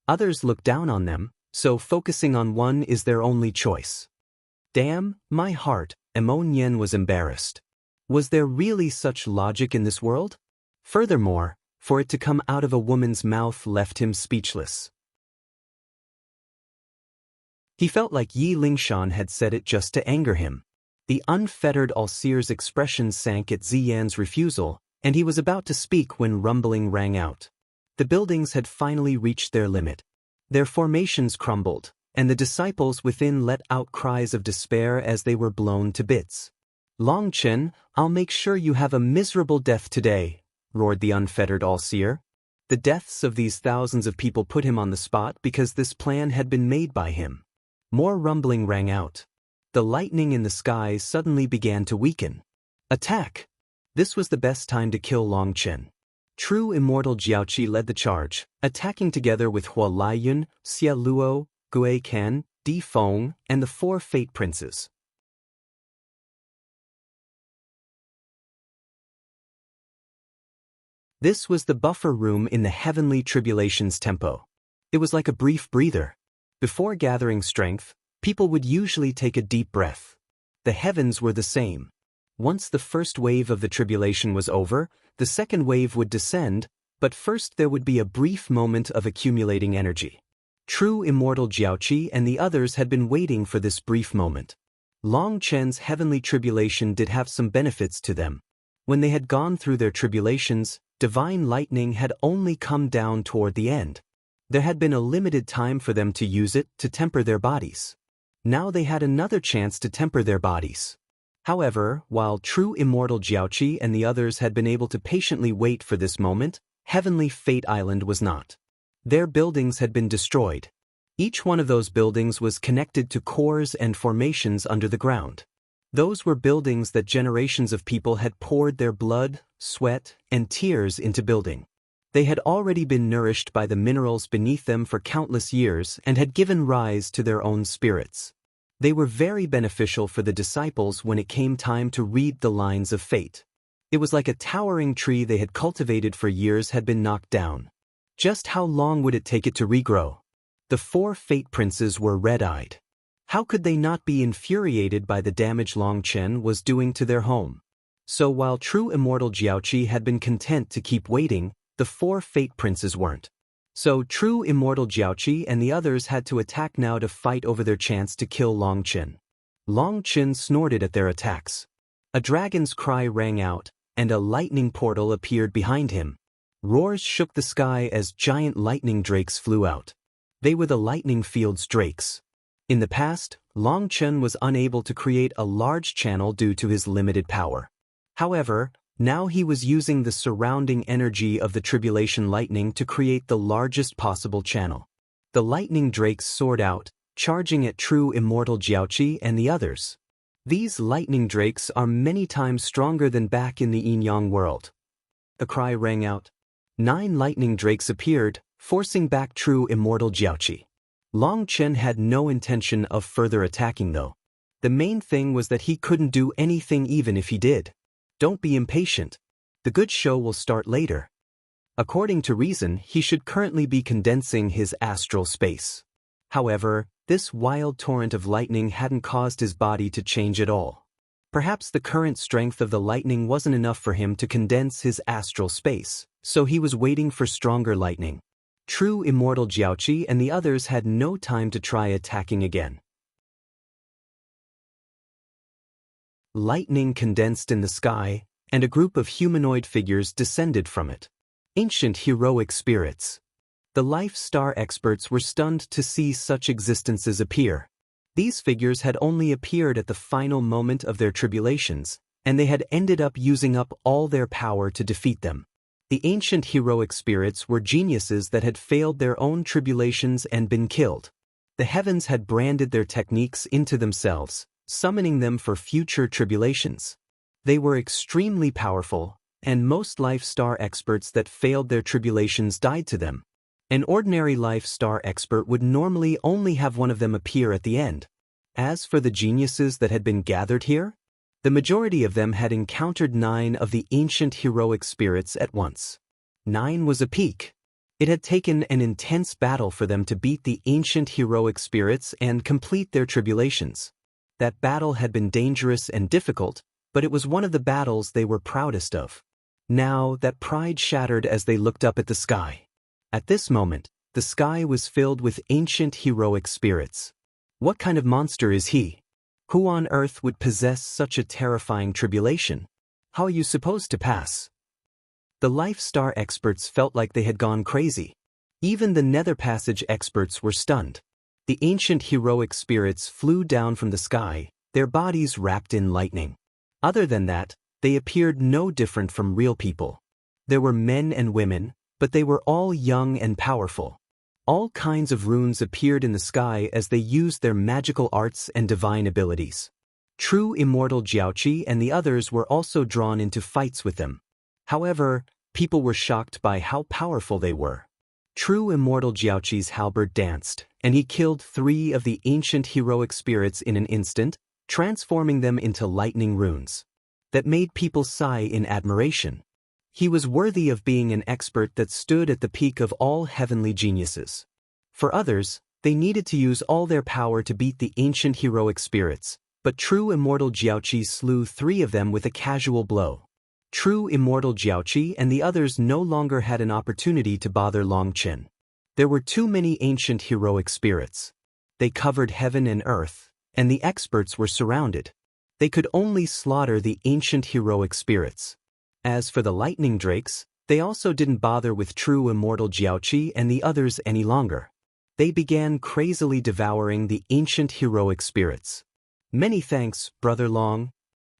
Speaker 1: Others look down on them, so focusing on one is their only choice. Damn, my heart, Emonian was embarrassed. Was there really such logic in this world? Furthermore, for it to come out of a woman's mouth left him speechless. He felt like Yi Lingshan had said it just to anger him. The unfettered all-seer's expression sank at Ziyan's refusal, and he was about to speak when rumbling rang out. The buildings had finally reached their limit. Their formations crumbled, and the disciples within let out cries of despair as they were blown to bits. Long Chen, I'll make sure you have a miserable death today, roared the unfettered all-seer. The deaths of these thousands of people put him on the spot because this plan had been made by him. More rumbling rang out. The lightning in the skies suddenly began to weaken. Attack! This was the best time to kill Long Chen. True immortal Jiaoqi led the charge, attacking together with Hua Laiyun, Xia Luo, Gui Kan, Di Feng, and the four Fate Princes. This was the buffer room in the heavenly tribulation's tempo. It was like a brief breather. Before gathering strength, people would usually take a deep breath. The heavens were the same. Once the first wave of the tribulation was over, the second wave would descend, but first there would be a brief moment of accumulating energy. True immortal Jiaoqi and the others had been waiting for this brief moment. Long Chen's heavenly tribulation did have some benefits to them. When they had gone through their tribulations, divine lightning had only come down toward the end. There had been a limited time for them to use it to temper their bodies. Now they had another chance to temper their bodies. However, while true immortal Jiaoqi and the others had been able to patiently wait for this moment, Heavenly Fate Island was not. Their buildings had been destroyed. Each one of those buildings was connected to cores and formations under the ground. Those were buildings that generations of people had poured their blood, sweat, and tears into building. They had already been nourished by the minerals beneath them for countless years and had given rise to their own spirits. They were very beneficial for the disciples when it came time to read the lines of fate. It was like a towering tree they had cultivated for years had been knocked down. Just how long would it take it to regrow? The four Fate Princes were red-eyed. How could they not be infuriated by the damage Long Chen was doing to their home? So while true immortal Jiaoqi had been content to keep waiting, the four Fate Princes weren't. So true immortal Jiaoqi and the others had to attack now to fight over their chance to kill Long Chen. Long Chen snorted at their attacks. A dragon's cry rang out, and a lightning portal appeared behind him. Roars shook the sky as giant lightning drakes flew out. They were the lightning field's drakes. In the past, Long Chen was unable to create a large channel due to his limited power. However, now he was using the surrounding energy of the Tribulation lightning to create the largest possible channel. The lightning drakes soared out, charging at true immortal Jiaoqi and the others. These lightning drakes are many times stronger than back in the Yin-Yang world. A cry rang out. 9 lightning drakes appeared, forcing back true immortal Jiaoqi. Long Chen had no intention of further attacking though. The main thing was that he couldn't do anything even if he did. Don't be impatient. The good show will start later. According to reason, he should currently be condensing his astral space. However, this wild torrent of lightning hadn't caused his body to change at all. Perhaps the current strength of the lightning wasn't enough for him to condense his astral space, so he was waiting for stronger lightning. True immortal Jiaoqi and the others had no time to try attacking again. Lightning condensed in the sky, and a group of humanoid figures descended from it. Ancient heroic spirits. The life star experts were stunned to see such existences appear. These figures had only appeared at the final moment of their tribulations, and they had ended up using up all their power to defeat them. The ancient heroic spirits were geniuses that had failed their own tribulations and been killed. The heavens had branded their techniques into themselves, summoning them for future tribulations. They were extremely powerful, and most life star experts that failed their tribulations died to them. An ordinary life star expert would normally only have one of them appear at the end. As for the geniuses that had been gathered here, the majority of them had encountered 9 of the ancient heroic spirits at once. 9 was a peak. It had taken an intense battle for them to beat the ancient heroic spirits and complete their tribulations. That battle had been dangerous and difficult, but it was one of the battles they were proudest of. Now, that pride shattered as they looked up at the sky. At this moment, the sky was filled with ancient heroic spirits. What kind of monster is he? Who on earth would possess such a terrifying tribulation? How are you supposed to pass? The life star experts felt like they had gone crazy. Even the nether passage experts were stunned. The ancient heroic spirits flew down from the sky, their bodies wrapped in lightning. Other than that, they appeared no different from real people. There were men and women, but they were all young and powerful. All kinds of runes appeared in the sky as they used their magical arts and divine abilities. True immortal Jiaoqi and the others were also drawn into fights with them. However, people were shocked by how powerful they were. True immortal Jiaoqi's halberd danced, and he killed 3 of the ancient heroic spirits in an instant, transforming them into lightning runes. That made people sigh in admiration. He was worthy of being an expert that stood at the peak of all heavenly geniuses. For others, they needed to use all their power to beat the ancient heroic spirits, but true immortal Jiaoqi slew 3 of them with a casual blow. True immortal Jiaoqi and the others no longer had an opportunity to bother Long Chen. There were too many ancient heroic spirits. They covered heaven and earth, and the experts were surrounded. They could only slaughter the ancient heroic spirits. As for the lightning drakes, they also didn't bother with true immortal Jiaoqi and the others any longer. They began crazily devouring the ancient heroic spirits. Many thanks, Brother Long.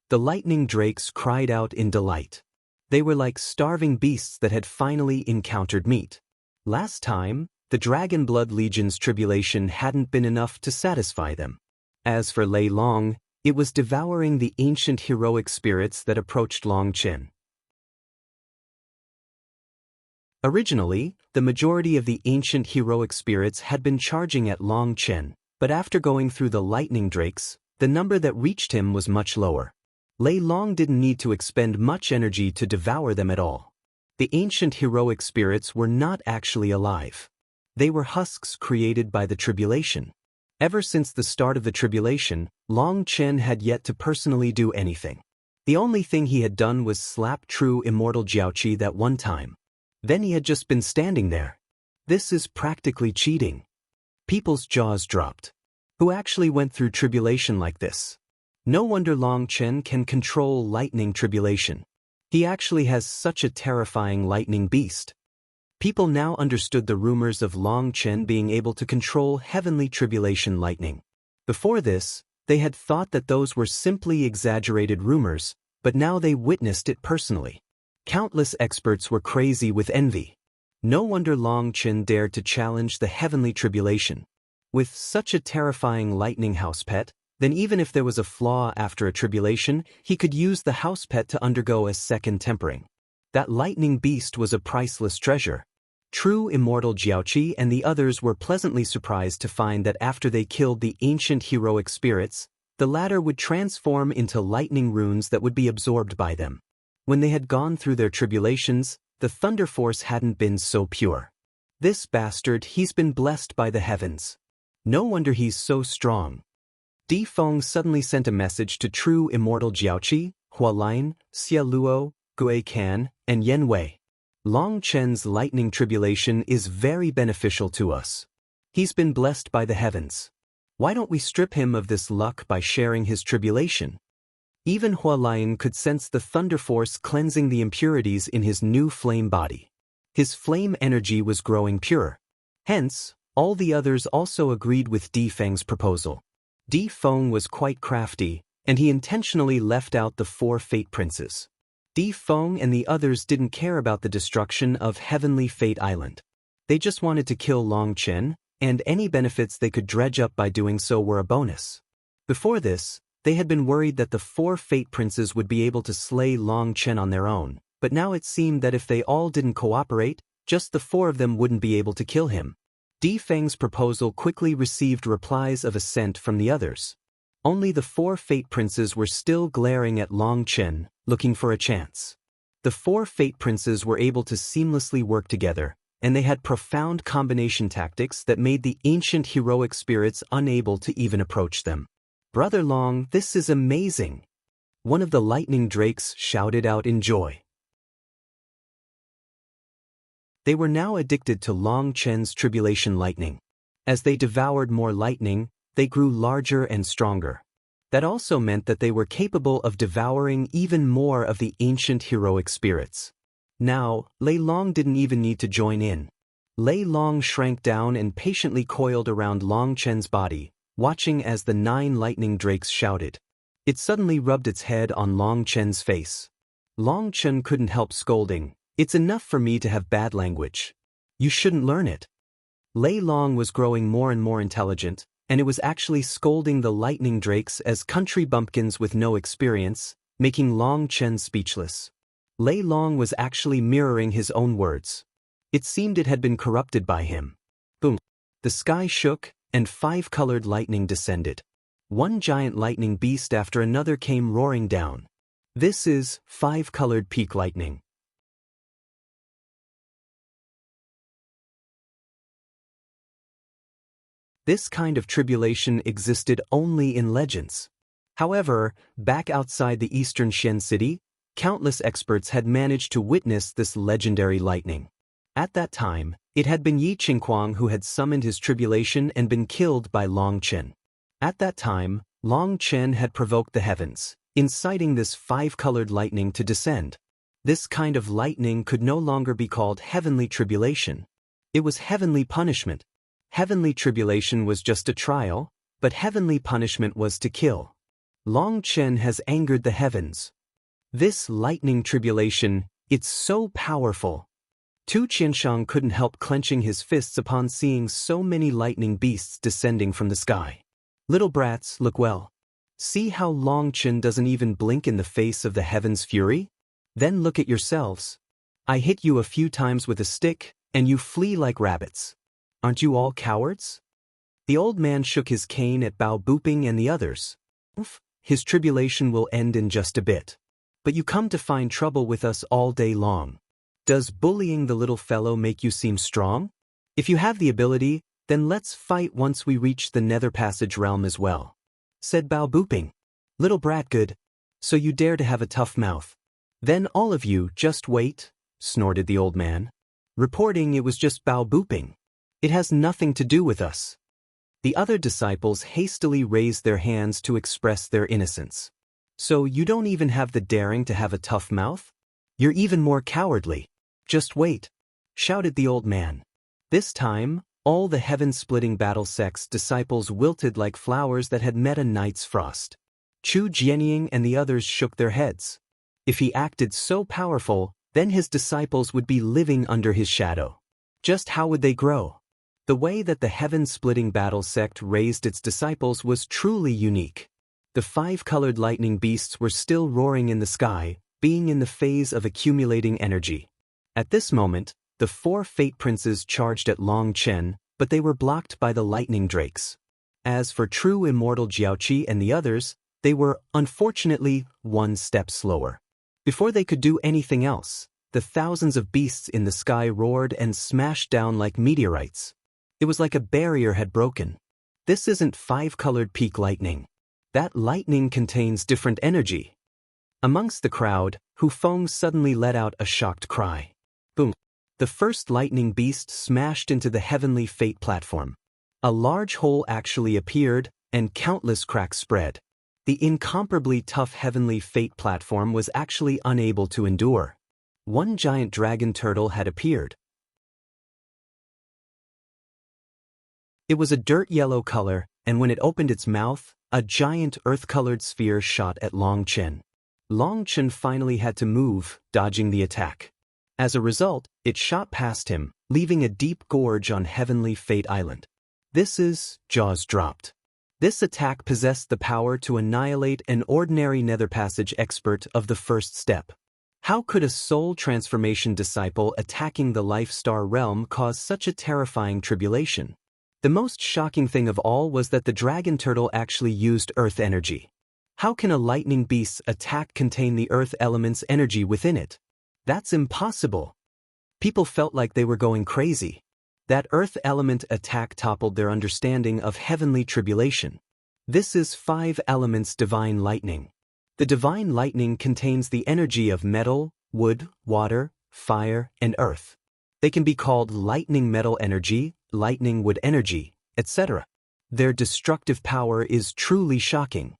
Speaker 1: The lightning drakes cried out in delight. They were like starving beasts that had finally encountered meat. Last time, the Dragon Blood Legion's tribulation hadn't been enough to satisfy them. As for Lei Long, it was devouring the ancient heroic spirits that approached Long Chen. Originally, the majority of the ancient heroic spirits had been charging at Long Chen, but after going through the lightning drakes, the number that reached him was much lower. Lei Long didn't need to expend much energy to devour them at all. The ancient heroic spirits were not actually alive. They were husks created by the tribulation. Ever since the start of the tribulation, Long Chen had yet to personally do anything. The only thing he had done was slap true immortal Jiaoqi that one time. Then he had just been standing there. This is practically cheating. People's jaws dropped. Who actually went through tribulation like this? No wonder Long Chen can control lightning tribulation. He actually has such a terrifying lightning beast. People now understood the rumors of Long Chen being able to control heavenly tribulation lightning. Before this, they had thought that those were simply exaggerated rumors, but now they witnessed it personally. Countless experts were crazy with envy. No wonder Long Chen dared to challenge the heavenly tribulation. With such a terrifying lightning house pet, then even if there was a flaw after a tribulation, he could use the house pet to undergo a second tempering. That lightning beast was a priceless treasure. True immortal Jiaoqi and the others were pleasantly surprised to find that after they killed the ancient heroic spirits, the latter would transform into lightning runes that would be absorbed by them. When they had gone through their tribulations, the thunder force hadn't been so pure. This bastard, he's been blessed by the heavens. No wonder he's so strong. Di Feng suddenly sent a message to true immortal Jiaoqi, Hualien, Xia Luo, Gui Can, and Yen Wei. Long Chen's lightning tribulation is very beneficial to us. He's been blessed by the heavens. Why don't we strip him of this luck by sharing his tribulation? Even Hualien could sense the thunder force cleansing the impurities in his new flame body. His flame energy was growing pure. Hence, all the others also agreed with Di Feng's proposal. Di Feng was quite crafty, and he intentionally left out the 4 Fate Princes. Di Feng and the others didn't care about the destruction of Heavenly Fate Island. They just wanted to kill Long Chen, and any benefits they could dredge up by doing so were a bonus. Before this, they had been worried that the 4 Fate Princes would be able to slay Long Chen on their own, but now it seemed that if they all didn't cooperate, just the 4 of them wouldn't be able to kill him. Di Feng's proposal quickly received replies of assent from the others. Only the 4 Fate Princes were still glaring at Long Chen, looking for a chance. The 4 Fate Princes were able to seamlessly work together, and they had profound combination tactics that made the ancient heroic spirits unable to even approach them. "Brother Long, this is amazing!" One of the lightning drakes shouted out in joy. They were now addicted to Long Chen's tribulation lightning. As they devoured more lightning, they grew larger and stronger. That also meant that they were capable of devouring even more of the ancient heroic spirits. Now, Lei Long didn't even need to join in. Lei Long shrank down and patiently coiled around Long Chen's body, watching as the 9 lightning drakes shouted. It suddenly rubbed its head on Long Chen's face. Long Chen couldn't help scolding. "It's enough for me to have bad language. You shouldn't learn it." Lei Long was growing more and more intelligent, and it was actually scolding the lightning drakes as country bumpkins with no experience, making Long Chen speechless. Lei Long was actually mirroring his own words. It seemed it had been corrupted by him. Boom! The sky shook, and 5-colored lightning descended. One giant lightning beast after another came roaring down. This is 5-colored peak lightning. This kind of tribulation existed only in legends. However, back outside the eastern Xian city, countless experts had managed to witness this legendary lightning. At that time, it had been Yi Qingquang who had summoned his tribulation and been killed by Long Chen. At that time, Long Chen had provoked the heavens, inciting this 5-colored lightning to descend. This kind of lightning could no longer be called heavenly tribulation. It was heavenly punishment. Heavenly tribulation was just a trial, but heavenly punishment was to kill. Long Chen has angered the heavens. This lightning tribulation, it's so powerful. Qianshang couldn't help clenching his fists upon seeing so many lightning beasts descending from the sky. "Little brats, look well. See how Long Chen doesn't even blink in the face of the heavens' fury? Then look at yourselves. I hit you a few times with a stick, and you flee like rabbits. Aren't you all cowards?" The old man shook his cane at Bao Booping and the others. "His tribulation will end in just a bit. But you come to find trouble with us all day long. Does bullying the little fellow make you seem strong? If you have the ability, then let's fight once we reach the Nether Passage realm as well," said Bao Booping. "Little brat, good. So you dare to have a tough mouth. Then all of you just wait," snorted the old man. Reporting it was just Bao Booping. "It has nothing to do with us." The other disciples hastily raised their hands to express their innocence. "So you don't even have the daring to have a tough mouth? You're even more cowardly. Just wait. shouted the old man. This time, all the heaven-splitting battle sect's disciples wilted like flowers that had met a night's frost. Chu Jianying and the others shook their heads. If he acted so powerful, then his disciples would be living under his shadow. Just how would they grow? The way that the heaven-splitting battle sect raised its disciples was truly unique. The 5-colored lightning beasts were still roaring in the sky, being in the phase of accumulating energy. At this moment, the 4 fate princes charged at Long Chen, but they were blocked by the lightning drakes. As for true immortal Jiaoqi and the others, they were, unfortunately, 1 step slower. Before they could do anything else, the thousands of beasts in the sky roared and smashed down like meteorites. It was like a barrier had broken. This isn't 5-colored peak lightning. That lightning contains different energy. Amongst the crowd, Hu Feng suddenly let out a shocked cry. Boom! The first lightning beast smashed into the heavenly fate platform. A large hole actually appeared, and countless cracks spread. The incomparably tough heavenly fate platform was actually unable to endure. One giant dragon turtle had appeared. It was a dirt yellow color, and when it opened its mouth, a giant earth-colored sphere shot at Long Chen. Long Chen finally had to move, dodging the attack. As a result, it shot past him, leaving a deep gorge on Heavenly Fate Island. Jaws dropped. This attack possessed the power to annihilate an ordinary Nether Passage expert of the first step. How could a soul transformation disciple attacking the Life Star realm cause such a terrifying tribulation? The most shocking thing of all was that the dragon turtle actually used earth energy. How can a lightning beast's attack contain the earth element's energy within it? That's impossible. People felt like they were going crazy. That earth element attack toppled their understanding of heavenly tribulation. This is 5 elements divine lightning. The divine lightning contains the energy of metal, wood, water, fire, and earth. They can be called lightning metal energy, lightning wood energy, etc. Their destructive power is truly shocking.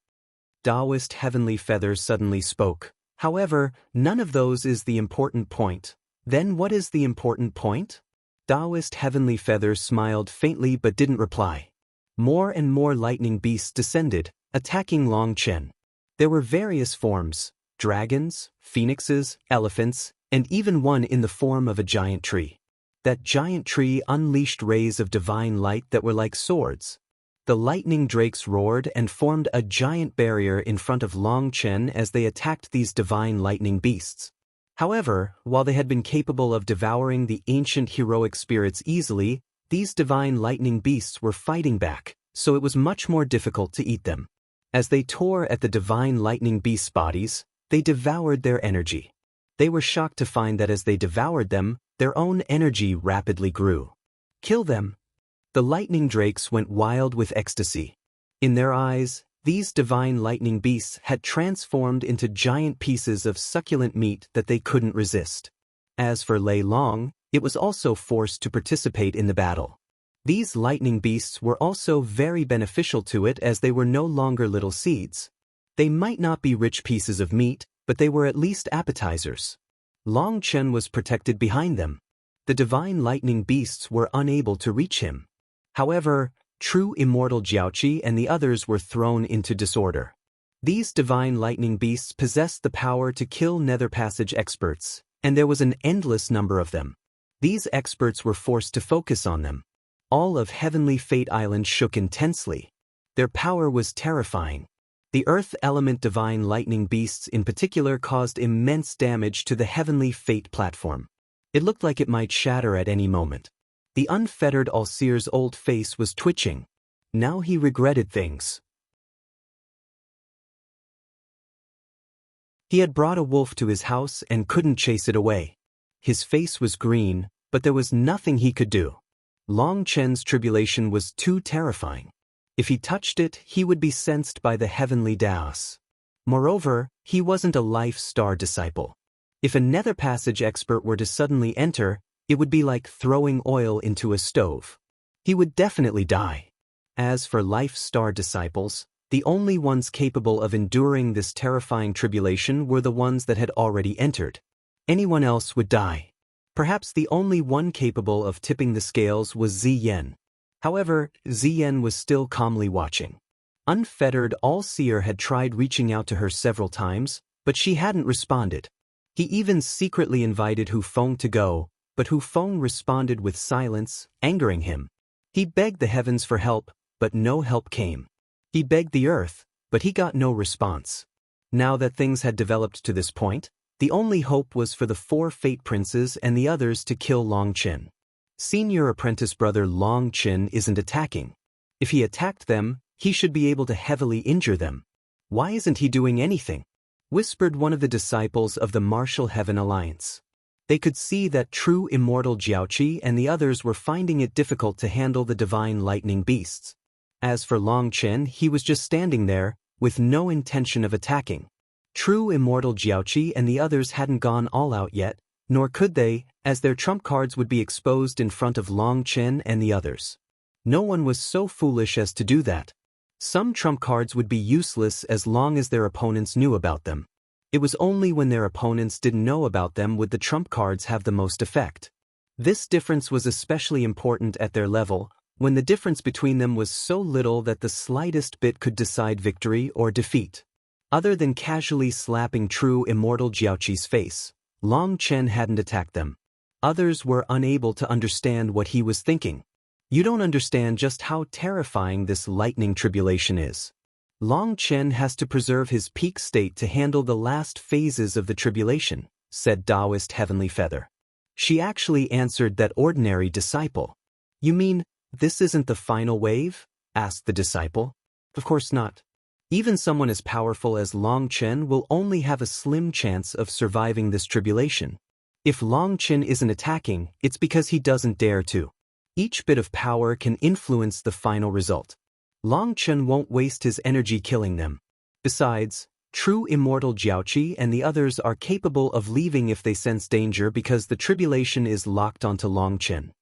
Speaker 1: Taoist Heavenly Feathers suddenly spoke. However, none of those is the important point. Then what is the important point? Taoist Heavenly Feathers smiled faintly but didn't reply. More and more lightning beasts descended, attacking Long Chen. There were various forms: dragons, phoenixes, elephants, and even one in the form of a giant tree. That giant tree unleashed rays of divine light that were like swords. The lightning drakes roared and formed a giant barrier in front of Long Chen as they attacked these divine lightning beasts. However, while they had been capable of devouring the ancient heroic spirits easily, these divine lightning beasts were fighting back, so it was much more difficult to eat them. As they tore at the divine lightning beasts' bodies, they devoured their energy. They were shocked to find that as they devoured them, their own energy rapidly grew. Kill them! The lightning drakes went wild with ecstasy. In their eyes, these divine lightning beasts had transformed into giant pieces of succulent meat that they couldn't resist. As for Lei Long, it was also forced to participate in the battle. These lightning beasts were also very beneficial to it as they were no longer little seeds. They might not be rich pieces of meat, but they were at least appetizers. Long Chen was protected behind them. The divine lightning beasts were unable to reach him. However, true immortal Jiaoqi and the others were thrown into disorder. These divine lightning beasts possessed the power to kill Nether Passage experts, and there was an endless number of them. These experts were forced to focus on them. All of Heavenly Fate Island shook intensely. Their power was terrifying. The earth element divine lightning beasts in particular caused immense damage to the Heavenly Fate platform. It looked like it might shatter at any moment. The unfettered Alseer's old face was twitching. Now he regretted things. He had brought a wolf to his house and couldn't chase it away. His face was green, but there was nothing he could do. Long Chen's tribulation was too terrifying. If he touched it, he would be sensed by the heavenly Daos. Moreover, he wasn't a Life Star disciple. If a Nether Passage expert were to suddenly enter, it would be like throwing oil into a stove. He would definitely die. As for Life Star disciples, the only ones capable of enduring this terrifying tribulation were the ones that had already entered. Anyone else would die. Perhaps the only one capable of tipping the scales was Ziyan. However, Ziyan was still calmly watching. Unfettered All-Seer had tried reaching out to her several times, but she hadn't responded. He even secretly invited Hu Feng to go, but Hu Feng responded with silence, angering him. He begged the heavens for help, but no help came. He begged the earth, but he got no response. Now that things had developed to this point, the only hope was for the 4 Fate Princes and the others to kill Long Chen. Senior apprentice brother Long Chen isn't attacking. If he attacked them, he should be able to heavily injure them. Why isn't he doing anything? Whispered one of the disciples of the Martial Heaven Alliance. They could see that true immortal Jiaoqi and the others were finding it difficult to handle the divine lightning beasts. As for Long Chen, he was just standing there, with no intention of attacking. True immortal Jiaoqi and the others hadn't gone all out yet, nor could they, as their trump cards would be exposed in front of Long Chen and the others. No one was so foolish as to do that. Some trump cards would be useless as long as their opponents knew about them. It was only when their opponents didn't know about them would the trump cards have the most effect. This difference was especially important at their level, when the difference between them was so little that the slightest bit could decide victory or defeat. Other than casually slapping true immortal Jiaoqi's face, Long Chen hadn't attacked them. Others were unable to understand what he was thinking. You don't understand just how terrifying this lightning tribulation is. Long Chen has to preserve his peak state to handle the last phases of the tribulation, said Taoist Heavenly Feather. She actually answered that ordinary disciple. You mean, this isn't the final wave? Asked the disciple. Of course not. Even someone as powerful as Long Chen will only have a slim chance of surviving this tribulation. If Long Chen isn't attacking, it's because he doesn't dare to. Each bit of power can influence the final result. Long Chen won't waste his energy killing them. Besides, true immortal Jiaoqi and the others are capable of leaving if they sense danger because the tribulation is locked onto Long Chen.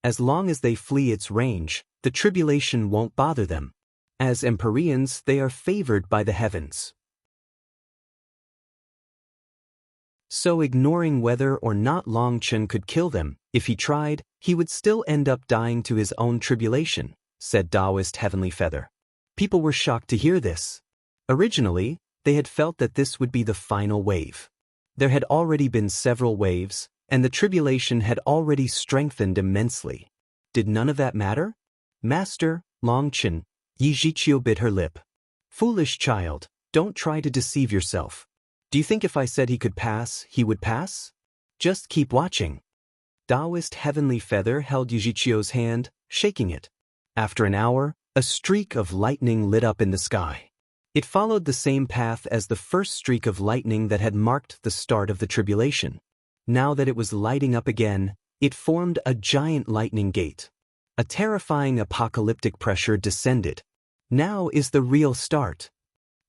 Speaker 1: As long as they flee its range, the tribulation won't bother them. As Empyreans, they are favored by the heavens. So ignoring whether or not Long Chen could kill them, if he tried, he would still end up dying to his own tribulation, said Taoist Heavenly Feather. People were shocked to hear this. Originally, they had felt that this would be the final wave. There had already been several waves, and the tribulation had already strengthened immensely. Did none of that matter? Master, Long Chen, Yi Zhiqiu bit her lip. Foolish child, don't try to deceive yourself. Do you think if I said he could pass, he would pass? Just keep watching. Taoist Heavenly Feather held Yi Zhiqiu's hand, shaking it. After an hour, a streak of lightning lit up in the sky. It followed the same path as the first streak of lightning that had marked the start of the tribulation. Now that it was lighting up again, it formed a giant lightning gate. A terrifying apocalyptic pressure descended. Now is the real start.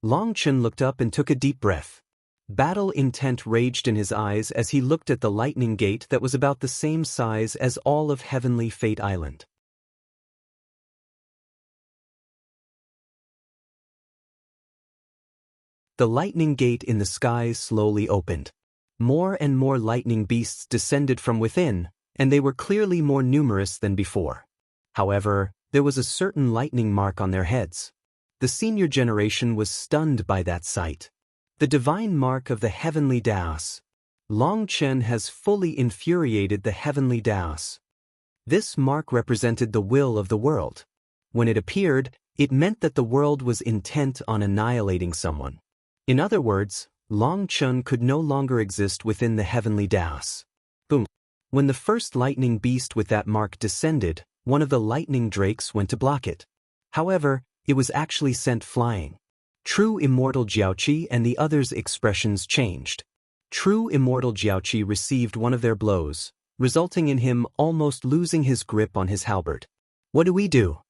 Speaker 1: Long Chen looked up and took a deep breath. Battle intent raged in his eyes as he looked at the lightning gate that was about the same size as all of Heavenly Fate Island. The lightning gate in the sky slowly opened. More and more lightning beasts descended from within, and they were clearly more numerous than before. However, there was a certain lightning mark on their heads. The senior generation was stunned by that sight. The divine mark of the heavenly Daos. Long Chen has fully infuriated the heavenly Daos. This mark represented the will of the world. When it appeared, it meant that the world was intent on annihilating someone. In other words, Long Chen could no longer exist within the heavenly Daos. Boom. When the first lightning beast with that mark descended, one of the lightning drakes went to block it. However, it was actually sent flying. True immortal Jiaoqi and the others' expressions changed. True immortal Jiaoqi received one of their blows, resulting in him almost losing his grip on his halberd. What do we do?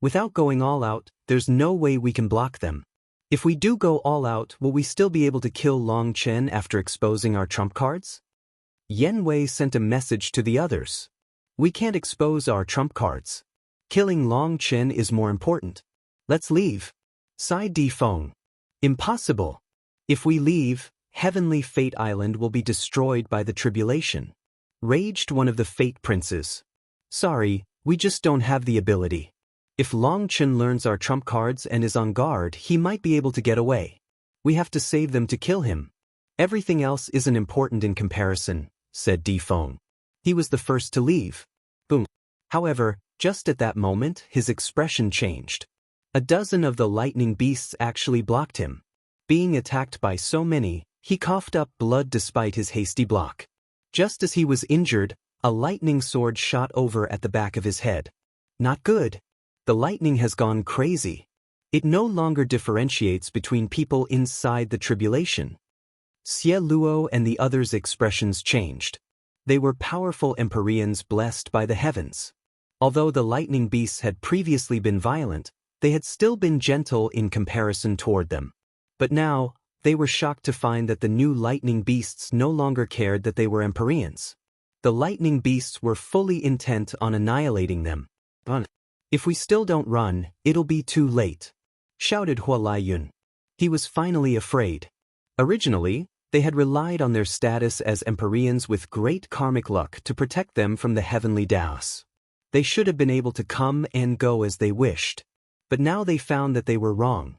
Speaker 1: Without going all out, there's no way we can block them. If we do go all out, will we still be able to kill Long Chen after exposing our trump cards? Yen Wei sent a message to the others. We can't expose our trump cards. Killing Long Chen is more important. Let's leave. Sighed Di Feng. Impossible. If we leave, Heavenly Fate Island will be destroyed by the tribulation. Raged one of the Fate Princes. Sorry, we just don't have the ability. If Long Chen learns our trump cards and is on guard, he might be able to get away. We have to save them to kill him. Everything else isn't important in comparison, said Di Feng. He was the first to leave. Boom. However, just at that moment, his expression changed. A dozen of the lightning beasts actually blocked him. Being attacked by so many, he coughed up blood despite his hasty block. Just as he was injured, a lightning sword shot over at the back of his head. Not good. The lightning has gone crazy. It no longer differentiates between people inside the tribulation. Xie Luo and the others' expressions changed. They were powerful Empyreans blessed by the heavens. Although the lightning beasts had previously been violent, they had still been gentle in comparison toward them. But now, they were shocked to find that the new lightning beasts no longer cared that they were Empyreans. The lightning beasts were fully intent on annihilating them. If we still don't run, it'll be too late, shouted Hua Laiyun. He was finally afraid. Originally, they had relied on their status as Empyreans with great karmic luck to protect them from the heavenly Daos. They should have been able to come and go as they wished. But now they found that they were wrong.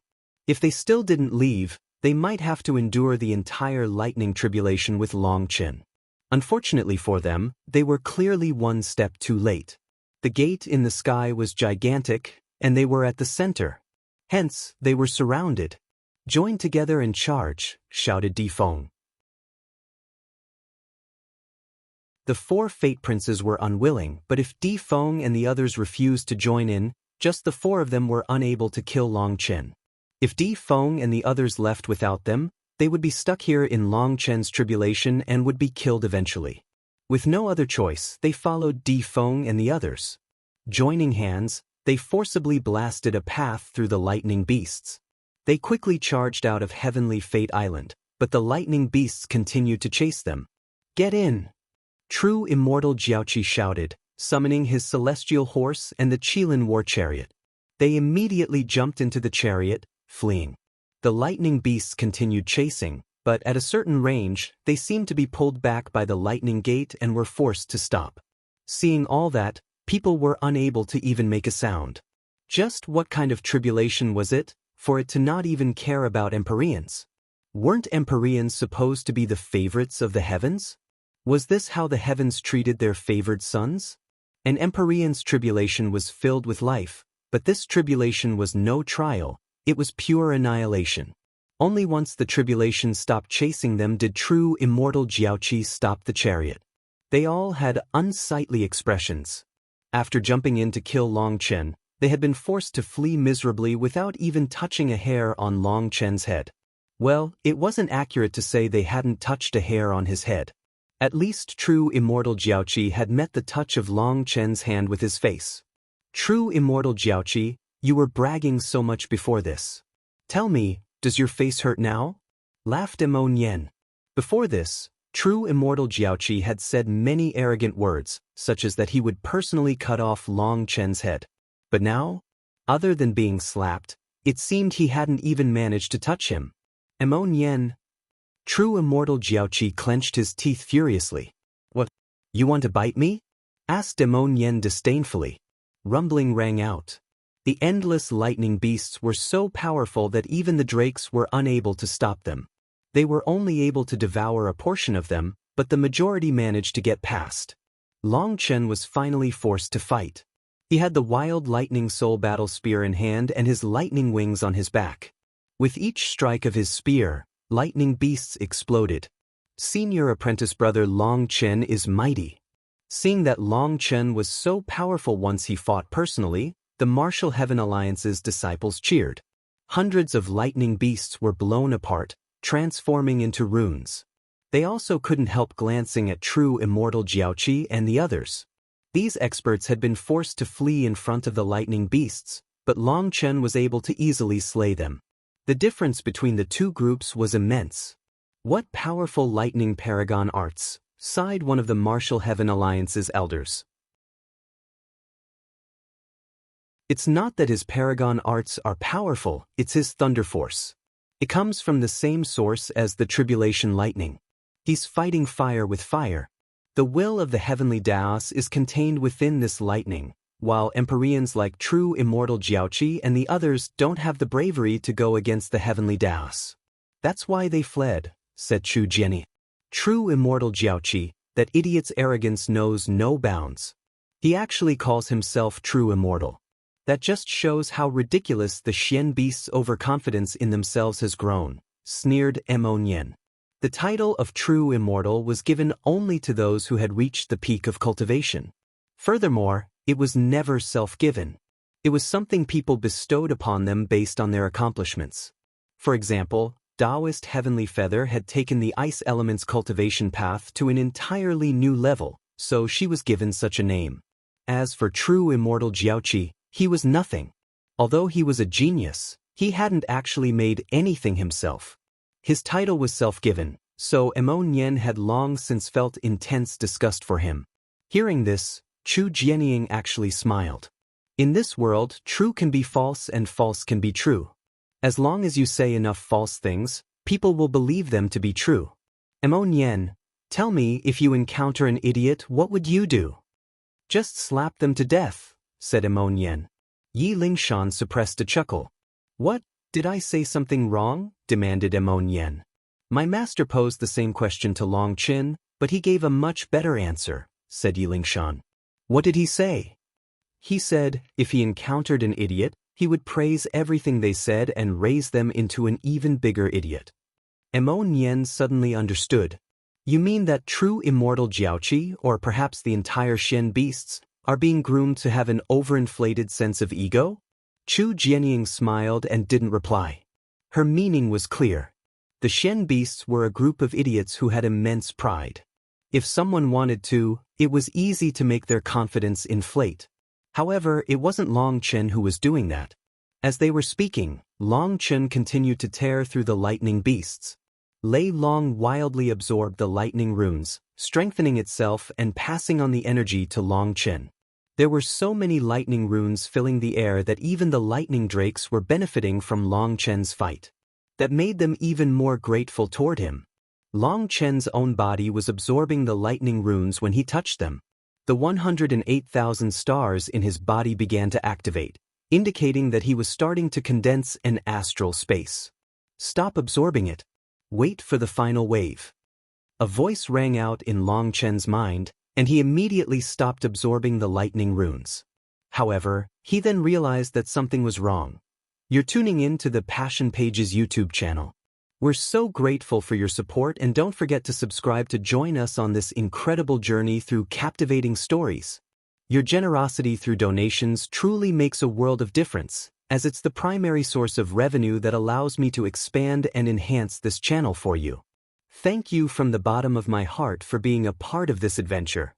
Speaker 1: If they still didn't leave, they might have to endure the entire lightning tribulation with Long Chen. Unfortunately for them, they were clearly one step too late. The gate in the sky was gigantic, and they were at the center. Hence, they were surrounded. Join together and charge, shouted Di Feng. The 4 Fate Princes were unwilling, but if Di Feng and the others refused to join in, just the 4 of them were unable to kill Long Chen. If Di Feng and the others left without them, they would be stuck here in Long Chen's tribulation and would be killed eventually. With no other choice, they followed Di Feng and the others. Joining hands, they forcibly blasted a path through the lightning beasts. They quickly charged out of Heavenly Fate Island, but the lightning beasts continued to chase them. Get in! True Immortal Jiaoqi shouted, summoning his celestial horse and the Qilin war chariot. They immediately jumped into the chariot, fleeing. The lightning beasts continued chasing, but at a certain range, they seemed to be pulled back by the lightning gate and were forced to stop. Seeing all that, people were unable to even make a sound. Just what kind of tribulation was it, for it to not even care about Empyreans? Weren't Empyreans supposed to be the favorites of the heavens? Was this how the heavens treated their favored sons? An Empyrean's tribulation was filled with life, but this tribulation was no trial, it was pure annihilation. Only once the tribulation stopped chasing them did true Immortal Jiaoqi stop the chariot. They all had unsightly expressions. After jumping in to kill Long Chen, they had been forced to flee miserably without even touching a hair on Long Chen's head. Well, it wasn't accurate to say they hadn't touched a hair on his head. At least true Immortal Jiaoqi had met the touch of Long Chen's hand with his face. True Immortal Jiaoqi, you were bragging so much before this. Tell me, does your face hurt now? Laughed Mo Nian. Before this, true Immortal Jiaoqi had said many arrogant words, such as that he would personally cut off Long Chen's head. But now, other than being slapped, it seemed he hadn't even managed to touch him. Mo Nian. True Immortal Jiaoqi clenched his teeth furiously. What? You want to bite me? Asked Mo Nian disdainfully. Rumbling rang out. The endless lightning beasts were so powerful that even the drakes were unable to stop them. They were only able to devour a portion of them, but the majority managed to get past. Long Chen was finally forced to fight. He had the wild lightning soul battle spear in hand and his lightning wings on his back. With each strike of his spear, lightning beasts exploded. Senior apprentice brother Long Chen is mighty. Seeing that Long Chen was so powerful once he fought personally, the Martial Heaven Alliance's disciples cheered. Hundreds of lightning beasts were blown apart, transforming into runes. They also couldn't help glancing at true Immortal Jiaoqi and the others. These experts had been forced to flee in front of the lightning beasts, but Long Chen was able to easily slay them. The difference between the two groups was immense. What powerful lightning paragon arts, sighed one of the Martial Heaven Alliance's elders. It's not that his paragon arts are powerful, it's his thunder force. It comes from the same source as the tribulation lightning. He's fighting fire with fire. The will of the heavenly Daos is contained within this lightning, while Empyreans like true immortal Jiaoqi and the others don't have the bravery to go against the heavenly Daos. That's why they fled, said Chu Jianyi. True immortal Jiaoqi, that idiot's arrogance knows no bounds. He actually calls himself true immortal. That just shows how ridiculous the Xian beasts' overconfidence in themselves has grown, sneered Mo Nian. The title of true immortal was given only to those who had reached the peak of cultivation. Furthermore, it was never self-given. It was something people bestowed upon them based on their accomplishments. For example, Taoist Heavenly Feather had taken the ice element's cultivation path to an entirely new level, so she was given such a name. As for true immortal Jiaoqi, he was nothing. Although he was a genius, he hadn't actually made anything himself. His title was self-given, so Mo Nian had long since felt intense disgust for him. Hearing this, Chu Jianying actually smiled. In this world, true can be false and false can be true. As long as you say enough false things, people will believe them to be true. Mo Nian, tell me, if you encounter an idiot, what would you do? Just slap them to death, said Mo Nian. Yi Lingshan suppressed a chuckle. What, did I say something wrong? Demanded Mo Nian. My master posed the same question to Long Chen, but he gave a much better answer, said Yi Lingshan. What did he say? He said, if he encountered an idiot, he would praise everything they said and raise them into an even bigger idiot. Mo Nian suddenly understood. You mean that true immortal Jiaoqi, or perhaps the entire Xian beasts, are being groomed to have an overinflated sense of ego? Chu Jianying smiled and didn't reply. Her meaning was clear. The Xian beasts were a group of idiots who had immense pride. If someone wanted to, it was easy to make their confidence inflate. However, it wasn't Long Chen who was doing that. As they were speaking, Long Chen continued to tear through the lightning beasts. Lei Long wildly absorbed the lightning runes, strengthening itself and passing on the energy to Long Chen. There were so many lightning runes filling the air that even the lightning drakes were benefiting from Long Chen's fight. That made them even more grateful toward him. Long Chen's own body was absorbing the lightning runes when he touched them. The 108,000 stars in his body began to activate, indicating that he was starting to condense an astral space. Stop absorbing it. Wait for the final wave. A voice rang out in Long Chen's mind, and he immediately stopped absorbing the lightning runes. However, he then realized that something was wrong. You're tuning in to the Passion Pages YouTube channel. We're so grateful for your support, and don't forget to subscribe to join us on this incredible journey through captivating stories. Your generosity through donations truly makes a world of difference, as it's the primary source of revenue that allows me to expand and enhance this channel for you. Thank you from the bottom of my heart for being a part of this adventure.